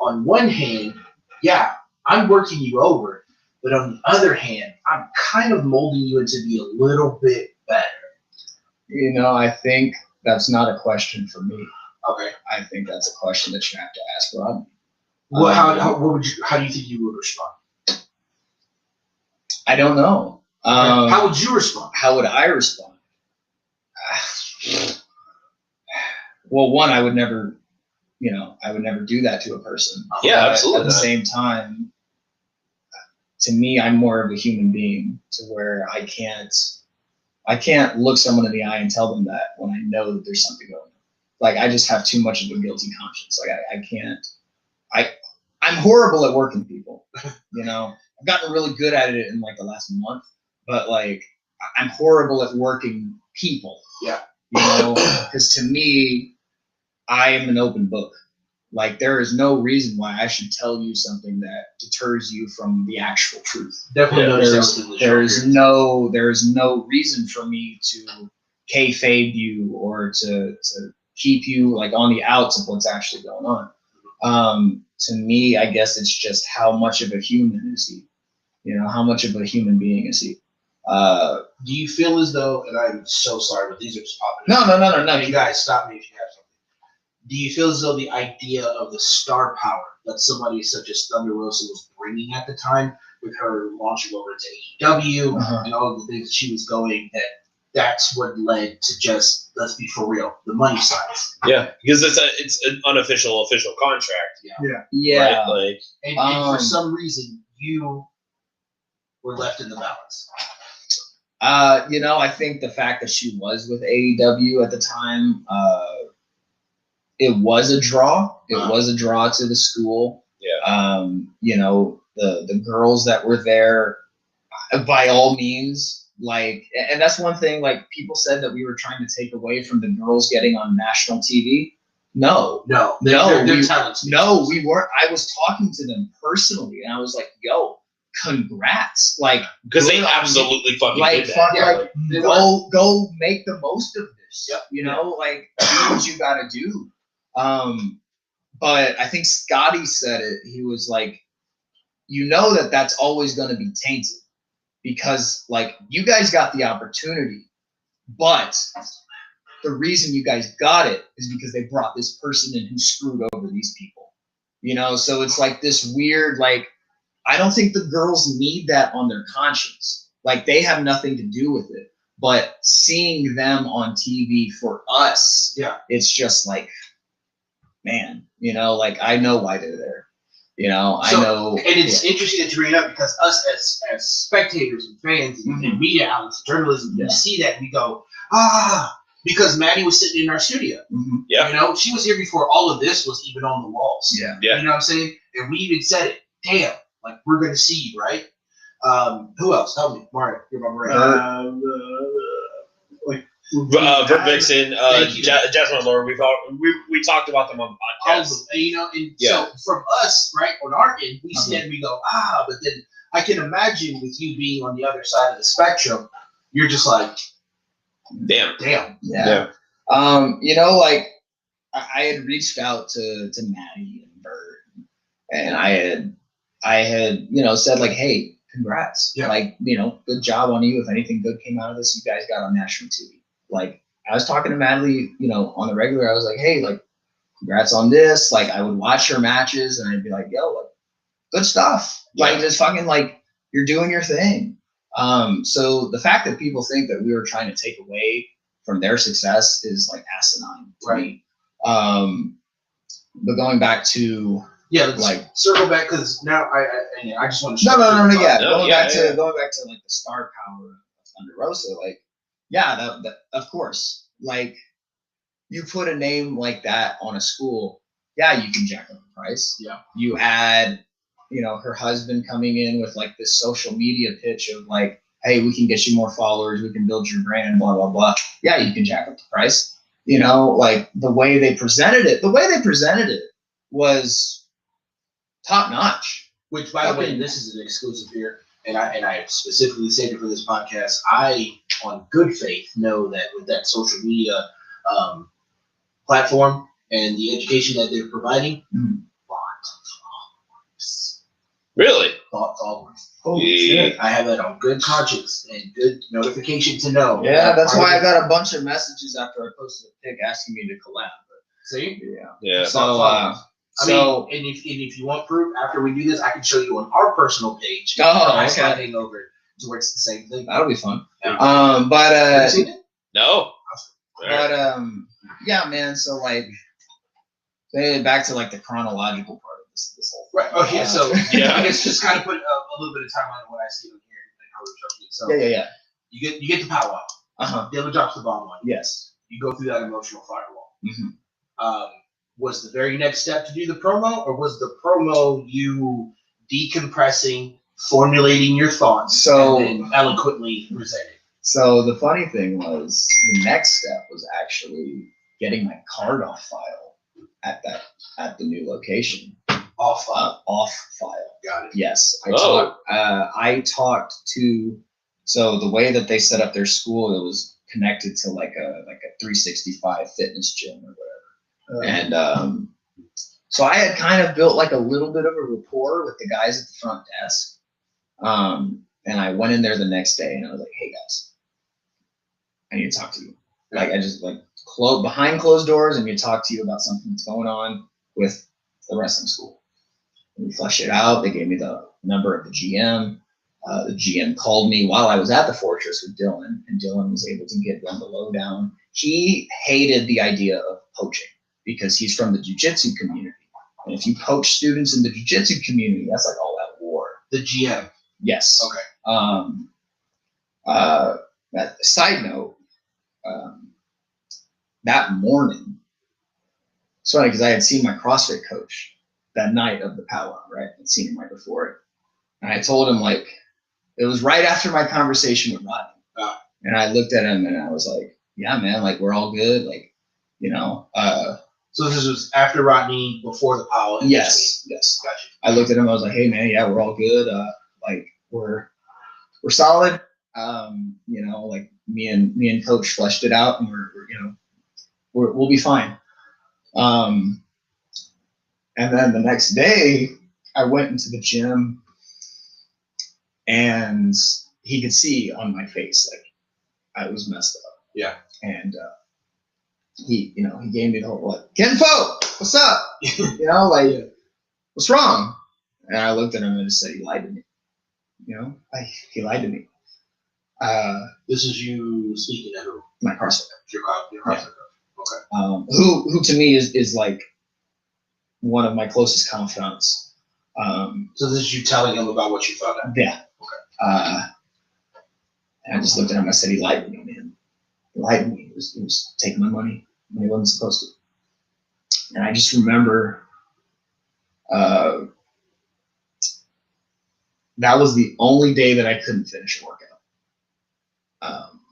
On one hand, yeah, I'm working you over, but on the other hand, I'm kind of molding you into be a little bit better. You know, I think that's not a question for me. Okay. I think that's a question that you have to ask Rodney. Well, how do you think you would respond? I don't know. How would you respond? How would I respond? Well, one, I would never do that to a person. Yeah, absolutely. At the same time, to me, I'm more of a human being to where I can't look someone in the eye and tell them that when I know that there's something going on. Like, I just have too much of a guilty conscience. Like, I can't. I'm horrible at working people. You know, I've gotten really good at it in like the last month, but like, I'm horrible at working people. Yeah. You know, because to me, I am an open book. Like, there is no reason why I should tell you something that deters you from the actual truth. Definitely, there is no reason for me to kayfabe you or to keep you like on the outs of what's actually going on. To me, I guess it's just how much of a human is he? You know, how much of a human being is he? Do you feel as though, and I'm so sorry, but these are just popping up. No. You guys, stop me if you have something. Do you feel as though the idea of the star power that somebody such as Thunder Rosa was bringing at the time, with her launching over to AEW and all of the things that she was going, that's what led to just, let's be for real, the money side? Yeah, because it's an unofficial official contract. Yeah. Right? Like, And for some reason, you were left in the balance. You know, I think the fact that she was with AEW at the time, it was a draw. It was a draw to the school. Yeah. You know, the girls that were there, by all means, like, and that's one thing, like, people said that we were trying to take away from the girls getting on national TV. No, They're talents. no, we weren't. I was talking to them personally, and I was like, yo, congrats. Like, because they absolutely fucking like, did that. go make the most of this. Yep. You know, like, do what you gotta do. But I think Scotty said it. He was like, you know that's always going to be tainted because, like, you guys got the opportunity, but the reason you guys got it is because they brought this person in who screwed over these people. You know, so it's like this weird, like, I don't think the girls need that on their conscience. Like, they have nothing to do with it. But seeing them on TV for us, it's just like, man, you know, like, I know why they're there. You know, I know. And it's interesting that you bring it up because us as spectators and fans and media outlets, journalism, we see that and we go, because Maddie was sitting in our studio. Yeah. You know, she was here before all of this was even on the walls. Yeah. You know what I'm saying? And we even said it. Damn, like, we're going to see you, right? Who else? Help me. Mario, you're my brain. Brooke Vixen, Jasmine Laura, we talked about them on the podcast. You know, and so from us, right, on our end, we see that and we go, but then I can imagine with you being on the other side of the spectrum, you're just like, damn. Yeah. You know, like, I had reached out to Maddie and Bert, and I had, you know, said, like, hey, congrats. Like, you know, good job on you. If anything good came out of this, you guys got on national TV. Like, I was talking to Maddie, you know, on the regular. I was like, hey, like, congrats on this. Like, I would watch her matches and I'd be like, yo, like, good stuff. Like, just fucking, like, you're doing your thing. So the fact that people think that we were trying to take away from their success is, like, asinine to me. But going back to let's circle back because now I just want to going back to like the star power of Thunder Rosa, like, that of course, like, you put a name like that on a school, you can jack up the price. You add, you know, her husband coming in with, like, this social media pitch of, like, hey, we can get you more followers, we can build your brand, blah blah blah. You can jack up the price. You know, like, the way they presented it was top notch. Which, by the way, this is an exclusive here, and I specifically saved it for this podcast. I, on good faith, know that with that social media platform and the education that they're providing, Really? Followers. Holy shit. I have that on good conscience and good notification to know. Yeah, that's why I got a bunch of messages after I posted a pic asking me to collab. See? Yeah. So, and if you want proof, after we do this, I can show you on our personal page. Sliding over to where it's the same thing. That'll be fun. Have you seen it? No. But yeah, man. So, like, back to, like, the chronological part of this whole thing. Right. Oh yeah. So I guess just kind of put a little bit of time on what I see on here and how we're jumping it. So yeah. You get the powwow. Dylan drops the bomb on you. Yes. You go through that emotional firewall. Was the very next step to do the promo, or was the promo you decompressing, formulating your thoughts, and then eloquently presenting? So the funny thing was, the next step was actually getting my card off file at the new location. Off file. Got it. Yes. I talked to. So the way that they set up their school, it was connected to like a 365 fitness gym or whatever. And so I had kind of built like a little bit of a rapport with the guys at the front desk. And I went in there the next day and I was like, hey guys, I need to talk to you. Like, I just like behind closed doors and you talk to you about something that's going on with the wrestling school. And we fleshed it out. They gave me the number of the GM. The GM called me while I was at the Fortress with Dylan, and Dylan was able to give them the lowdown. He hated the idea of poaching because he's from the jiu-jitsu community. And if you poach students in the jiu-jitsu community, that's like all that war. The GM. Yes. Okay. Side note, that morning, it's funny because I had seen my CrossFit coach that night of the powwow, right? I'd seen him right before it. And I told him, like, it was right after my conversation with Rodney. And I looked at him and I was like, yeah, man, like, we're all good. Like, you know. So this was after Rodney, before the powwow? Yes. Gotcha. I looked at him, I was like, hey, man, yeah, we're all good. Like, we're solid. You know, like, me and Coach fleshed it out, and we'll be fine. And then the next day, I went into the gym, and he could see on my face like I was messed up. Yeah. And he gave me the whole like, Kenfo, what's up? You know, like, what's wrong? And I looked at him and just said, he lied to me. You know, he lied to me. This is you speaking at my CrossFit. Your CrossFit. Okay. Who to me is like one of my closest confidants. So this is you telling him about what you found out? Yeah. Okay. And I just looked at him. I said, he lied to me, man. He lied to me. He was taking my money when he wasn't supposed to. And I just remember that was the only day that I couldn't finish a workout.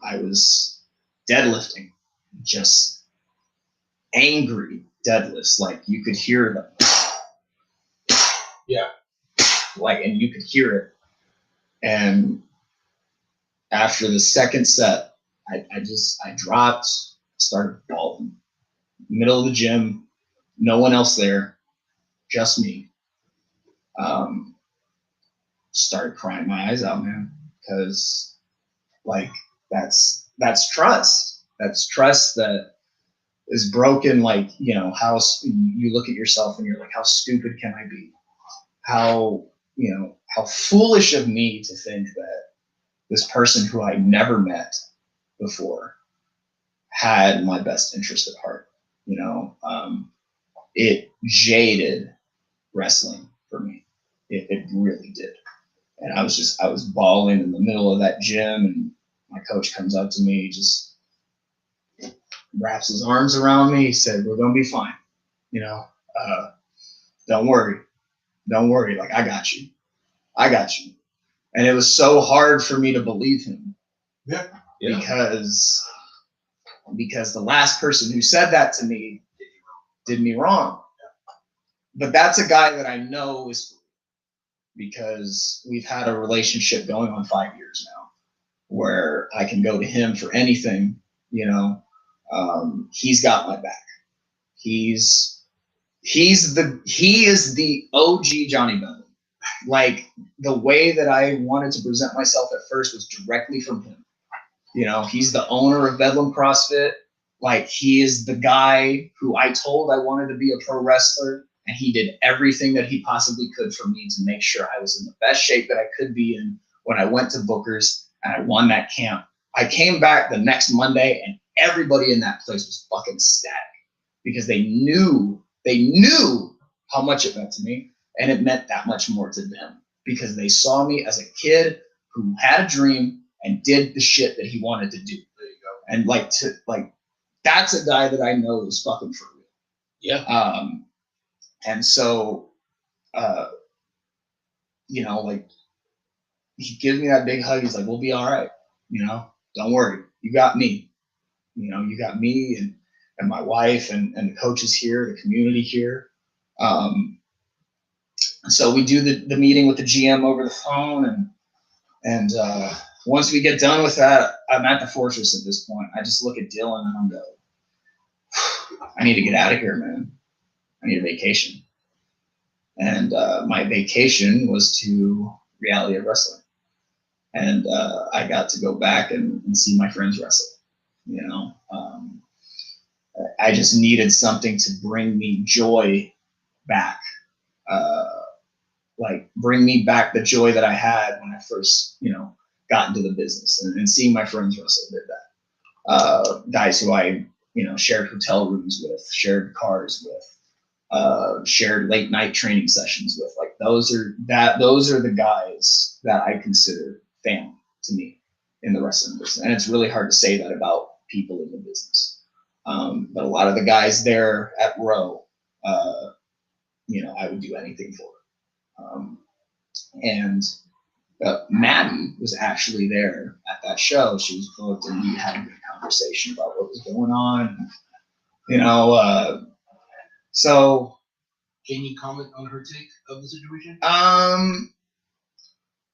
I was deadlifting, just angry deadlifts. Like, you could hear them. Yeah. Like, and you could hear it. And after the second set, I dropped, started bawling. Middle of the gym, no one else there, just me. Started crying my eyes out, man, because like that's trust. That's trust that is broken. Like, you know, how you look at yourself and you're like, how stupid can I be? How foolish of me to think that this person who I never met before had my best interest at heart. You know, it jaded wrestling for me. It really did. And I was bawling in the middle of that gym, and my coach comes up to me, just wraps his arms around me. He said, we're going to be fine. You know, don't worry. Like, I got you. And it was so hard for me to believe him. Yeah. Because the last person who said that to me did me wrong. But that's a guy that I know is, because we've had a relationship going on 5 years now, where I can go to him for anything. You know, he's got my back. He is the OG Johnny Bedlam. Like, the way that I wanted to present myself at first was directly from him. You know, he's the owner of Bedlam CrossFit. Like, he is the guy who I told I wanted to be a pro wrestler, and he did everything that he possibly could for me to make sure I was in the best shape that I could be in when I went to Booker's and I won that camp. I came back the next Monday, and everybody in that place was fucking ecstatic because they knew how much it meant to me, and it meant that much more to them because they saw me as a kid who had a dream and did the shit that he wanted to do. There you go. And that's a guy that I know is fucking for real. Yeah. And so, you know, like, he gives me that big hug. He's like, we'll be all right. You know, don't worry. You got me. You know, you got me and my wife and the coaches here, the community here. So we do the meeting with the GM over the phone. And once we get done with that, I'm at the Fortress at this point. I just look at Dylan and I'm go, I need to get out of here, man. I need a vacation. And my vacation was to reality of wrestling. And I got to go back and see my friends wrestle. You know, I just needed something to bring me joy back. Like bring me back the joy that I had when I first, you know, got into the business, and seeing my friends wrestle did that. Guys who I, you know, shared hotel rooms with, shared cars with, shared late night training sessions with. Like those are the guys that I consider family to me in the wrestling business. And it's really hard to say that about people in the business. But a lot of the guys there at Row, you know, I would do anything for. And Maddie was actually there at that show. She was booked, and we had a good conversation about what was going on. You know, so Can you comment on her take of the situation?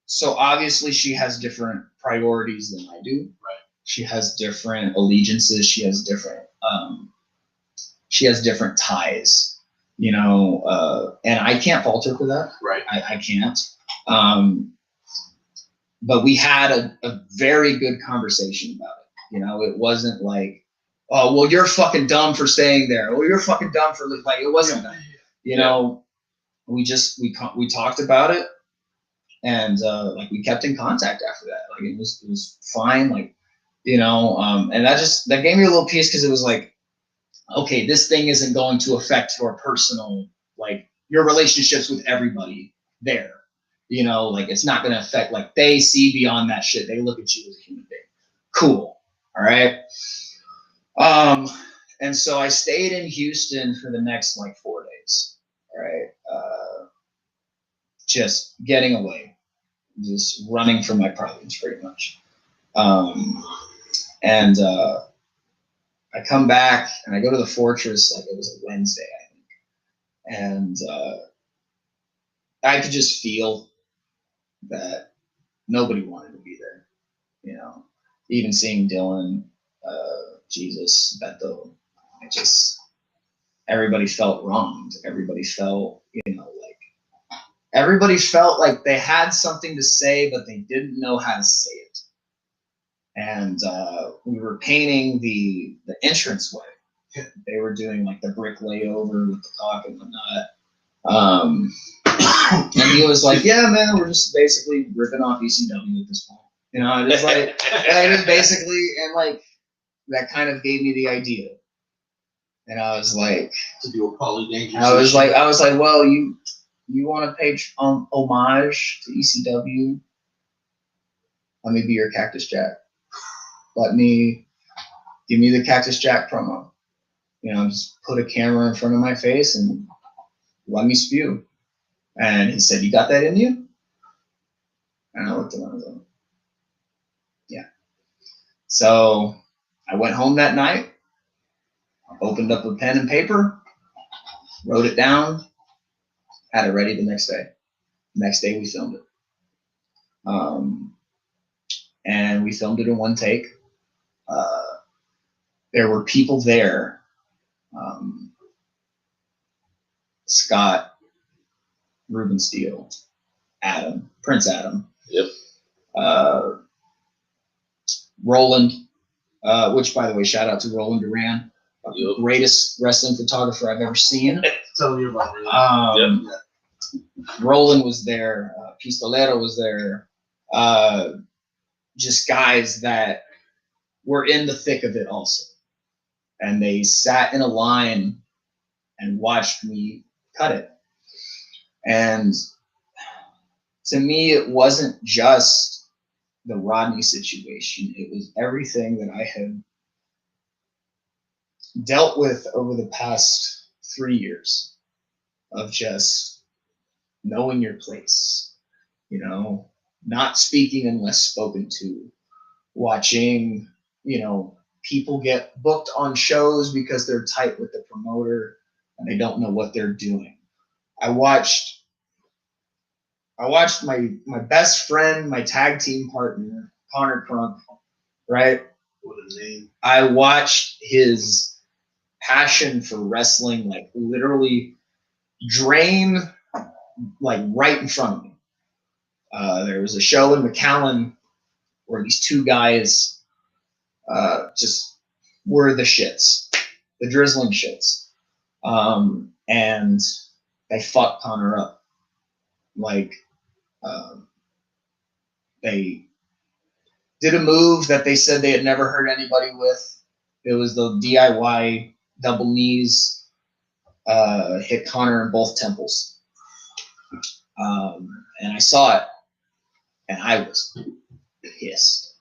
So obviously she has different priorities than I do. Right. She has different allegiances. She has different ties. You know, and I can't fault her for that. Right. I can't. But we had a very good conversation about it. You know, it wasn't like, oh, well, you're fucking dumb for staying there. Well, you're fucking dumb for, like, it wasn't that. You know, we talked about it, and like we kept in contact after that. Like it was fine. Like, you know, and that gave me a little peace, because it was like, okay, this thing isn't going to affect your personal, like your relationships with everybody there. You know, like it's not going to affect, like they see beyond that shit. They look at you as a human being. Cool. All right. And so I stayed in Houston for the next like 4 days. All right. Just getting away, just running from my problems pretty much. And I come back and I go to the Fortress, like it was a Wednesday, I think. And I could just feel that nobody wanted to be there, you know. Even seeing Dylan, Jesus, Beto, everybody felt wronged. Everybody felt, you know, like everybody felt like they had something to say, but they didn't know how to say it. And we were painting the entranceway. They were doing like the brick layover with the caulk and whatnot. And he was like, yeah, man, we're just basically ripping off ECW at this point. You know, just like, and just basically, and like, that kind of gave me the idea. And I was like, To do a Paulie Dangerous. I was like, well, you want to pay homage to ECW? Let me be your Cactus Jack. Give me the Cactus Jack promo. You know, just put a camera in front of my face and let me spew. And he said, you got that in you? And I looked at him and I was like, yeah. So I went home that night, opened up a pen and paper, wrote it down, had it ready the next day. Next day we filmed it. And we filmed it in one take. There were people there. Scott, Ruben Steele, Adam, Prince Adam. Yep. Roland, which, by the way, shout out to Roland Duran, Yep. greatest wrestling photographer I've ever seen. Tell me about it. Roland was there. Pistolero was there. Just guys that were in the thick of it also. And they sat in a line and watched me cut it. And to me, it wasn't just the Rodney situation. It was everything that I had dealt with over the past 3 years of just knowing your place, you know, not speaking unless spoken to, watching, you know, people get booked on shows because they're tight with the promoter and they don't know what they're doing. I watched my best friend, my tag team partner, Connor Crump, right? What a name. I watched his passion for wrestling, like literally drained, like right in front of me. There was a show in McAllen where these two guys just were the shits, the drizzling shits. And they fucked Connor up. Like, they did a move that they said they had never heard anybody with. It was the DIY double knees, hit Connor in both temples. And I saw it, and I was pissed.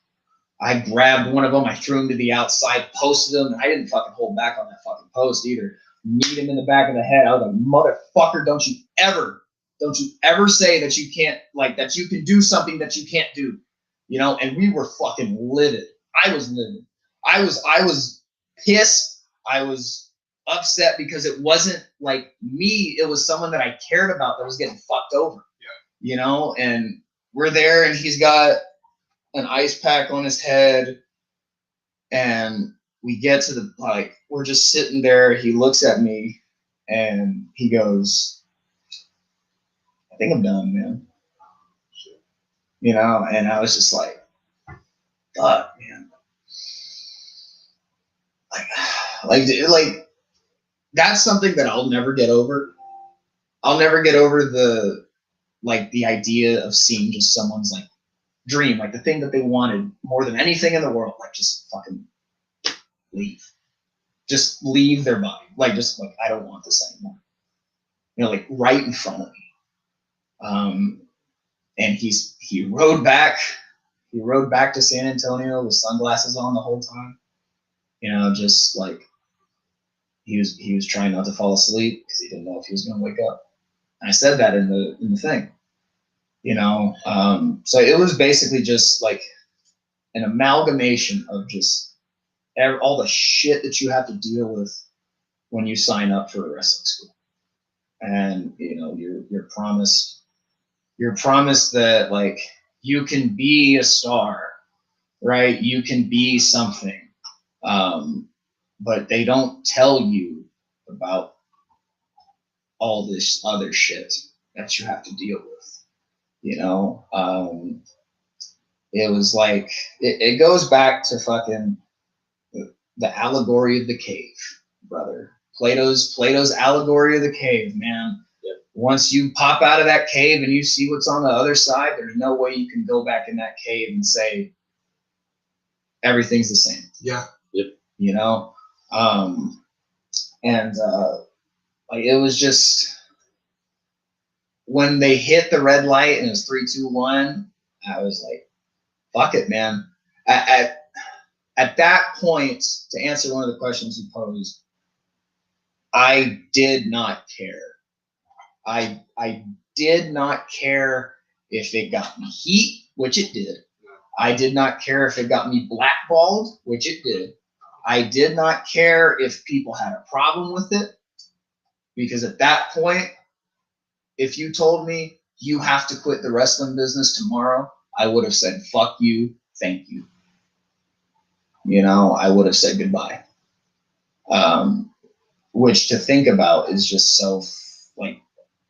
I grabbed one of them, I threw him to the outside, posted him, and I didn't fucking hold back on that fucking post either. Kneed him in the back of the head. I was like, motherfucker, don't you ever say that you can't, like, that you can do something that you can't do, you know? And we were fucking livid. I was livid. I was pissed. I was upset because it wasn't like me. It was someone that I cared about that was getting fucked over, you know? And we're there, and he's got an ice pack on his head, and we get to the, like, we're just sitting there. He looks at me and he goes, I think I'm done, man. You know, and I was just like, fuck, man. Like that's something that I'll never get over. I'll never get over the idea of seeing just someone's like dream, like the thing that they wanted more than anything in the world, like just fucking leave. Just leave their body. Like, just like, I don't want this anymore. You know, like right in front of me. And he rode back to San Antonio with sunglasses on the whole time. You know, just like he was trying not to fall asleep because he didn't know if he was gonna wake up. And I said that in the thing. You know, so it was basically just like an amalgamation of just all the shit that you have to deal with when you sign up for a wrestling school. And, you know, you're promised that, like, you can be a star, right? You can be something. But they don't tell you about all this other shit that you have to deal with, you know? It was like, it goes back to fucking the allegory of the cave, brother. Plato's allegory of the cave, man. Yep. Once you pop out of that cave and you see what's on the other side, there's no way you can go back in that cave and say everything's the same. Yeah. Yep. You know? Like, it was just, when they hit the red light and it was 3, 2, 1, I was like, fuck it, man. At that point, to answer one of the questions you posed, I did not care. I did not care if it got me heat, which it did. I did not care if it got me blackballed, which it did. I did not care if people had a problem with it, because at that point, if you told me you have to quit the wrestling business tomorrow, I would have said, fuck you, thank you. You know, I would have said goodbye. Which, to think about, is just so, like,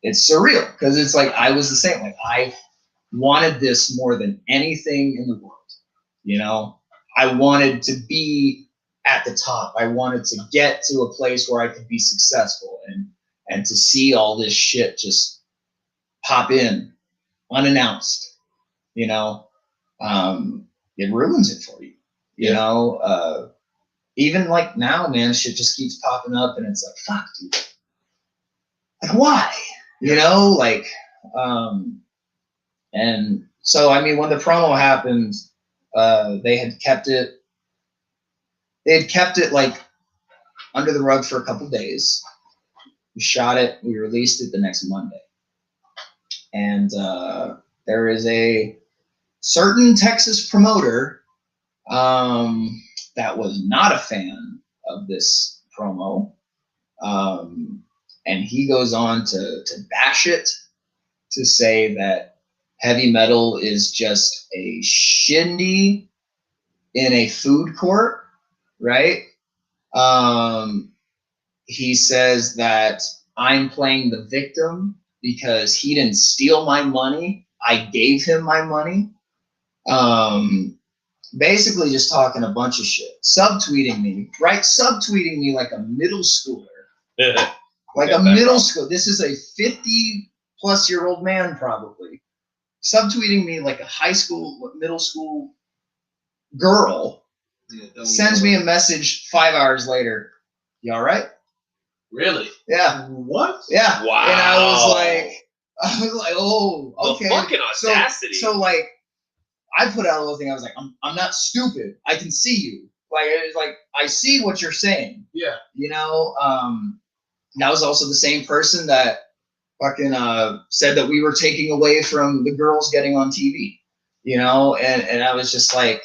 it's surreal, because it's like I was the same. Like, I wanted this more than anything in the world. You know, I wanted to be at the top. I wanted to get to a place where I could be successful, and to see all this shit just pop in unannounced, you know, it ruins it for you. You know, even like now, man, shit just keeps popping up, and it's like, fuck, dude. Like, why? You know, like, and so, I mean, when the promo happened, they had kept it like under the rug for a couple days. We shot it, we released it the next Monday. And there is a certain Texas promoter that was not a fan of this promo. And he goes on to bash it, to say that heavy metal is just a shindy in a food court, right? he says that I'm playing the victim because he didn't steal my money. I gave him my money. Basically just talking a bunch of shit. Subtweeting me, right? Subtweeting me like a middle schooler. Like a middle school. This is a 50-plus-year-old man probably. Subtweeting me like a high school, middle school girl. Sends me a message 5 hours later. You all right? Really? Yeah. What? Yeah. Wow. And I was like, oh, okay. The fucking audacity. So like, I put out a little thing. I was like, I'm not stupid. I can see you. Like, it's like I see what you're saying. Yeah. You know. That was also the same person that fucking said that we were taking away from the girls getting on TV. You know, and I was just like,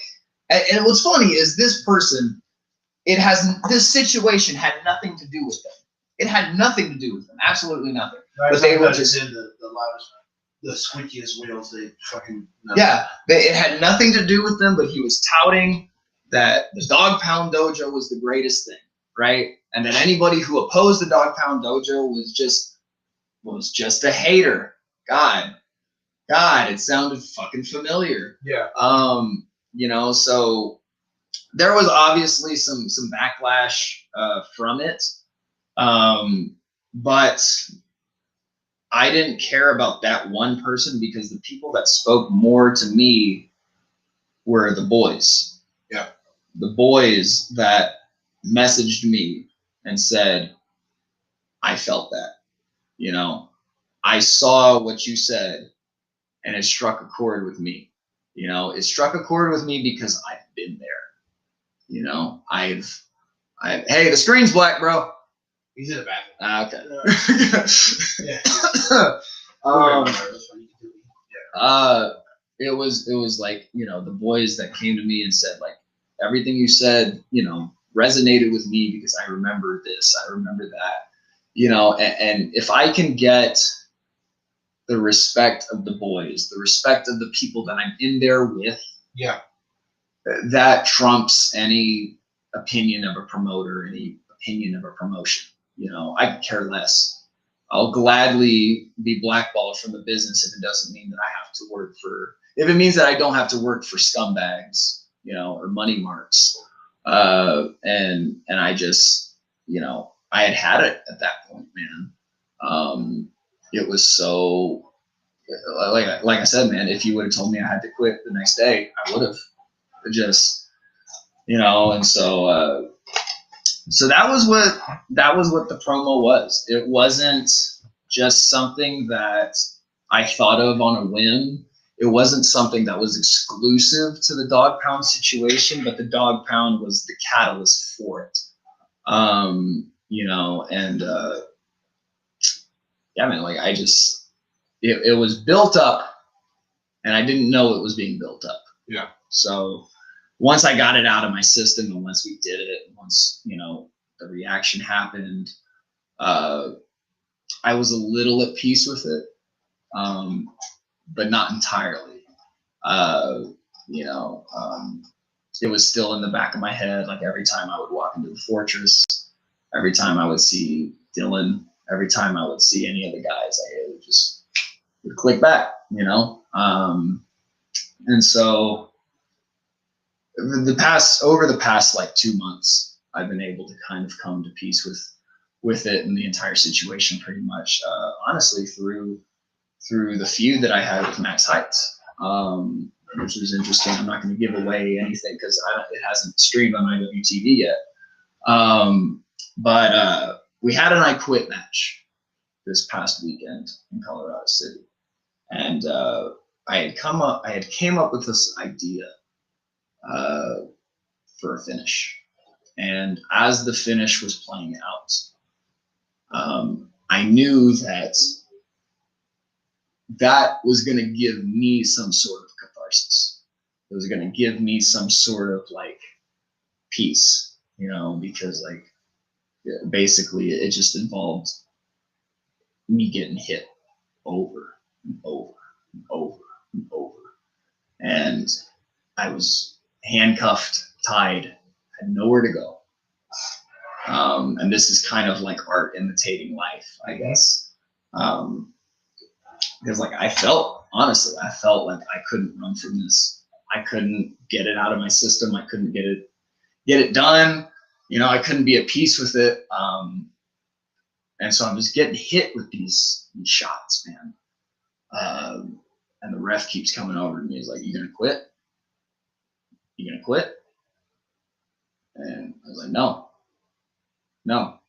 and what's funny is this person, this situation had nothing to do with them. It had nothing to do with them. Absolutely nothing. Right, But they were just just in the loudest, the squeakiest wheels. They fucking. Yeah, it had nothing to do with them, but he was touting that the Dog Pound Dojo was the greatest thing, right? And that anybody who opposed the Dog Pound Dojo was just a hater. God, it sounded fucking familiar. Yeah. You know, so there was obviously some backlash from it, but I didn't care about that one person because the people that spoke more to me were the boys. Yeah. The boys that messaged me and said, I felt that. You know, I saw what you said and it struck a chord with me. You know, it struck a chord with me because I've been there. You know, hey, the screen's black, bro. He's in the back. Okay. Yeah. It was like, you know, the boys that came to me and said, like, everything you said, you know, resonated with me because I remember this, I remember that, you know, and if I can get the respect of the boys, the respect of the people that I'm in there with, yeah, that trumps any opinion of a promoter, any opinion of a promotion. You know, I could care less. I'll gladly be blackballed from the business if it doesn't mean that I have to work if it means that I don't have to work for scumbags, you know, or money marks. And I just, you know, I had it at that point, man. It was so, like I said, man, if you would have told me I had to quit the next day, I would have just, you know, and so that was what the promo was. It wasn't just something that I thought of on a whim. It wasn't something that was exclusive to the Dog Pound situation, but the Dog Pound was the catalyst for it. You know, and yeah, man, like it was built up and I didn't know it was being built up. Yeah. So once I got it out of my system and once we did it, once, you know, the reaction happened, I was a little at peace with it, but not entirely. You know, it was still in the back of my head. Like every time I would walk into the fortress, every time I would see Dylan, every time I would see any of the guys, it would click back, you know? And so over the past like 2 months, I've been able to kind of come to peace with it and the entire situation pretty much, honestly, through the feud that I had with Max Heights, which was interesting. I'm not going to give away anything because it hasn't streamed on IWTV yet. But we had an I Quit match this past weekend in Colorado City. And I had came up with this idea for a finish. And as the finish was playing out, I knew that was going to give me some sort of catharsis. It was going to give me some sort of like peace, you know, because like basically it just involved me getting hit over and over and over and over. And I was handcuffed, tied, had nowhere to go. And this is kind of like art imitating life, I guess. Because like I felt like I couldn't run from this. I couldn't get it out of my system. I couldn't get it done. You know, I couldn't be at peace with it. And so I'm just getting hit with these shots, man. And the ref keeps coming over to me. He's like, "You gonna quit? You gonna quit?" And I was like, "No, no,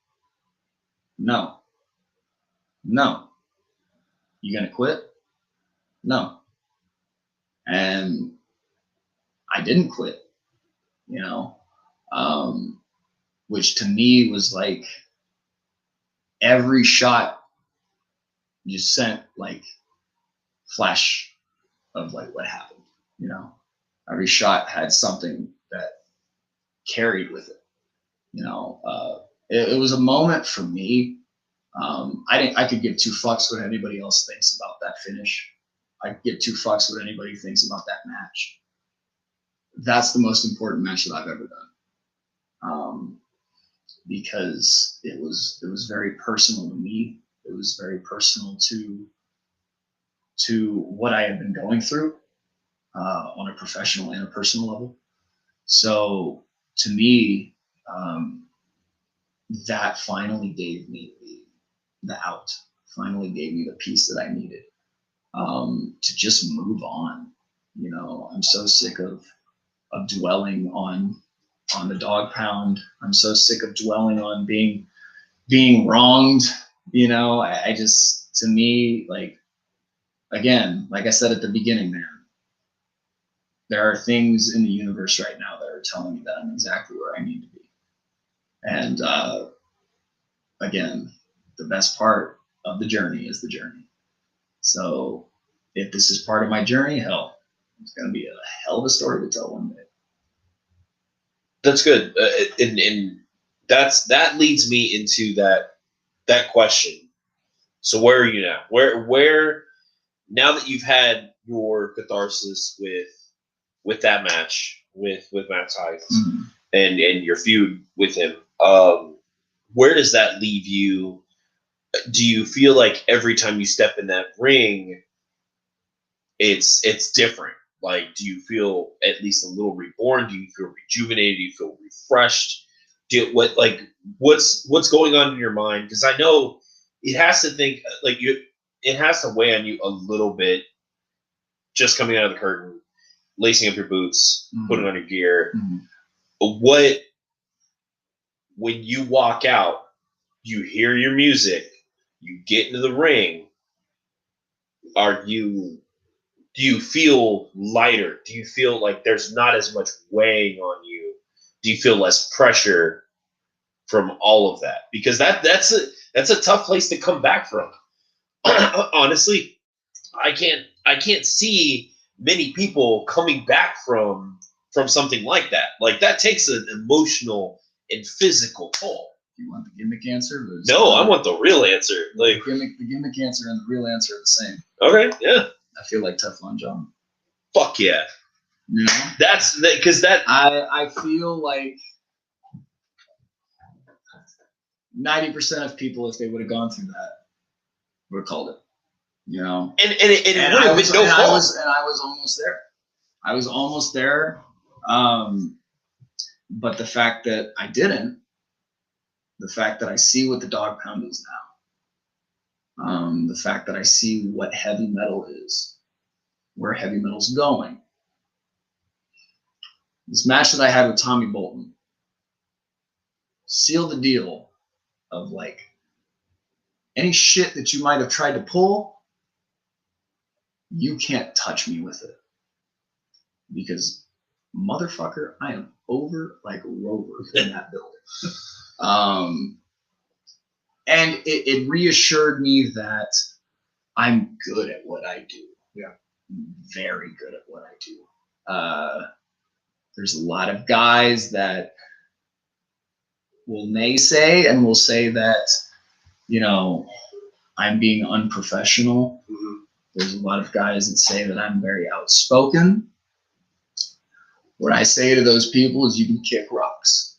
no, no. You gonna quit? No." And I didn't quit, you know, which to me was like every shot just sent like flash of like what happened, you know. Every shot had something that carried with it, you know. It was a moment for me. I could give two fucks what anybody else thinks about that finish. I could give two fucks what anybody thinks about that match. That's the most important match that I've ever done, because it was very personal to me. It was very personal to what I had been going through on a professional and a personal level. So to me, that finally gave me the out. Finally gave me the peace that I needed to just move on. You know, I'm so sick of dwelling on the dog pound. I'm so sick of dwelling on being wronged. You know, I just, to me, like, again, like I said at the beginning, man, there are things in the universe right now that are telling me that I'm exactly where I need to be. And again, the best part of the journey is the journey. So if this is part of my journey, hell, it's going to be a hell of a story to tell one day. That's good, and that leads me into that question. So where are you now? Where now that you've had your catharsis with that match with Matt Tice and your feud with him, where does that leave you? Do you feel like every time you step in that ring, it's different? Like, do you feel at least a little reborn? Do you feel rejuvenated? Do you feel refreshed? What's going on in your mind? Because I know it has to think like it has to weigh on you a little bit. Just coming out of the curtain, lacing up your boots, putting on your gear. But when you walk out, you hear your music, you get into the ring. Do you feel lighter? Do you feel like there's not as much weighing on you? Do you feel less pressure from all of that? Because that's a tough place to come back from. Honestly, I can't see many people coming back from something like that. Like, that takes an emotional and physical toll. You want the gimmick answer? No, I want the real answer. Like, the gimmick answer and the real answer are the same. Okay, yeah. I feel like Teflon John. Fuck yeah. You know? That's because I feel like 90% of people, if they would have gone through that, would have called it. You know? And it would have been no fault. I was almost there. I was almost there. But the fact that I didn't, the fact that I see what the dog pound is now, the fact that I see what heavy metal is, where heavy metal's going. This match that I had with Tommy Bolton sealed the deal of, like, any shit that you might have tried to pull, you can't touch me with it. Because, motherfucker, I am over like Rover in that building. And it reassured me that I'm good at what I do. Yeah. Very good at what I do. There's a lot of guys that will naysay and will say that, you know, I'm being unprofessional. There's a lot of guys that say that I'm very outspoken. What I say to those people is, you can kick rocks.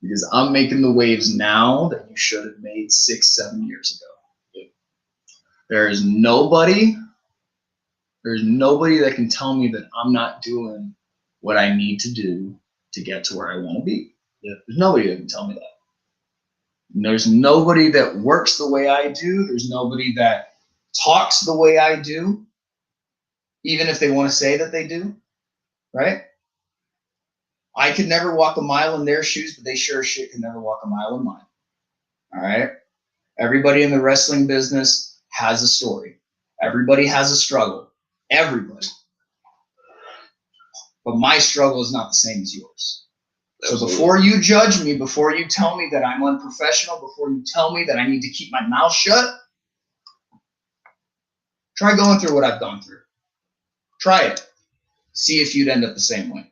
Because I'm making the waves now that you should have made 6-7 years ago. There's nobody that can tell me that I'm not doing what I need to do to get to where I want to be. There's nobody that can tell me that. And there's nobody that works the way I do. There's nobody that talks the way I do, even if they want to say that they do, right? I could never walk a mile in their shoes, but they sure as shit can never walk a mile in mine. All right? Everybody in the wrestling business has a story. Everybody has a struggle. Everybody. But my struggle is not the same as yours. So before you judge me, before you tell me that I'm unprofessional, before you tell me that I need to keep my mouth shut, try going through what I've gone through. Try it. See if you'd end up the same way.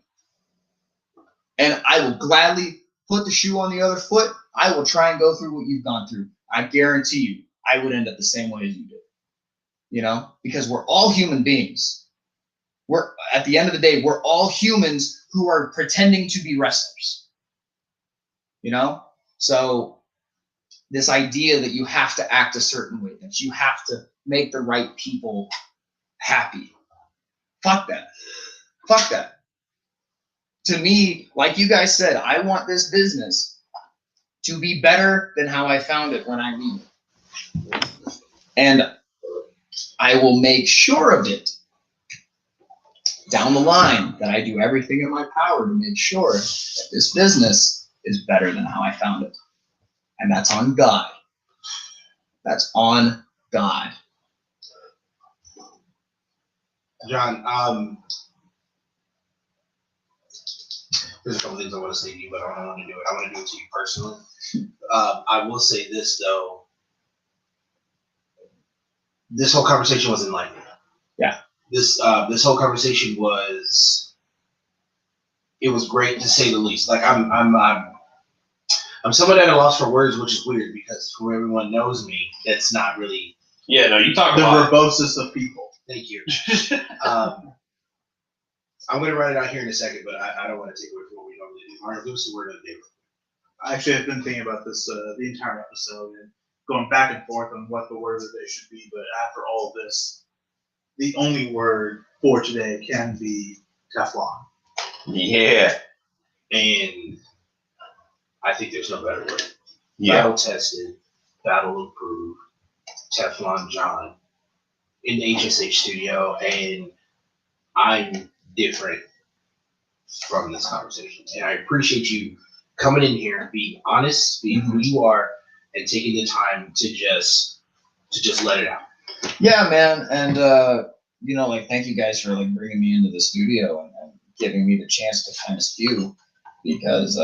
And I will gladly put the shoe on the other foot. I will try and go through what you've gone through. I guarantee you, I would end up the same way as you did. You know, because we're all human beings. We're at the end of the day, we're all humans who are pretending to be wrestlers. You know, so this idea that you have to act a certain way, that you have to make the right people happy. Fuck that. Fuck that. To me, like you guys said, I want this business to be better than how I found it when I leave it. And I will make sure of it down the line that I do everything in my power to make sure that this business is better than how I found it. And that's on God. That's on God. John, there's a couple things I want to say to you, but I don't want to do it. I want to do it to you personally. I will say this, though. This whole conversation wasn't like that. Yeah. This whole conversation was great to say the least. Like I'm somewhat at a loss for words, which is weird because who everyone knows me, that's not really. Yeah, no, you talk The about verbosest of people. Thank you. I'm going to write it out here in a second, but I don't want to take away from what we normally do. All right, give us the word of the day. Actually, I've been thinking about this the entire episode and going back and forth on what the word of the day should be. But after all of this, the only word for today can be Teflon. Yeah. And I think there's no better word. Yeah. Battle tested, battle approved, Teflon John in the HSH studio, and I'm different from this conversation. And I appreciate you coming in here, being honest, being who you are, and taking the time to just let it out. Yeah, man. And, you know, like, thank you guys for, like, bringing me into the studio and giving me the chance to kind of spew because,